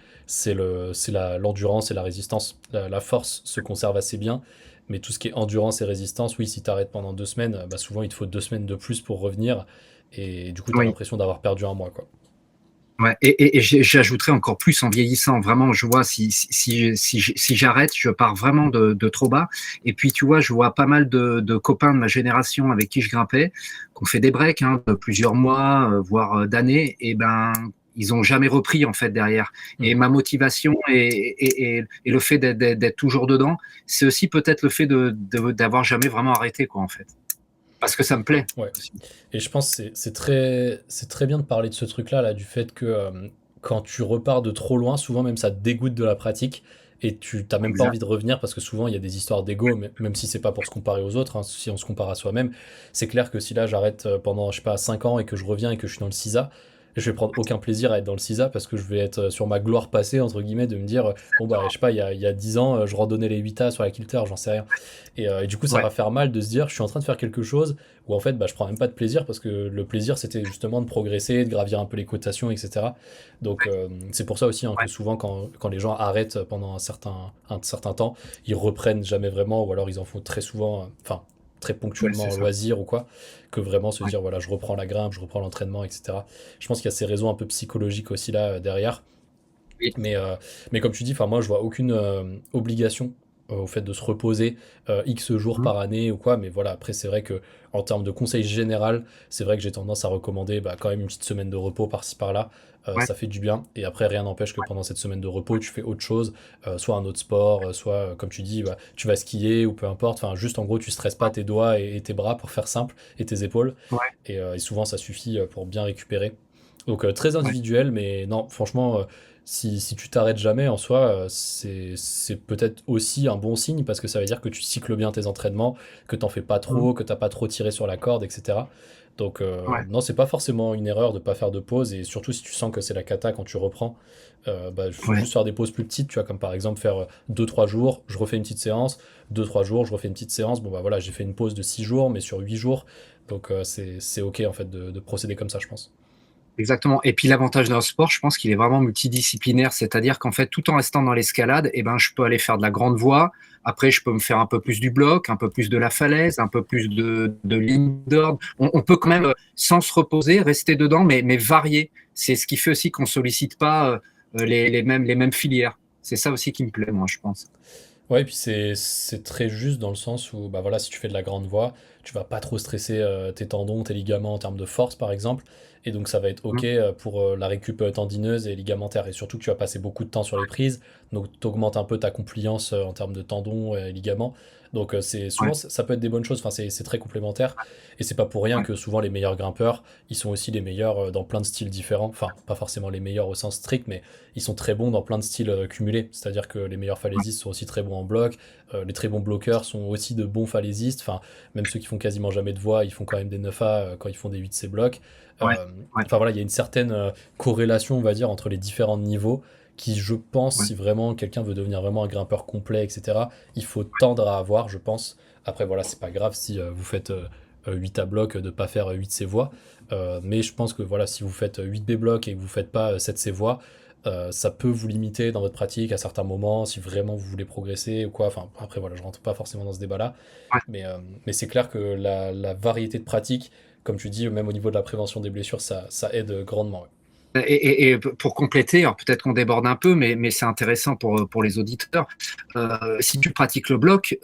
[SPEAKER 1] l'endurance et la résistance. La force se conserve assez bien, mais tout ce qui est endurance et résistance, oui, si tu arrêtes pendant 2 semaines, bah, souvent il te faut 2 semaines de plus pour revenir. Et du coup, tu as
[SPEAKER 2] oui.
[SPEAKER 1] l'impression d'avoir perdu un mois, quoi.
[SPEAKER 2] Ouais, et j'ajouterais encore plus en vieillissant. Vraiment, je vois si j'arrête, je pars vraiment de trop bas. Et puis, tu vois, je vois pas mal de copains de ma génération avec qui je grimpais, qui ont fait des breaks hein, de plusieurs mois, voire d'années. Et ben, ils ont jamais repris en fait derrière. Et
[SPEAKER 1] Hmm.
[SPEAKER 2] ma motivation et le fait d'être toujours dedans, c'est aussi peut-être le fait d'avoir jamais vraiment arrêté quoi en fait. Parce que ça me plaît
[SPEAKER 1] Ouais.
[SPEAKER 2] aussi.
[SPEAKER 1] Et je pense que c'est très bien de parler de ce truc-là, là, du fait que quand tu repars de trop loin, souvent même ça te dégoûte de la pratique et tu t'as même pas envie
[SPEAKER 2] Exact.
[SPEAKER 1] de revenir parce que souvent il y a des histoires d'ego, même si c'est pas pour se comparer aux autres, hein, si on se compare à soi-même, c'est clair que si là j'arrête pendant, je sais pas, 5 ans et que je reviens et que je suis dans le CISA, je vais prendre aucun plaisir à être dans le CISA parce que je vais être sur ma gloire passée, entre guillemets, de me dire, bon bah, je sais pas, il y a 10 ans, je randonnais les 8A sur la Kilter, j'en sais rien. Et du coup, ça
[SPEAKER 2] Ouais,
[SPEAKER 1] va faire mal de se dire, je suis en train de faire quelque chose où en fait, bah, je prends même pas de plaisir parce que le plaisir, c'était justement de progresser, de gravir un peu les cotations, etc. Donc, c'est pour ça aussi hein, que
[SPEAKER 2] ouais,
[SPEAKER 1] souvent, quand les gens arrêtent pendant un certain temps, ils reprennent jamais vraiment, ou alors ils en font très souvent, enfin, très
[SPEAKER 2] ouais,
[SPEAKER 1] ponctuellement
[SPEAKER 2] c'est
[SPEAKER 1] en
[SPEAKER 2] ça.
[SPEAKER 1] loisir ou quoi, que vraiment se
[SPEAKER 2] Ouais,
[SPEAKER 1] dire, voilà, je reprends la grimpe, je reprends l'entraînement, etc. Je pense qu'il y a ces raisons un peu psychologiques aussi là derrière.
[SPEAKER 2] oui,
[SPEAKER 1] Mais, euh, mais comme tu dis, enfin moi je vois aucune obligation au fait de se reposer X jours
[SPEAKER 2] mhm,
[SPEAKER 1] par année ou quoi. Mais voilà, après c'est vrai que en termes de conseil général, c'est vrai que j'ai tendance à recommander bah, quand même une petite semaine de repos par-ci par-là.
[SPEAKER 2] ouais,
[SPEAKER 1] Ça fait du bien. Et après rien n'empêche que pendant cette semaine de repos, tu fais autre chose, soit un autre sport, soit comme tu dis, bah, tu vas skier ou peu importe. Enfin juste en gros tu stresses pas tes doigts et tes bras pour faire simple et tes épaules.
[SPEAKER 2] ouais,
[SPEAKER 1] Et souvent ça suffit pour bien récupérer. Donc très
[SPEAKER 2] ouais.
[SPEAKER 1] individuel, mais non, franchement, si tu t'arrêtes jamais en soi, c'est peut-être aussi un bon signe parce que ça veut dire que tu cycles bien tes entraînements, que t'en fais pas
[SPEAKER 2] Mhm.
[SPEAKER 1] trop, que t'as pas trop tiré sur la corde, etc. Donc
[SPEAKER 2] Ouais,
[SPEAKER 1] non, c'est pas forcément une erreur de pas faire de pause et surtout si tu sens que c'est la cata quand tu reprends, bah, il faut
[SPEAKER 2] ouais,
[SPEAKER 1] juste faire des pauses plus petites, tu vois, comme par exemple faire 2 3 jours, je refais une petite séance, 2 3 jours, je refais une petite séance, bon bah voilà, j'ai fait une pause de 6 jours, mais sur 8 jours, donc c'est ok en fait de procéder comme ça, je pense.
[SPEAKER 2] exactement. Et puis l'avantage d'un sport, je pense qu'il est vraiment multidisciplinaire, c'est-à-dire qu'en fait, tout en restant dans l'escalade, eh ben, je peux aller faire de la grande voie. Après, je peux me faire un peu plus du bloc, un peu plus de la falaise, un peu plus de ligne d'ordre. On peut quand même, sans se reposer, rester dedans, mais varier. C'est ce qui fait aussi qu'on sollicite pas les mêmes filières. C'est ça aussi qui me plaît, moi, je pense.
[SPEAKER 1] Ouais, et puis c'est très juste dans le sens où bah voilà, si tu fais de la grande voie, tu vas pas trop stresser tes tendons, tes ligaments en termes de force par exemple, et donc ça va être ok
[SPEAKER 2] Mmh.
[SPEAKER 1] pour la récup tendineuse et ligamentaire, et surtout que tu vas passer beaucoup de temps sur les prises, donc tu augmentes un peu ta compliance en termes de tendons et ligaments, donc c'est
[SPEAKER 2] Ouais,
[SPEAKER 1] souvent ça peut être des bonnes choses, enfin c'est très complémentaire, et c'est pas pour rien
[SPEAKER 2] ouais,
[SPEAKER 1] que souvent les meilleurs grimpeurs, ils sont aussi les meilleurs dans plein de styles différents, enfin pas forcément les meilleurs au sens strict, mais ils sont très bons dans plein de styles cumulés, c'est-à-dire que les meilleurs
[SPEAKER 2] ouais,
[SPEAKER 1] falaisistes sont aussi très bons en bloc, les très bons bloqueurs sont aussi de bons falaisistes, enfin même ceux qui font quasiment jamais de voix, ils font quand même des 9A quand ils font des 8C blocs.
[SPEAKER 2] ouais,
[SPEAKER 1] Euh,
[SPEAKER 2] ouais,
[SPEAKER 1] Enfin voilà, il y a une certaine corrélation, on va dire, entre les différents niveaux qui, je pense,
[SPEAKER 2] ouais.
[SPEAKER 1] si vraiment quelqu'un veut devenir vraiment un grimpeur complet, etc., il faut tendre à avoir, je pense. Après, voilà, c'est pas grave si vous faites 8 A bloc de pas faire 8 C voix. Mais je pense que voilà, si vous faites 8 B bloc et que vous faites pas 7 C voix, ça peut vous limiter dans votre pratique à certains moments, si vraiment vous voulez progresser ou quoi. Enfin, après, voilà, je rentre pas forcément dans ce débat-là.
[SPEAKER 2] Ouais.
[SPEAKER 1] Mais c'est clair que la variété de pratiques, comme tu dis, même au niveau de la prévention des blessures, ça aide grandement. Ouais.
[SPEAKER 2] Et pour compléter, alors peut-être qu'on déborde un peu, mais c'est intéressant pour les auditeurs. Si tu pratiques le bloc,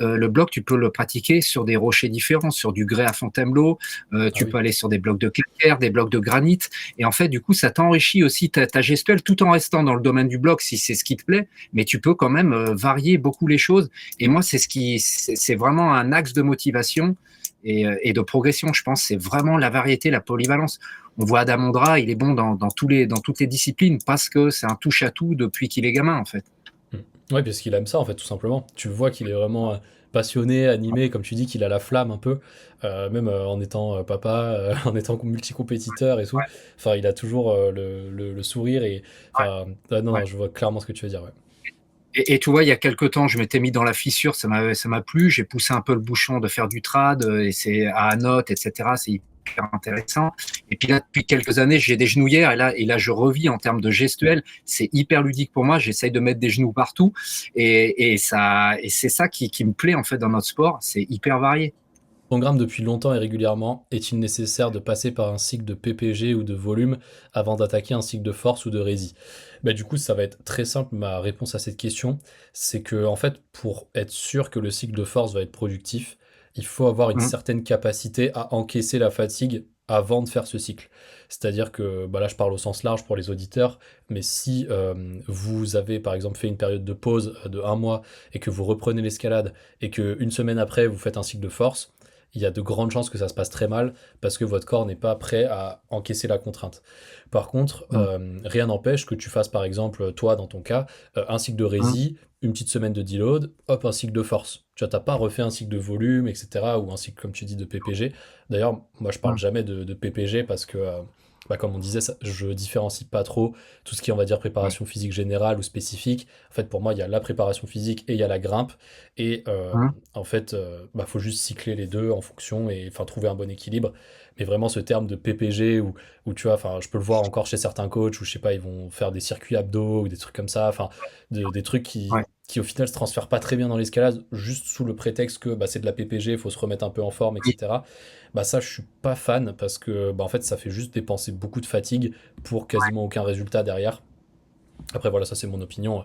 [SPEAKER 2] tu peux le pratiquer sur des rochers différents, sur du grès à Fontainebleau,
[SPEAKER 1] Ah
[SPEAKER 2] tu peux
[SPEAKER 1] oui.
[SPEAKER 2] aller sur des blocs de calcaire, des blocs de granit. Et en fait, du coup, ça t'enrichit aussi ta gestuelle tout en restant dans le domaine du bloc si c'est ce qui te plaît, mais tu peux quand même varier beaucoup les choses. Et moi, c'est vraiment un axe de motivation et de progression, je pense. C'est vraiment la variété, la polyvalence. On voit Adam Ondra, il est bon dans toutes les disciplines parce que c'est un touche-à-tout depuis qu'il est gamin, en fait.
[SPEAKER 1] Mm. Ouais, parce qu'il aime ça, en fait, tout simplement. Tu le vois qu'il est vraiment passionné, animé, comme tu dis, qu'il a la flamme un peu, même en étant papa, en étant multi-compétiteur et tout.
[SPEAKER 2] Ouais,
[SPEAKER 1] Enfin, il a toujours le sourire et.
[SPEAKER 2] ouais,
[SPEAKER 1] Enfin, non,
[SPEAKER 2] ouais.
[SPEAKER 1] non, je vois clairement ce que tu veux dire, ouais.
[SPEAKER 2] Et tu vois, il y a quelques temps, je m'étais mis dans la fissure, ça m'a plu, j'ai poussé un peu le bouchon de faire du trad, et c'est à note, etc. C'est hyper intéressant. Et puis là, depuis quelques années, j'ai des genouillères, et là, je revis en termes de gestuelle. C'est hyper ludique pour moi. J'essaye de mettre des genoux partout, et c'est ça qui me plaît en fait dans notre sport. C'est hyper varié.
[SPEAKER 1] Programme depuis longtemps et régulièrement, est-il nécessaire de passer par un cycle de PPG ou de volume avant d'attaquer un cycle de force ou de rési? Bah, du coup, ça va être très simple, ma réponse à cette question, c'est que en fait, pour être sûr que le cycle de force va être productif, il faut avoir une
[SPEAKER 2] Mmh,
[SPEAKER 1] certaine capacité à encaisser la fatigue avant de faire ce cycle. C'est-à-dire que bah là, je parle au sens large pour les auditeurs, mais si vous avez par exemple fait une période de pause de un mois et que vous reprenez l'escalade et que une semaine après vous faites un cycle de force, il y a de grandes chances que ça se passe très mal parce que votre corps n'est pas prêt à encaisser la contrainte. Par contre,
[SPEAKER 2] mmh,
[SPEAKER 1] rien n'empêche que tu fasses par exemple, toi dans ton cas, un cycle de
[SPEAKER 2] mmh,
[SPEAKER 1] rési, une petite semaine de deload, hop, un cycle de force. Tu vois, t'as pas refait un cycle de volume, etc. ou un cycle, comme tu dis, de PPG. D'ailleurs, moi je parle
[SPEAKER 2] mmh.
[SPEAKER 1] jamais de PPG parce que, bah, comme on disait, je différencie pas trop tout ce qui est, on va dire,
[SPEAKER 2] Ouais,
[SPEAKER 1] préparation physique générale ou spécifique. En fait, pour moi, il y a la préparation physique et il y a la grimpe. Et
[SPEAKER 2] mmh,
[SPEAKER 1] en fait, bah, faut juste cycler les deux en fonction et enfin trouver un bon équilibre. Mais vraiment, ce terme de PPG où tu vois, enfin, je peux le voir encore chez certains coachs où je sais pas, ils vont faire des circuits abdos ou des trucs comme ça, enfin, des trucs
[SPEAKER 2] ouais,
[SPEAKER 1] qui au final se transfèrent pas très bien dans l'escalade, juste sous le prétexte que bah, c'est de la PPG, il faut se remettre un peu en forme,
[SPEAKER 2] oui,
[SPEAKER 1] etc. Bah ça, je suis pas fan parce que bah, en fait, ça fait juste dépenser beaucoup de fatigue pour quasiment aucun résultat derrière. Après, voilà, ça c'est mon opinion.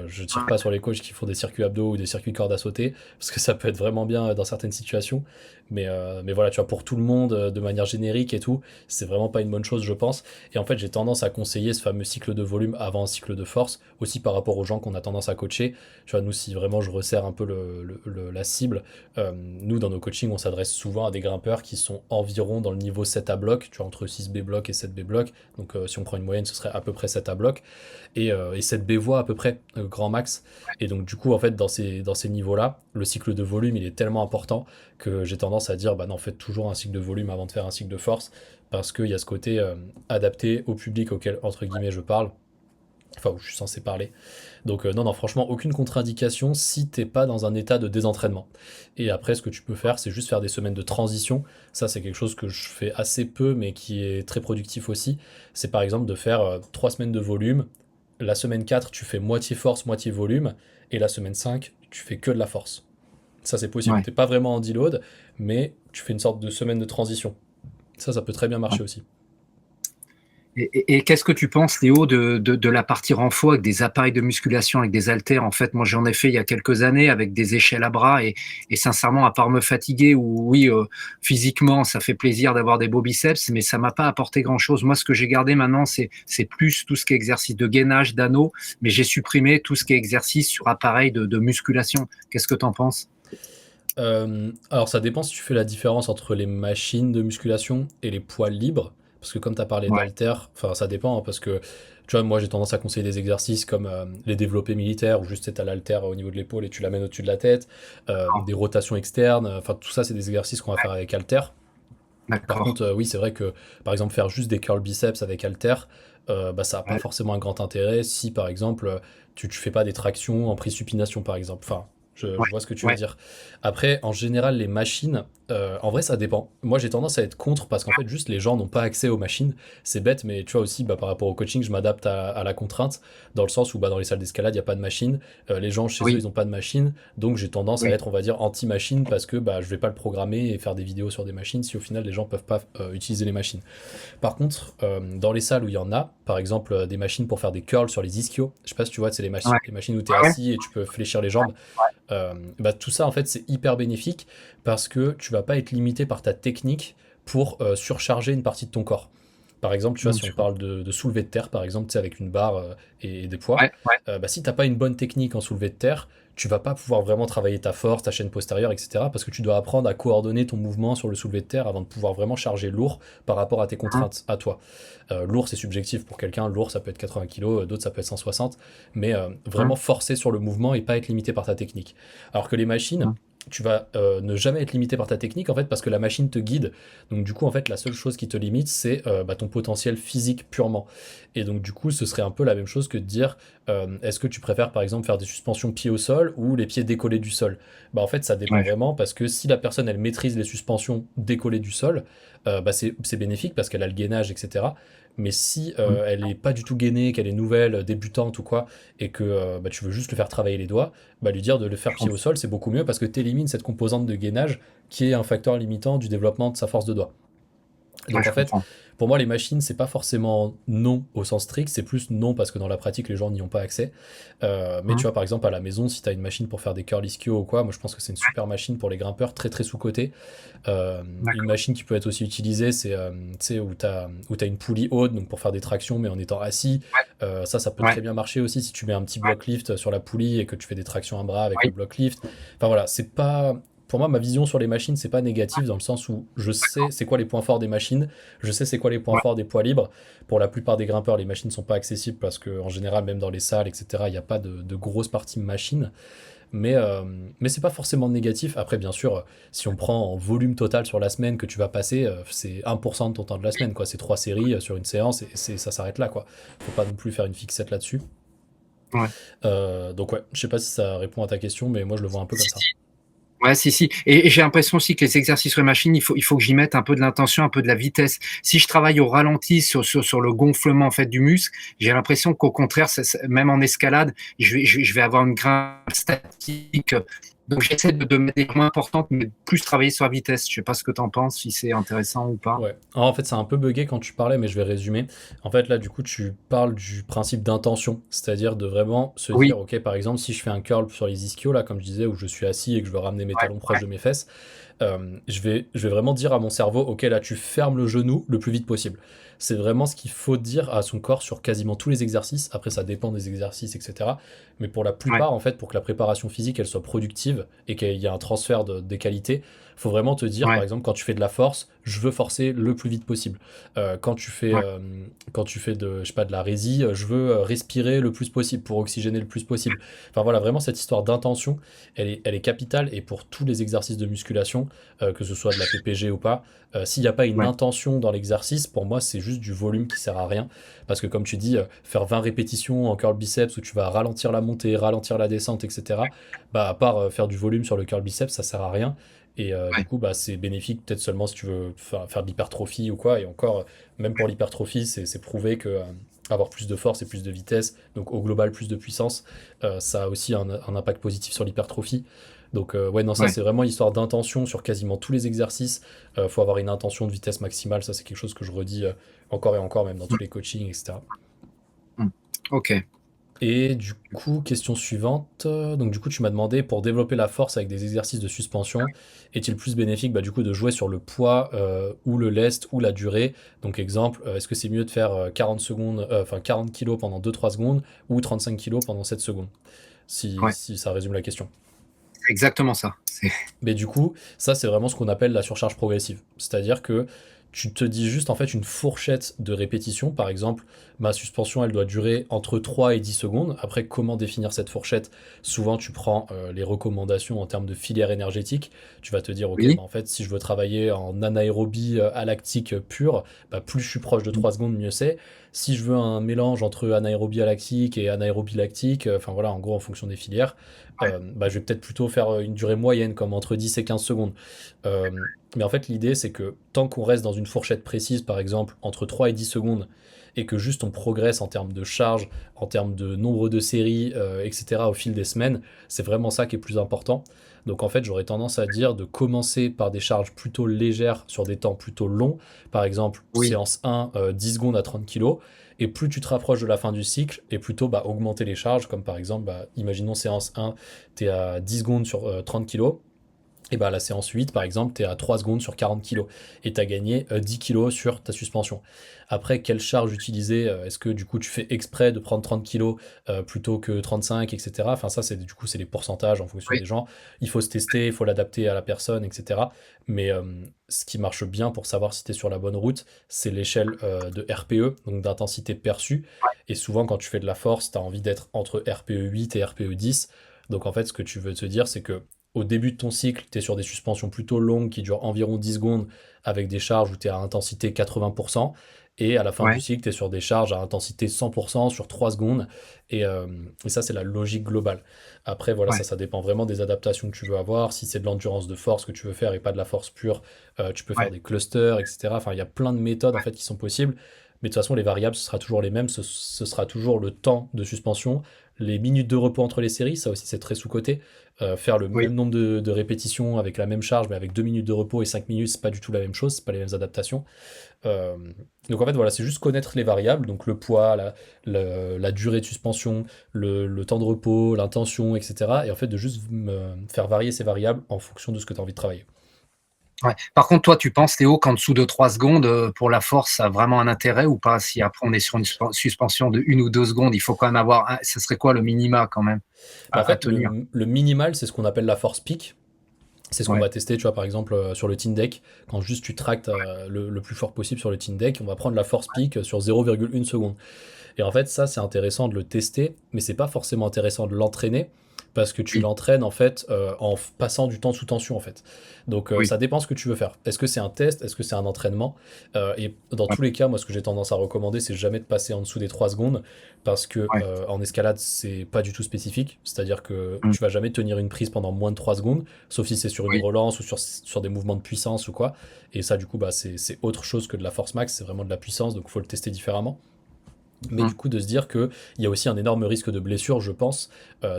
[SPEAKER 1] Je tire
[SPEAKER 2] ouais,
[SPEAKER 1] pas sur les coachs qui font des circuits abdos ou des circuits corde à sauter, parce que ça peut être vraiment bien dans certaines situations. Mais voilà, tu vois, pour tout le monde, de manière générique et tout, c'est vraiment pas une bonne chose, je pense. Et en fait, j'ai tendance à conseiller ce fameux cycle de volume avant un cycle de force, aussi par rapport aux gens qu'on a tendance à coacher. Tu vois, nous, si vraiment je resserre un peu la cible, nous, dans nos coachings, on s'adresse souvent à des grimpeurs qui sont environ dans le niveau 7 à bloc, tu vois, entre 6B bloc et 7B bloc. Donc, si on prend une moyenne, ce serait à peu près 7 à bloc et cette bévoie à peu près, grand max. Et donc du coup, en fait, dans ces niveaux-là, le cycle de volume, il est tellement important que j'ai tendance à dire, bah non, faites toujours un cycle de volume avant de faire un cycle de force, parce qu'il y a ce côté adapté au public auquel, entre guillemets, je parle, enfin, où je suis censé parler. Donc non, non, franchement, aucune contre-indication si t'es pas dans un état de désentraînement. Et après, ce que tu peux faire, c'est juste faire des semaines de transition. Ça, c'est quelque chose que je fais assez peu, mais qui est très productif aussi. C'est par exemple de faire 3 semaines de volume. La semaine 4 tu fais moitié force, moitié volume. Et la semaine 5 tu fais que de la force. Ça, c'est possible.
[SPEAKER 2] ouais,
[SPEAKER 1] T'es pas vraiment en deload, mais tu fais une sorte de semaine de transition. Ça peut très bien
[SPEAKER 2] ouais.
[SPEAKER 1] marcher aussi.
[SPEAKER 2] Et qu'est-ce que tu penses, Léo, de la partie renfort avec des appareils de musculation, avec des haltères? En fait, moi, j'en ai fait il y a quelques années avec des échelles à bras et sincèrement, à part me fatiguer, ou oui, physiquement, ça fait plaisir d'avoir des beaux biceps, mais ça m'a pas apporté grand-chose. Moi, ce que j'ai gardé maintenant, c'est plus tout ce qui est exercice de gainage, d'anneau, mais j'ai supprimé tout ce qui est exercice sur appareil de musculation. Qu'est-ce que tu en penses?
[SPEAKER 1] Alors ça dépend si tu fais la différence entre les machines de musculation et les poids libres, parce que comme tu as parlé
[SPEAKER 2] Ouais,
[SPEAKER 1] d'haltères, enfin ça dépend, hein, parce que tu vois, moi j'ai tendance à conseiller des exercices comme les développés militaires, où juste tu as l'haltère au niveau de l'épaule et tu l'amènes au-dessus de la tête, des rotations externes, enfin tout ça c'est des exercices qu'on va faire avec haltère. Par
[SPEAKER 2] d'accord.
[SPEAKER 1] contre, oui c'est vrai que par exemple faire juste des curl biceps avec haltère, bah, ça n'a pas
[SPEAKER 2] Ouais,
[SPEAKER 1] forcément un grand intérêt si par exemple tu fais pas des tractions en prise supination par exemple. Enfin, je
[SPEAKER 2] ouais,
[SPEAKER 1] vois ce que tu veux
[SPEAKER 2] ouais,
[SPEAKER 1] dire. Après, en général, les machines, en vrai, ça dépend. Moi, j'ai tendance à être contre parce qu'en fait, juste les gens n'ont pas accès aux machines. C'est bête, mais tu vois aussi, bah, par rapport au coaching, je m'adapte à la contrainte, dans le sens où bah, dans les salles d'escalade, il n'y a pas de machine. Les gens chez eux,
[SPEAKER 2] oui,
[SPEAKER 1] ils n'ont pas de machine. Donc, j'ai tendance à
[SPEAKER 2] oui,
[SPEAKER 1] être, on va dire, anti-machine parce que bah, je vais pas le programmer et faire des vidéos sur des machines si au final les gens peuvent pas utiliser les machines. Par contre, dans les salles où il y en a, par exemple des machines pour faire des curls sur les ischios, je sais pas si tu vois, c'est
[SPEAKER 2] ouais,
[SPEAKER 1] les machines où tu es
[SPEAKER 2] ouais,
[SPEAKER 1] assis et tu peux fléchir les jambes. Bah, tout ça, en fait, c'est hyper bénéfique parce que tu vas pas être limité par ta technique pour surcharger une partie de ton corps. Par exemple, tu vois,
[SPEAKER 2] bien
[SPEAKER 1] si on
[SPEAKER 2] sûr.
[SPEAKER 1] parle de soulevé de terre, par exemple, tu sais, avec une barre et des poids,
[SPEAKER 2] Ouais, ouais,
[SPEAKER 1] bah, si t'as pas une bonne technique en soulevé de terre, tu vas pas pouvoir vraiment travailler ta force, ta chaîne postérieure, etc. Parce que tu dois apprendre à coordonner ton mouvement sur le soulevé de terre avant de pouvoir vraiment charger lourd par rapport à tes
[SPEAKER 2] hein,
[SPEAKER 1] contraintes à toi. Lourd, c'est subjectif pour quelqu'un. Lourd, ça peut être 80 kilos, d'autres, ça peut être 160. Mais vraiment
[SPEAKER 2] hein,
[SPEAKER 1] forcer sur le mouvement et pas être limité par ta technique. Alors que les machines,
[SPEAKER 2] hein,
[SPEAKER 1] tu vas ne jamais être limité par ta technique en fait parce que la machine te guide. Donc du coup en fait la seule chose qui te limite c'est bah, ton potentiel physique purement. Et donc du coup ce serait un peu la même chose que de dire est-ce que tu préfères par exemple faire des suspensions pieds au sol ou les pieds décollés du sol. Bah en fait ça dépend
[SPEAKER 2] ouais,
[SPEAKER 1] vraiment parce que si la personne elle maîtrise les suspensions décollées du sol, bah, c'est bénéfique parce qu'elle a le gainage etc. Mais si
[SPEAKER 2] hein,
[SPEAKER 1] elle est pas du tout gainée, qu'elle est nouvelle, débutante ou quoi, et que bah, tu veux juste le faire travailler les doigts, bah, lui dire de le faire
[SPEAKER 2] je
[SPEAKER 1] pied au
[SPEAKER 2] comprends.
[SPEAKER 1] sol, c'est beaucoup mieux parce que tu élimines cette composante de gainage qui est un facteur limitant du développement de sa force de doigt.
[SPEAKER 2] Ouais,
[SPEAKER 1] Donc en
[SPEAKER 2] je
[SPEAKER 1] fait,
[SPEAKER 2] comprends.
[SPEAKER 1] pour moi, les machines, c'est pas forcément non au sens strict, c'est plus non parce que dans la pratique, les gens n'y ont pas accès. Mais tu
[SPEAKER 2] Hein,
[SPEAKER 1] vois, par exemple, à la maison, si tu as une machine pour faire des curl ischio ou quoi, moi je pense que c'est une super machine pour les grimpeurs, très très sous-cotée. Une
[SPEAKER 2] d'accord.
[SPEAKER 1] machine qui peut être aussi utilisée, c'est tu sais, où t'as une poulie haute, donc pour faire des tractions, mais en étant assis. Ça peut
[SPEAKER 2] Ouais,
[SPEAKER 1] très bien marcher aussi si tu mets un petit
[SPEAKER 2] ouais,
[SPEAKER 1] bloc lift sur la poulie et que tu fais des tractions à bras avec le
[SPEAKER 2] oui,
[SPEAKER 1] bloc lift. Enfin voilà, c'est pas. Pour moi, ma vision sur les machines, c'est pas négatif dans le sens où je sais c'est quoi les points forts des machines, je sais c'est quoi les points
[SPEAKER 2] ouais,
[SPEAKER 1] forts des poids libres. Pour la plupart des grimpeurs, les machines sont pas accessibles parce que en général, même dans les salles, etc., il n'y a pas de grosse partie machine. Mais, euh, mais c'est pas forcément négatif. Après, bien sûr, si on prend en volume total sur la semaine que tu vas passer, c'est 1% de ton temps de la semaine, quoi. C'est 3 séries sur une séance et ça s'arrête là, quoi. Faut pas non plus faire une fixette là-dessus.
[SPEAKER 2] ouais.
[SPEAKER 1] Donc ouais, je sais pas si ça répond à ta question, mais moi je le vois un peu comme
[SPEAKER 2] Si,
[SPEAKER 1] ça.
[SPEAKER 2] si. Ouais, si, si. Et j'ai l'impression aussi que les exercices sur les machines, il faut que j'y mette un peu de l'intention, un peu de la vitesse. Si je travaille au ralenti sur le gonflement en fait du muscle, j'ai l'impression qu'au contraire, même en escalade, je vais avoir une grimpe statique. Donc j'essaie de mettre des moins importantes, mais plus travailler sur la vitesse. Je sais pas ce que tu en penses, si c'est intéressant ou pas.
[SPEAKER 1] Ouais. Alors, en fait, c'est un peu bugué quand tu parlais, mais je vais résumer. En fait, là, du coup, tu parles du principe d'intention, c'est-à-dire de vraiment se
[SPEAKER 2] Oui,
[SPEAKER 1] dire, ok, par exemple, si je fais un curl sur les ischios, là, comme je disais, où je suis assis et que je veux ramener mes
[SPEAKER 2] ouais,
[SPEAKER 1] talons proches
[SPEAKER 2] ouais,
[SPEAKER 1] de mes fesses, je vais vraiment dire à mon cerveau, ok, là, tu fermes le genou le plus vite possible. C'est vraiment ce qu'il faut dire à son corps sur quasiment tous les exercices. Après, ça dépend des exercices, etc. Mais pour la
[SPEAKER 2] ouais,
[SPEAKER 1] plupart, en fait, pour que la préparation physique, elle soit productive et qu'il y ait un transfert des qualités, faut vraiment te dire, par
[SPEAKER 2] ouais,
[SPEAKER 1] exemple, quand tu fais de la force, je veux forcer le plus vite possible.
[SPEAKER 2] ouais,
[SPEAKER 1] Quand tu fais de, je sais pas, de la résie, je veux respirer le plus possible pour oxygéner le plus possible. Enfin voilà, vraiment cette histoire d'intention, elle est capitale et pour tous les exercices de musculation, que ce soit de la PPG ou pas, s'il n'y a pas une
[SPEAKER 2] ouais,
[SPEAKER 1] intention dans l'exercice, pour moi c'est juste du volume qui sert à rien. Parce que comme tu dis, faire 20 répétitions en curl biceps où tu vas ralentir la montée, ralentir la descente, etc., bah à part faire du volume sur le curl biceps, ça sert à rien. Et du
[SPEAKER 2] ouais,
[SPEAKER 1] coup, bah, c'est bénéfique peut-être seulement si tu veux faire de l'hypertrophie ou quoi. Et encore, même pour l'hypertrophie, c'est prouvé que avoir plus de force et plus de vitesse, donc au global plus de puissance, ça a aussi un impact positif sur l'hypertrophie. Donc ouais, non, ça
[SPEAKER 2] ouais.
[SPEAKER 1] c'est vraiment histoire d'intention sur quasiment tous les exercices. Faut avoir une intention de vitesse maximale, ça c'est quelque chose que je redis encore et encore, même dans tous
[SPEAKER 2] Mm,
[SPEAKER 1] les coachings, etc.
[SPEAKER 2] mm. Ok.
[SPEAKER 1] Et du coup, question suivante. Donc du coup, tu m'as demandé pour développer la force avec des exercices de suspension, est-il plus bénéfique bah, du coup de jouer sur le poids ou le lest ou la durée? Donc exemple, est-ce que c'est mieux de faire 40 secondes, enfin 40 kilos pendant 2-3 secondes ou 35 kilos pendant 7 secondes? Si,
[SPEAKER 2] Ouais,
[SPEAKER 1] si ça résume la question.
[SPEAKER 2] c'est exactement ça.
[SPEAKER 1] Mais du coup, ça, c'est vraiment ce qu'on appelle la surcharge progressive. C'est-à-dire que tu te dis juste en fait une fourchette de répétition. Par exemple, ma suspension, elle doit durer entre 3 et 10 secondes. Après, comment définir cette fourchette? Souvent, tu prends les recommandations en termes de filière énergétique. Tu vas te dire, OK,
[SPEAKER 2] Oui.
[SPEAKER 1] bah, en fait, si je veux travailler en anaérobie lactique pure, bah, plus je suis proche de
[SPEAKER 2] Mm.
[SPEAKER 1] 3 secondes, mieux c'est. Si je veux un mélange entre anaérobie lactique et anaérobie lactique, enfin voilà, en gros, en fonction des filières,
[SPEAKER 2] Ouais,
[SPEAKER 1] bah, je vais peut-être plutôt faire une durée moyenne, comme entre 10 et 15 secondes. Euh, mais en fait, l'idée, c'est que tant qu'on reste dans une fourchette précise, par exemple, entre 3 et 10 secondes, et que juste on progresse en termes de charge, en termes de nombre de séries, etc., au fil des semaines, c'est vraiment ça qui est plus important. Donc en fait, j'aurais tendance à dire de commencer par des charges plutôt légères sur des temps plutôt longs. Par exemple,
[SPEAKER 2] oui,
[SPEAKER 1] séance 1, 10 secondes à 30 kilos. Et plus tu te rapproches de la fin du cycle, et plutôt bah, augmenter les charges, comme par exemple, bah, imaginons séance 1, tu es à 10 secondes sur 30 kilos. Et bah, la séance 8, par exemple, tu es à 3 secondes sur 40 kilos. Et tu as gagné 10 kilos sur ta suspension. Après, quelle charge utiliser? Est-ce que du coup tu fais exprès de prendre 30 kilos plutôt que 35, etc. Enfin, ça, c'est du coup, c'est les pourcentages en fonction
[SPEAKER 2] oui,
[SPEAKER 1] des gens. Il faut se tester, il faut l'adapter à la personne, etc. Mais ce qui marche bien pour savoir si tu es sur la bonne route, c'est l'échelle de RPE, donc d'intensité perçue. Et souvent, quand tu fais de la force, tu as envie d'être entre RPE 8 et RPE 10. Donc en fait, ce que tu veux te dire, c'est que au début de ton cycle, tu es sur des suspensions plutôt longues qui durent environ 10 secondes avec des charges où tu es à intensité 80%. Et à la fin du
[SPEAKER 2] ouais,
[SPEAKER 1] cycle, tu es sur des charges à intensité 100% sur 3 secondes. Et, euh, et ça, c'est la logique globale. Après, voilà,
[SPEAKER 2] ouais,
[SPEAKER 1] ça dépend vraiment des adaptations que tu veux avoir. Si c'est de l'endurance de force que tu veux faire et pas de la force pure, tu peux faire
[SPEAKER 2] ouais,
[SPEAKER 1] des clusters, etc. Enfin, il y a plein de méthodes en fait qui sont possibles. Mais de toute façon, les variables, ce sera toujours les mêmes. Ce sera toujours le temps de suspension, les minutes de repos entre les séries. Ça aussi, c'est très sous-coté. Faire le
[SPEAKER 2] oui,
[SPEAKER 1] même nombre de répétitions avec la même charge, mais avec 2 minutes de repos et 5 minutes, c'est pas du tout la même chose, c'est pas les mêmes adaptations. Euh, donc en fait, voilà, c'est juste connaître les variables, donc le poids, la durée de suspension, le temps de repos, l'intention, etc. Et en fait, de juste faire varier ces variables en fonction de ce que tu as envie de travailler.
[SPEAKER 2] ouais. Par contre, toi, tu penses, Théo, qu'en dessous de 3 secondes, pour la force, ça a vraiment un intérêt ou pas? Si après on est sur une suspension de 1 ou 2 secondes, il faut quand même avoir ce serait quoi le minima quand même
[SPEAKER 1] Bah, en
[SPEAKER 2] à
[SPEAKER 1] fait,
[SPEAKER 2] tenir?
[SPEAKER 1] le minimal, c'est ce qu'on appelle la force peak. C'est ce qu'on
[SPEAKER 2] Ouais,
[SPEAKER 1] va tester, tu vois, par exemple, sur le Team Deck. Quand juste tu tractes le plus fort possible sur le Team Deck, on va prendre la force peak sur 0,1 seconde. Et en fait, ça, c'est intéressant de le tester, mais c'est pas forcément intéressant de l'entraîner parce que tu
[SPEAKER 2] oui,
[SPEAKER 1] l'entraînes en fait passant du temps sous tension en fait. Donc
[SPEAKER 2] oui,
[SPEAKER 1] ça dépend ce que tu veux faire. Est-ce que c'est un test? Est-ce que c'est un entraînement? Et dans
[SPEAKER 2] ouais,
[SPEAKER 1] tous les cas, moi ce que j'ai tendance à recommander, c'est jamais de passer en dessous des 3 secondes parce que
[SPEAKER 2] ouais,
[SPEAKER 1] en escalade, c'est pas du tout spécifique. C'est-à-dire que
[SPEAKER 2] mmh,
[SPEAKER 1] tu vas jamais tenir une prise pendant moins de 3 secondes, sauf si c'est sur une
[SPEAKER 2] oui,
[SPEAKER 1] relance ou sur des mouvements de puissance ou quoi. Et ça, du coup, bah, c'est autre chose que de la force max, c'est vraiment de la puissance, donc il faut le tester différemment. Mais
[SPEAKER 2] mmh,
[SPEAKER 1] du coup, de se dire qu'il y a aussi un énorme risque de blessure, je pense.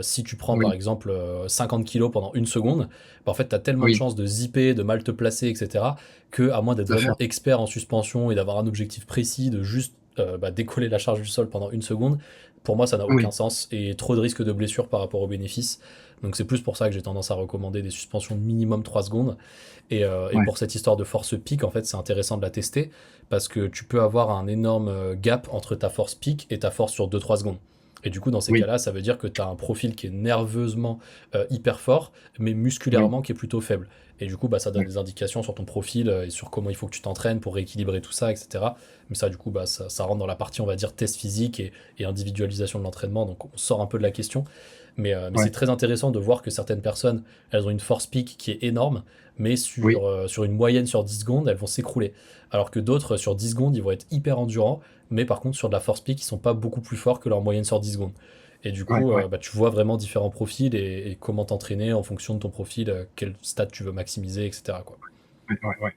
[SPEAKER 1] Si tu prends par
[SPEAKER 2] oui,
[SPEAKER 1] exemple 50 kilos pendant 1 seconde, bah, en fait, tu as tellement de
[SPEAKER 2] oui,
[SPEAKER 1] chances de zipper, de mal te placer, etc., que à moins d'être
[SPEAKER 2] tout à fait.
[SPEAKER 1] vraiment expert en suspension et d'avoir un objectif précis, de juste bah, décoller la charge du sol pendant 1 seconde, pour moi, ça n'a aucun
[SPEAKER 2] Oui,
[SPEAKER 1] sens et trop de risque de blessure par rapport aux bénéfices. Donc, c'est plus pour ça que j'ai tendance à recommander des suspensions de minimum 3 secondes. Et
[SPEAKER 2] ouais,
[SPEAKER 1] pour cette histoire de force pique, en fait, c'est intéressant de la tester parce que tu peux avoir un énorme gap entre ta force pique et ta force sur 2-3 secondes. Et du coup, dans ces
[SPEAKER 2] oui,
[SPEAKER 1] cas-là, ça veut dire que tu as un profil qui est nerveusement hyper fort, mais
[SPEAKER 2] oui,
[SPEAKER 1] musculairement qui est plutôt faible. Et du coup, bah, ça donne
[SPEAKER 2] ouais,
[SPEAKER 1] des indications sur ton profil et sur comment il faut que tu t'entraînes pour rééquilibrer tout ça, etc. Mais ça, du coup, bah, ça rentre dans la partie, on va dire, test physique et individualisation de l'entraînement. Donc, on sort un peu de la question. Mais c'est
[SPEAKER 2] ouais,
[SPEAKER 1] très intéressant de voir que certaines personnes, elles ont une force pique qui est énorme, mais
[SPEAKER 2] oui,
[SPEAKER 1] sur une moyenne sur 10 secondes, elles vont s'écrouler. Alors que d'autres, sur 10 secondes, ils vont être hyper endurants, mais par contre, sur de la force pique, ils sont pas beaucoup plus forts que leur moyenne sur 10 secondes. Et du
[SPEAKER 2] Ouais,
[SPEAKER 1] coup,
[SPEAKER 2] ouais,
[SPEAKER 1] bah, tu vois vraiment différents profils et comment t'entraîner en fonction de ton profil, quel stade tu veux maximiser, etc., quoi.
[SPEAKER 2] ouais, ouais, ouais.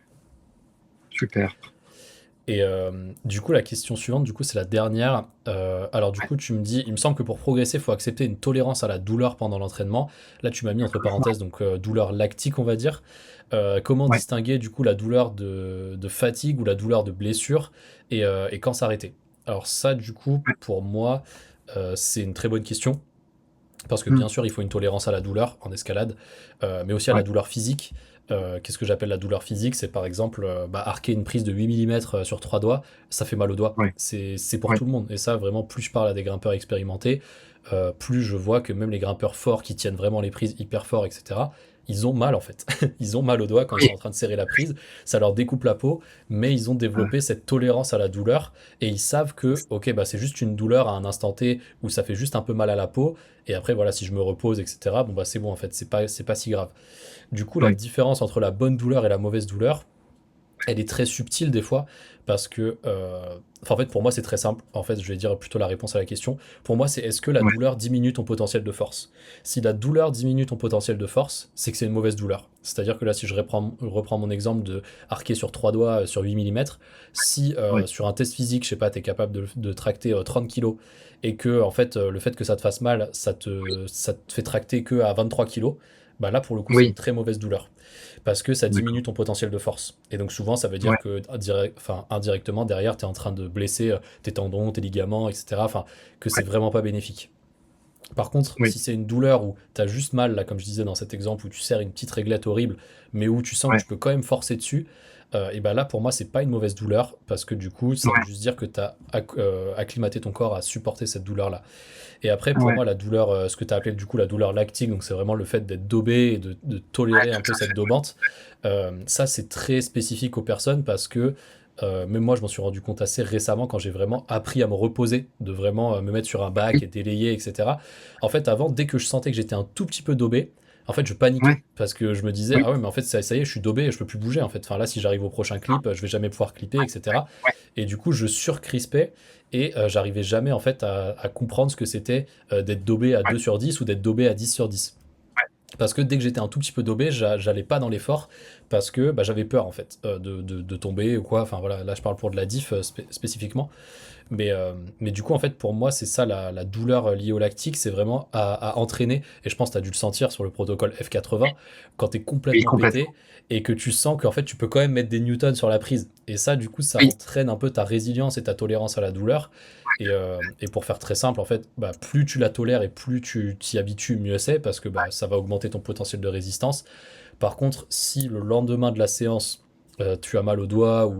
[SPEAKER 2] Super.
[SPEAKER 1] Et du coup, la question suivante, du coup, c'est la dernière. Alors, du
[SPEAKER 2] Ouais,
[SPEAKER 1] coup, tu me dis, il me semble que pour progresser, il faut accepter une tolérance à la douleur pendant l'entraînement. Là, tu m'as mis entre
[SPEAKER 2] ouais,
[SPEAKER 1] parenthèses, donc douleur lactique, on va dire. Comment
[SPEAKER 2] ouais.
[SPEAKER 1] distinguer, du coup, la douleur de fatigue ou la douleur de blessure et quand s'arrêter? Alors, ça, du coup,
[SPEAKER 2] Ouais.
[SPEAKER 1] pour moi, c'est une très bonne question. Parce que
[SPEAKER 2] Mmh.
[SPEAKER 1] bien sûr, il faut une tolérance à la douleur en escalade, mais aussi à la
[SPEAKER 2] Ouais,
[SPEAKER 1] douleur physique. Qu'est-ce que j'appelle la douleur physique? C'est par exemple bah, arquer une prise de 8 millimètres sur trois doigts, ça fait mal aux doigts.
[SPEAKER 2] ouais,
[SPEAKER 1] C'est pour
[SPEAKER 2] ouais,
[SPEAKER 1] tout le monde. Et ça, vraiment, plus je parle à des grimpeurs expérimentés, plus je vois que même les grimpeurs forts qui tiennent vraiment les prises hyper fort, etc., ils ont mal en fait. Ils ont mal aux doigts quand ils
[SPEAKER 2] oui.
[SPEAKER 1] sont en train de serrer la prise, ça leur découpe la peau, mais ils ont
[SPEAKER 2] Ouais,
[SPEAKER 1] développé cette tolérance à la douleur et ils savent que, ok, bah, c'est juste une douleur à un instant T où ça fait juste un peu mal à la peau, et après, voilà, si je me repose, etc., bon, bah, c'est bon, en fait, c'est pas si grave. Du coup, la
[SPEAKER 2] ouais,
[SPEAKER 1] différence entre la bonne douleur et la mauvaise douleur, elle est très subtile des fois, parce que, enfin, en fait, pour moi, c'est très simple. En fait, je vais dire plutôt la réponse à la question. Pour moi, c'est est-ce que la
[SPEAKER 2] ouais,
[SPEAKER 1] douleur diminue ton potentiel de force? Si la douleur diminue ton potentiel de force, c'est que c'est une mauvaise douleur. C'est-à-dire que là, si je reprends mon exemple de arquer sur trois doigts sur 8 millimètres, si
[SPEAKER 2] ouais,
[SPEAKER 1] sur un test physique, je sais pas, tu es capable de tracter 30 kilos et que, en fait, le fait que ça te fasse mal, ça te fait tracter que à 23 kilos, bah là, pour le coup, c'est une
[SPEAKER 2] oui,
[SPEAKER 1] très mauvaise douleur parce que ça
[SPEAKER 2] d'accord.
[SPEAKER 1] diminue ton potentiel de force. Et donc souvent, ça veut
[SPEAKER 2] Ouais,
[SPEAKER 1] dire que enfin, indirectement, derrière, tu es en train de blesser tes tendons, tes ligaments, etc. Enfin, que c'est
[SPEAKER 2] ouais,
[SPEAKER 1] vraiment pas bénéfique. Par contre,
[SPEAKER 2] oui,
[SPEAKER 1] si c'est une douleur où tu as juste mal, là, comme je disais dans cet exemple, où tu serres une petite réglette horrible, mais où tu sens que
[SPEAKER 2] ouais,
[SPEAKER 1] tu peux quand même forcer dessus, et ben là, pour moi, c'est pas une mauvaise douleur, parce que du coup, ça veut
[SPEAKER 2] ouais,
[SPEAKER 1] juste dire que tu as acclimaté ton corps à supporter cette douleur-là. Et après, pour
[SPEAKER 2] ouais,
[SPEAKER 1] moi, la douleur, ce que tu as appelé du coup la douleur lactique, donc c'est vraiment le fait d'être daubé et de
[SPEAKER 2] ouais,
[SPEAKER 1] tolérer un peu
[SPEAKER 2] tout à
[SPEAKER 1] cette
[SPEAKER 2] fait.
[SPEAKER 1] daubante. Ça, c'est très spécifique aux personnes parce que même moi, je m'en suis rendu compte assez récemment quand j'ai vraiment appris à me reposer, de vraiment me mettre sur un bac
[SPEAKER 2] Oui,
[SPEAKER 1] et délayer, etc. En fait, avant, dès que je sentais que j'étais un tout petit peu daubé, en fait, je paniquais
[SPEAKER 2] ouais,
[SPEAKER 1] parce que je me disais,
[SPEAKER 2] oui,
[SPEAKER 1] ah ouais, mais en fait, ça y est, je suis daubé et je peux plus bouger en fait. Enfin, là, si j'arrive au prochain clip, je vais jamais pouvoir clipper, etc.
[SPEAKER 2] ouais,
[SPEAKER 1] Et du coup, je surcrispais et j'arrivais jamais en fait à comprendre ce que c'était d'être daubé à
[SPEAKER 2] ouais,
[SPEAKER 1] 2 sur 10 ou d'être daubé à 10 sur 10. Parce que dès que j'étais un tout petit peu daubé, j'allais pas dans l'effort parce que bah, j'avais peur en fait de tomber ou quoi. Enfin voilà, là je parle pour de la diff spécifiquement. Mais du coup, en fait, pour moi, c'est ça la douleur liée au lactique, c'est vraiment à entraîner. Et je pense que tu as dû le sentir sur le protocole F80, quand tu es
[SPEAKER 2] oui,
[SPEAKER 1] complètement
[SPEAKER 2] complètement.
[SPEAKER 1] pété et que tu sens qu'en fait, tu peux quand même mettre des newtons sur la prise. Et ça, du coup, ça
[SPEAKER 2] Oui,
[SPEAKER 1] entraîne un peu ta résilience et ta tolérance à la douleur. Et pour faire très simple, en fait, bah, plus tu la tolères et plus tu t'y habitues, mieux c'est, parce que bah, ça va augmenter ton potentiel de résistance. Par contre, si le lendemain de la séance, tu as mal au doigt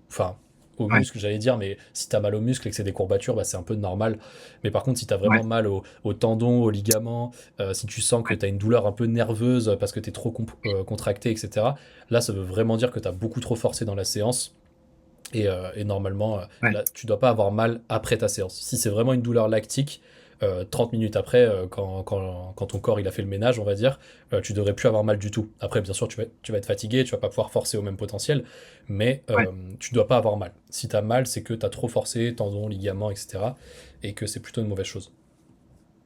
[SPEAKER 1] enfin, aux
[SPEAKER 2] ouais,
[SPEAKER 1] muscles, j'allais dire, mais si tu as mal aux muscles et que c'est des courbatures, bah, c'est un peu normal. Mais par contre, si tu as
[SPEAKER 2] ouais,
[SPEAKER 1] vraiment mal aux tendons, aux ligaments, si tu sens que
[SPEAKER 2] ouais,
[SPEAKER 1] tu as une douleur un peu nerveuse parce que tu es trop contracté, etc., là, ça veut vraiment dire que tu as beaucoup trop forcé dans la séance. Et normalement,
[SPEAKER 2] ouais,
[SPEAKER 1] là, tu dois pas avoir mal après ta séance. Si c'est vraiment une douleur lactique, 30 minutes après, quand ton corps il a fait le ménage, on va dire, tu devrais plus avoir mal du tout. Après, bien sûr, tu vas être fatigué, tu vas pas pouvoir forcer au même potentiel, mais
[SPEAKER 2] ouais,
[SPEAKER 1] tu dois pas avoir mal. Si tu as mal, c'est que tu as trop forcé, tendons, ligaments, etc. Et que c'est plutôt une mauvaise chose.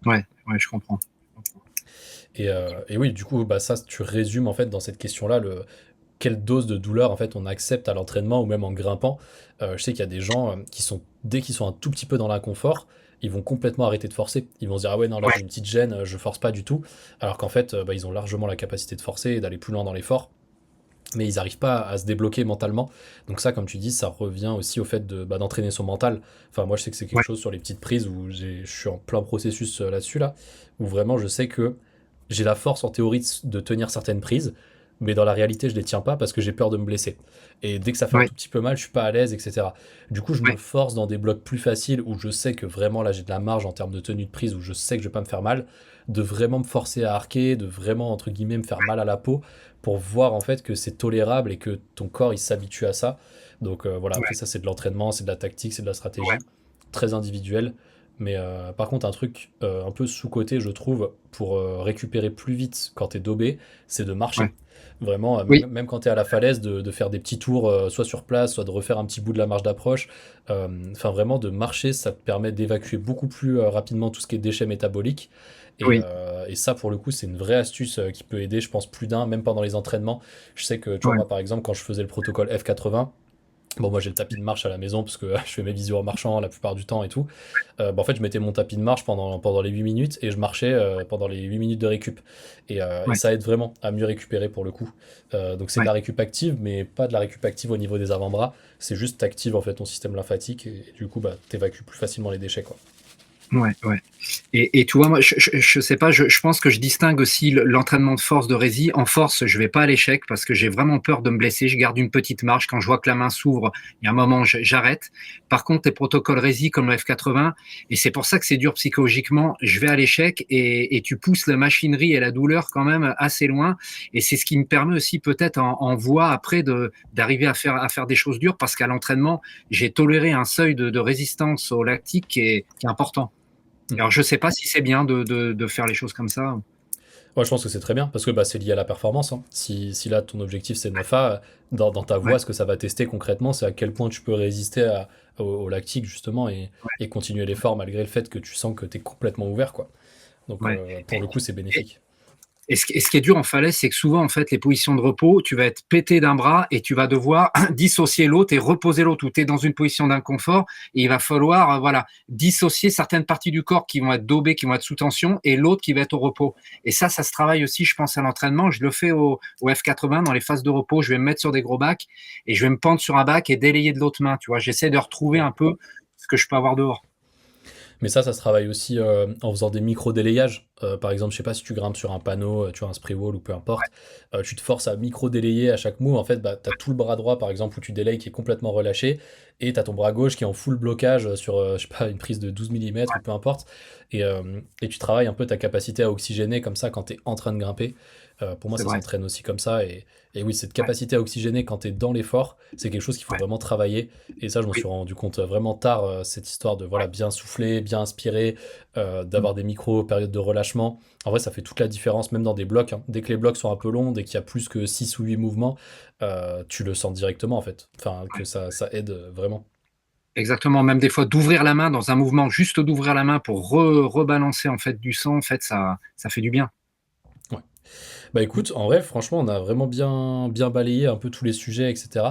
[SPEAKER 2] ouais, ouais, je comprends.
[SPEAKER 1] Et oui, du coup, bah, ça, tu résumes en fait dans cette question-là quelle dose de douleur en fait on accepte à l'entraînement ou même en grimpant. Je sais qu'il y a des gens qui sont, dès qu'ils sont un tout petit peu dans l'inconfort, ils vont complètement arrêter de forcer. Ils vont se dire ah ouais non là
[SPEAKER 2] Ouais,
[SPEAKER 1] j'ai une petite gêne, je force pas du tout. Alors qu'en fait bah, ils ont largement la capacité de forcer et d'aller plus loin dans l'effort. Mais ils n'arrivent pas à se débloquer mentalement. Donc ça, comme tu dis, ça revient aussi au fait d'entraîner son mental. Enfin, moi, je sais que c'est quelque
[SPEAKER 2] ouais,
[SPEAKER 1] chose sur les petites prises où je suis en plein processus là-dessus, là, où vraiment je sais que j'ai la force en théorie de tenir certaines prises, mais dans la réalité, je les tiens pas parce que j'ai peur de me blesser. Et dès que ça fait un
[SPEAKER 2] ouais,
[SPEAKER 1] tout petit peu mal, je suis pas à l'aise, etc. Du coup, je me
[SPEAKER 2] ouais,
[SPEAKER 1] force dans des blocs plus faciles où je sais que vraiment là, j'ai de la marge en termes de tenue de prise, où je sais que je vais pas me faire mal, de vraiment me forcer à arquer, de vraiment, entre guillemets, me faire mal à la peau pour voir en fait que c'est tolérable et que ton corps il s'habitue à ça. Donc voilà, après
[SPEAKER 2] ouais,
[SPEAKER 1] ça c'est de l'entraînement, c'est de la tactique, c'est de la
[SPEAKER 2] ouais,
[SPEAKER 1] stratégie, très individuel. Mais par contre, un truc un peu sous-coté, je trouve, pour récupérer plus vite quand t'es daubé, c'est de
[SPEAKER 2] Ouais.
[SPEAKER 1] marcher. Vraiment,
[SPEAKER 2] Oui,
[SPEAKER 1] même quand t'es à la falaise, de faire des petits tours, soit sur place, soit de refaire un petit bout de la marche d'approche. Enfin, vraiment, de marcher, ça te permet d'évacuer beaucoup plus rapidement tout ce qui est déchets métaboliques.
[SPEAKER 2] oui,
[SPEAKER 1] Et ça, pour le coup, c'est une vraie astuce qui peut aider, je pense, plus d'un, même pendant les entraînements. Je sais que, tu vois,
[SPEAKER 2] ouais,
[SPEAKER 1] moi, par exemple, quand je faisais le protocole F80, bon, moi j'ai le tapis de marche à la maison parce que je fais mes visios en marchant la plupart du temps et tout. Bah, en fait, je mettais mon tapis de marche pendant les 8 minutes et je marchais pendant les 8 minutes de récup. Et
[SPEAKER 2] ouais,
[SPEAKER 1] ça aide vraiment à mieux récupérer pour le coup. Donc c'est de
[SPEAKER 2] ouais.
[SPEAKER 1] la récup active, mais pas de la récup active au niveau des avant-bras. C'est juste t'actives en fait ton système lymphatique et du coup, bah, t'évacues plus facilement les déchets, quoi.
[SPEAKER 2] Ouais, ouais. Et tu vois, moi, je sais pas, je pense que je distingue aussi l'entraînement de force de Rési. En force, je vais pas à l'échec parce que j'ai vraiment peur de me blesser. Je garde une petite marche. Quand je vois que la main s'ouvre, il y a un moment, j'arrête. Par contre, les protocoles Rési comme le F80, et c'est pour ça que c'est dur psychologiquement, je vais à l'échec et tu pousses la machinerie et la douleur quand même assez loin. Et c'est ce qui me permet aussi peut-être en voie après d'arriver à faire des choses dures parce qu'à l'entraînement, j'ai toléré un seuil de résistance au lactique qui est important.
[SPEAKER 1] Hmm.
[SPEAKER 2] Alors, je sais pas si c'est bien de faire les choses comme ça.
[SPEAKER 1] Ouais, je pense que c'est très bien parce que bah, c'est lié à la performance, hein. Si là ton objectif c'est 9A, dans ta
[SPEAKER 2] Ouais,
[SPEAKER 1] voie, ce que ça va tester concrètement, c'est à quel point tu peux résister au lactique justement et continuer l'effort malgré le fait que tu sens que tu es complètement ouvert, quoi. Donc
[SPEAKER 2] ouais.
[SPEAKER 1] pour le coup, c'est
[SPEAKER 2] Et,
[SPEAKER 1] bénéfique.
[SPEAKER 2] et ce qui est dur en falaise, c'est que souvent, en fait, les positions de repos, tu vas être pété d'un bras et tu vas devoir dissocier l'autre et reposer l'autre, ou tu es dans une position d'inconfort et il va falloir voilà, dissocier certaines parties du corps qui vont être daubées, qui vont être sous tension et l'autre qui va être au repos. Et ça se travaille aussi, je pense, à l'entraînement. Je le fais au F80 dans les phases de repos. Je vais me mettre sur des gros bacs et je vais me pendre sur un bac et délayer de l'autre main. Tu vois, j'essaie de retrouver un peu ce que je peux avoir dehors.
[SPEAKER 1] Mais ça se travaille aussi en faisant des micro-délayages. Par exemple, je sais pas si tu grimpes sur un panneau, tu as un spray wall ou peu importe, tu te forces à micro-délayer à chaque move. En fait, bah, tu as tout le bras droit, par exemple, où tu délayes qui est complètement relâché, et tu as ton bras gauche qui est en full blocage sur, je sais pas, une prise de 12 millimètres ou peu importe. Et tu travailles un peu ta capacité à oxygéner comme ça quand tu es en train de grimper. Pour moi,
[SPEAKER 2] C'est
[SPEAKER 1] ça
[SPEAKER 2] vrai.
[SPEAKER 1] s'entraîne aussi comme ça. Et oui, cette
[SPEAKER 2] Ouais.
[SPEAKER 1] capacité à oxygéner quand tu es dans l'effort, c'est quelque chose qu'il faut
[SPEAKER 2] Ouais.
[SPEAKER 1] vraiment travailler. Et ça, je m'en suis
[SPEAKER 2] Oui.
[SPEAKER 1] rendu compte vraiment tard, cette histoire de voilà,
[SPEAKER 2] Ouais.
[SPEAKER 1] bien souffler, bien inspirer,
[SPEAKER 2] Mm.
[SPEAKER 1] d'avoir des micro-périodes de relâchement. En vrai, ça fait toute la différence, même dans des blocs, hein. Dès que les blocs sont un peu longs, dès qu'il y a plus que 6 ou 8 mouvements, tu le sens directement, en fait. Enfin, que
[SPEAKER 2] Ouais.
[SPEAKER 1] ça aide vraiment.
[SPEAKER 2] Exactement, même des fois d'ouvrir la main dans un mouvement, juste d'ouvrir la main pour rebalancer en fait du sang, en fait, ça fait du bien.
[SPEAKER 1] Ouais. Bah écoute, en vrai, franchement, on a vraiment bien balayé un peu tous les sujets, etc.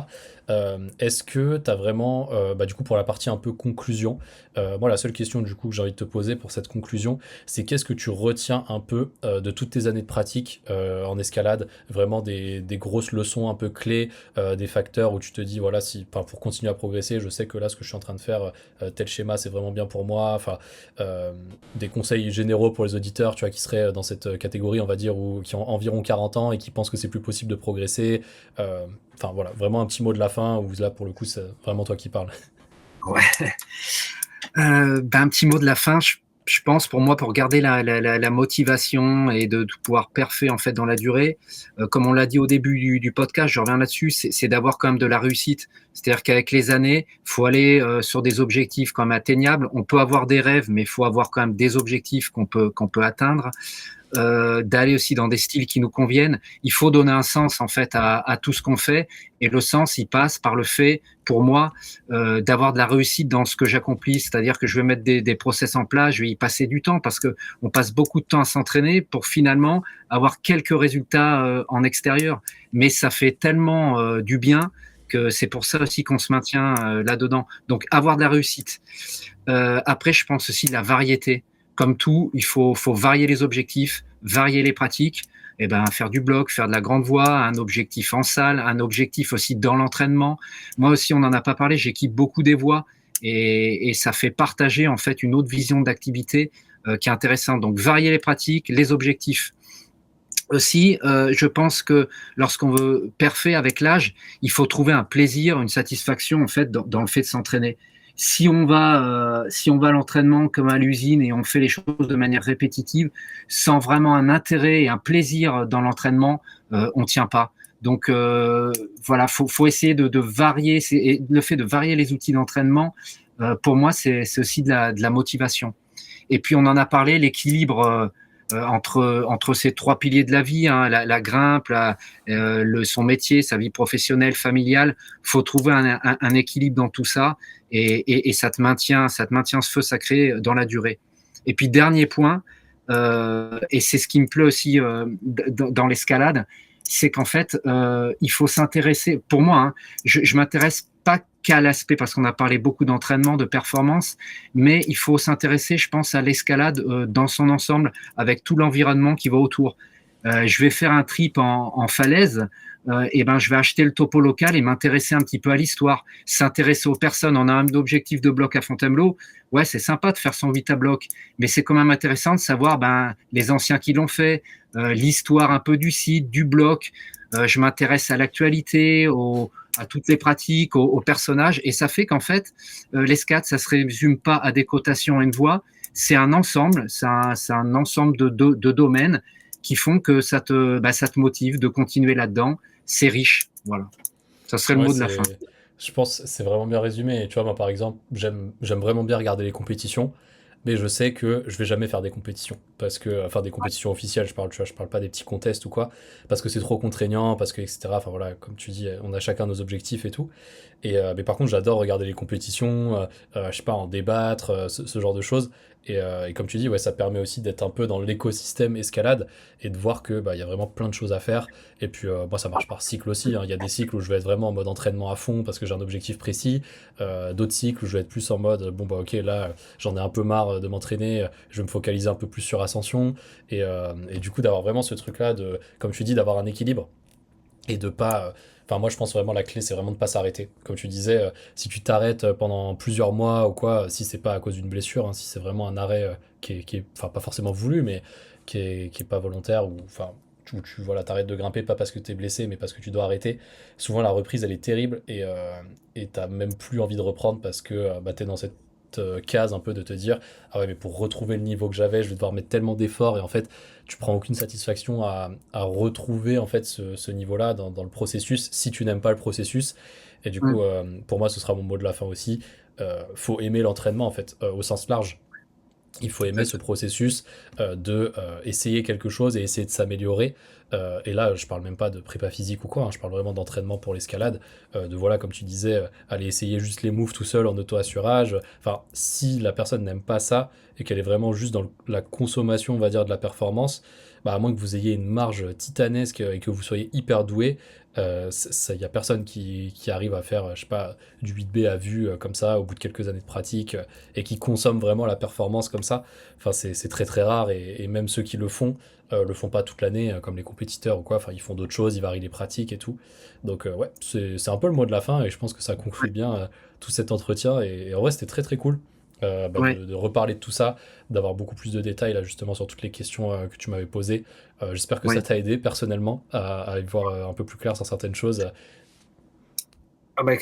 [SPEAKER 1] Est-ce que tu as vraiment, bah, du coup, pour la partie un peu conclusion, moi, la seule question du coup que j'ai envie de te poser pour cette conclusion, c'est qu'est-ce que tu retiens un peu de toutes tes années de pratique en escalade, vraiment des grosses leçons un peu clés, des facteurs où tu te dis, voilà, si, enfin, pour continuer à progresser, je sais que là, ce que je suis en train de faire, tel schéma, c'est vraiment bien pour moi. Enfin, euh, des conseils généraux pour les auditeurs, tu vois, qui seraient dans cette catégorie, on va dire, ou qui ont environ 40 ans et qui pensent que c'est plus possible de progresser. Enfin voilà, vraiment un petit mot de la fin, où là, pour le coup, c'est vraiment toi qui parles.
[SPEAKER 2] Ouais. Ben, un petit mot de la fin, je pense pour moi, pour garder la motivation et de pouvoir perfer en fait dans la durée, comme on l'a dit au début du podcast, je reviens là-dessus, c'est d'avoir quand même de la réussite. C'est-à-dire qu'avec les années, faut aller sur des objectifs quand même atteignables. On peut avoir des rêves, mais il faut avoir quand même des objectifs qu'on peut atteindre. D'aller aussi dans des styles qui nous conviennent. Il faut donner un sens en fait à tout ce qu'on fait, et le sens il passe par le fait, pour moi, d'avoir de la réussite dans ce que j'accomplis. C'est-à-dire que je vais mettre des process en place, je vais y passer du temps parce que on passe beaucoup de temps à s'entraîner pour finalement avoir quelques résultats en extérieur. Mais ça fait tellement du bien que c'est pour ça aussi qu'on se maintient là-dedans. Donc avoir de la réussite. Après, je pense aussi la variété. Comme tout, il faut varier les objectifs, varier les pratiques. Et ben, faire du bloc, faire de la grande voie, un objectif en salle, un objectif aussi dans l'entraînement. Moi aussi, on n'en a pas parlé, j'équipe beaucoup des voies et ça fait partager en fait une autre vision d'activité qui est intéressante. Donc, varier les pratiques, les objectifs. Aussi, je pense que lorsqu'on veut perfer avec l'âge, il faut trouver un plaisir, une satisfaction en fait dans le fait de s'entraîner. Si on va à l'entraînement comme à l'usine et on fait les choses de manière répétitive, sans vraiment un intérêt et un plaisir dans l'entraînement, on tient pas. Donc voilà, faut essayer de varier. Et le fait de varier les outils d'entraînement, pour moi, c'est aussi de la motivation. Et puis, on en a parlé, l'équilibre entre ces trois piliers de la vie, hein, la grimpe, son métier, sa vie professionnelle, familiale. Faut trouver un équilibre dans tout ça, et ça te maintient ce feu sacré dans la durée. Et puis, dernier point, et c'est ce qui me plaît aussi dans l'escalade, c'est qu'en fait, il faut s'intéresser. Pour moi, hein, je m'intéresse pas qu'à l'aspect, parce qu'on a parlé beaucoup d'entraînement, de performance, mais il faut s'intéresser, je pense, à l'escalade dans son ensemble, avec tout l'environnement qui va autour. Je vais faire un trip en falaise, et ben je vais acheter le topo local et m'intéresser un petit peu à l'histoire, s'intéresser aux personnes. On a un objectif de bloc à Fontainebleau, ouais, c'est sympa de faire son vita bloc, mais c'est quand même intéressant de savoir les anciens qui l'ont fait, l'histoire un peu du site, du bloc. Je m'intéresse à l'actualité, à toutes les pratiques, aux personnages, et ça fait qu'en fait, l'escalade, ça se résume pas à des cotations et une voie, c'est un ensemble, c'est un ensemble de domaines qui font que ça te motive de continuer là-dedans. C'est riche, voilà. Ça serait le
[SPEAKER 1] Ouais,
[SPEAKER 2] mot de la fin.
[SPEAKER 1] je pense que c'est vraiment bien résumé. Et tu vois, moi, par exemple, j'aime vraiment bien regarder les compétitions, mais je sais que je vais jamais faire des compétitions. Parce que, enfin, des compétitions officielles, je parle, tu vois, je parle pas des petits contests ou quoi, parce que c'est trop contraignant, parce que, etc. Enfin, voilà, comme tu dis, on a chacun nos objectifs et tout. Mais par contre, j'adore regarder les compétitions, je sais pas, en débattre, ce genre de choses. Et comme tu dis, ouais, ça permet aussi d'être un peu dans l'écosystème escalade et de voir que bah, il y a vraiment plein de choses à faire. Et puis, moi, ça marche par cycle aussi, hein. Il y a des cycles où je vais être vraiment en mode entraînement à fond parce que j'ai un objectif précis. D'autres cycles où je vais être plus en mode, bon, bah, ok, là, j'en ai un peu marre de m'entraîner, je vais me focaliser un peu plus sur ascension. Et du coup, d'avoir vraiment ce truc-là, comme tu dis, d'avoir un équilibre et de pas. Enfin, moi, je pense vraiment la clé, c'est vraiment de pas s'arrêter. Comme tu disais, si tu t'arrêtes pendant plusieurs mois ou quoi, si c'est pas à cause d'une blessure, hein, si c'est vraiment un arrêt enfin, pas forcément voulu, mais qui est pas volontaire, ou enfin, voilà, t'arrêtes de grimper pas parce que t'es blessé, mais parce que tu dois arrêter. Souvent, la reprise, elle est terrible et t'as même plus envie de reprendre parce que bah, t'es dans cette case un peu de te dire ah ouais mais pour retrouver le niveau que j'avais je vais devoir mettre tellement d'efforts et en fait tu prends aucune satisfaction à retrouver en fait ce niveau-là dans le processus si tu n'aimes pas le processus. Et du coup, pour moi, ce sera mon mot de la fin aussi. Faut aimer l'entraînement en fait, au sens large. Il faut aimer ce
[SPEAKER 2] Exact.
[SPEAKER 1] processus de essayer quelque chose et essayer de s'améliorer. Et là, je parle même pas de prépa physique ou quoi, hein, je parle vraiment d'entraînement pour l'escalade. De voilà, comme tu disais, aller essayer juste les moves tout seul en auto-assurage. Enfin, si la personne n'aime pas ça et qu'elle est vraiment juste dans la consommation, on va dire, de la performance, bah, à moins que vous ayez une marge titanesque et que vous soyez hyper doué, il y a personne qui arrive à faire, je sais pas, du 8B à vue comme ça au bout de quelques années de pratique et qui consomment vraiment la performance comme ça. Enfin, c'est très très rare et même ceux qui le font pas toute l'année comme les compétiteurs ou quoi. Enfin, ils font d'autres choses, ils varient les pratiques et tout. Donc ouais, c'est un peu le mot de la fin et je pense que ça conclut bien tout cet entretien et en vrai c'était très très cool.
[SPEAKER 2] Ouais.
[SPEAKER 1] De reparler de tout ça, d'avoir beaucoup plus de détails là justement sur toutes les questions que tu m'avais posées. J'espère que ça
[SPEAKER 2] Ouais.
[SPEAKER 1] t'a aidé personnellement à y voir un peu plus clair sur certaines choses.
[SPEAKER 2] Ah bah,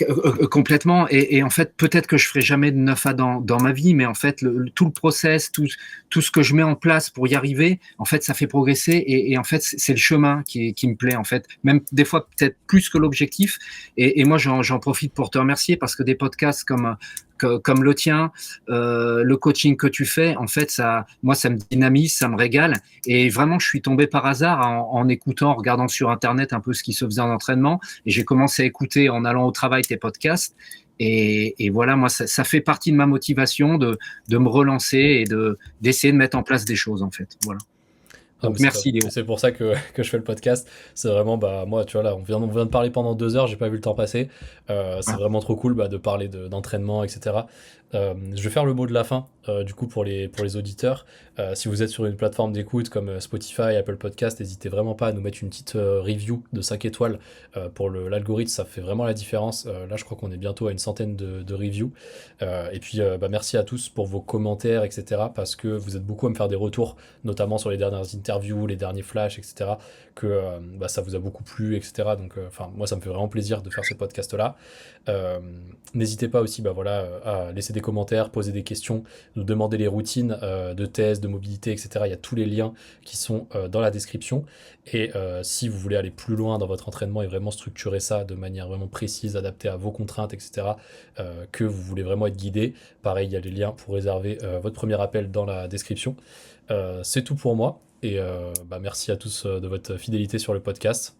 [SPEAKER 2] complètement. Et en fait, peut-être que je ferai jamais de 9A dans ma vie, mais en fait, tout le process, tout ce que je mets en place pour y arriver, en fait, ça fait progresser. Et en fait, c'est le chemin qui me plaît, en fait. Même des fois, peut-être plus que l'objectif. Et moi, j'en profite pour te remercier parce que des podcasts comme le tien, le coaching que tu fais, en fait, moi, ça me dynamise, ça me régale. Et vraiment, je suis tombé par hasard en écoutant, en regardant sur Internet un peu ce qui se faisait en entraînement. Et j'ai commencé à écouter en allant au travail tes podcasts. Et voilà, moi, ça fait partie de ma motivation de me relancer et d'essayer de mettre en place des choses, en fait. Voilà.
[SPEAKER 1] Ah, mais
[SPEAKER 2] Donc,
[SPEAKER 1] c'est top.
[SPEAKER 2] merci, Léo.
[SPEAKER 1] C'est pour ça que je fais le podcast. C'est vraiment, bah, moi, tu vois, là, on vient de parler pendant 2 heures, j'ai pas vu le temps passer. C'est
[SPEAKER 2] Voilà.
[SPEAKER 1] vraiment trop cool bah, de parler d'entraînement, etc. Je vais faire le mot de la fin, du coup, pour les auditeurs. Si vous êtes sur une plateforme d'écoute comme Spotify, Apple Podcast, n'hésitez vraiment pas à nous mettre une petite review de 5 étoiles pour l'algorithme, ça fait vraiment la différence. Là, je crois qu'on est bientôt à une centaine de reviews. Et puis, bah, merci à tous pour vos commentaires, etc. Parce que vous êtes beaucoup à me faire des retours, notamment sur les dernières interviews interviews, les derniers flashs, etc., que bah, ça vous a beaucoup plu, etc. Donc, moi, ça me fait vraiment plaisir de faire ce podcast-là. Euh, N'hésitez pas aussi bah, voilà, à laisser des commentaires, poser des questions, nous demander les routines de tests, de mobilité, etc. Il y a tous les liens qui sont dans la description. Et si vous voulez aller plus loin dans votre entraînement et vraiment structurer ça de manière vraiment précise, adaptée à vos contraintes, etc., que vous voulez vraiment être guidé, pareil, il y a les liens pour réserver votre premier appel dans la description. C'est tout pour moi. Et bah, merci à tous de votre fidélité sur le podcast.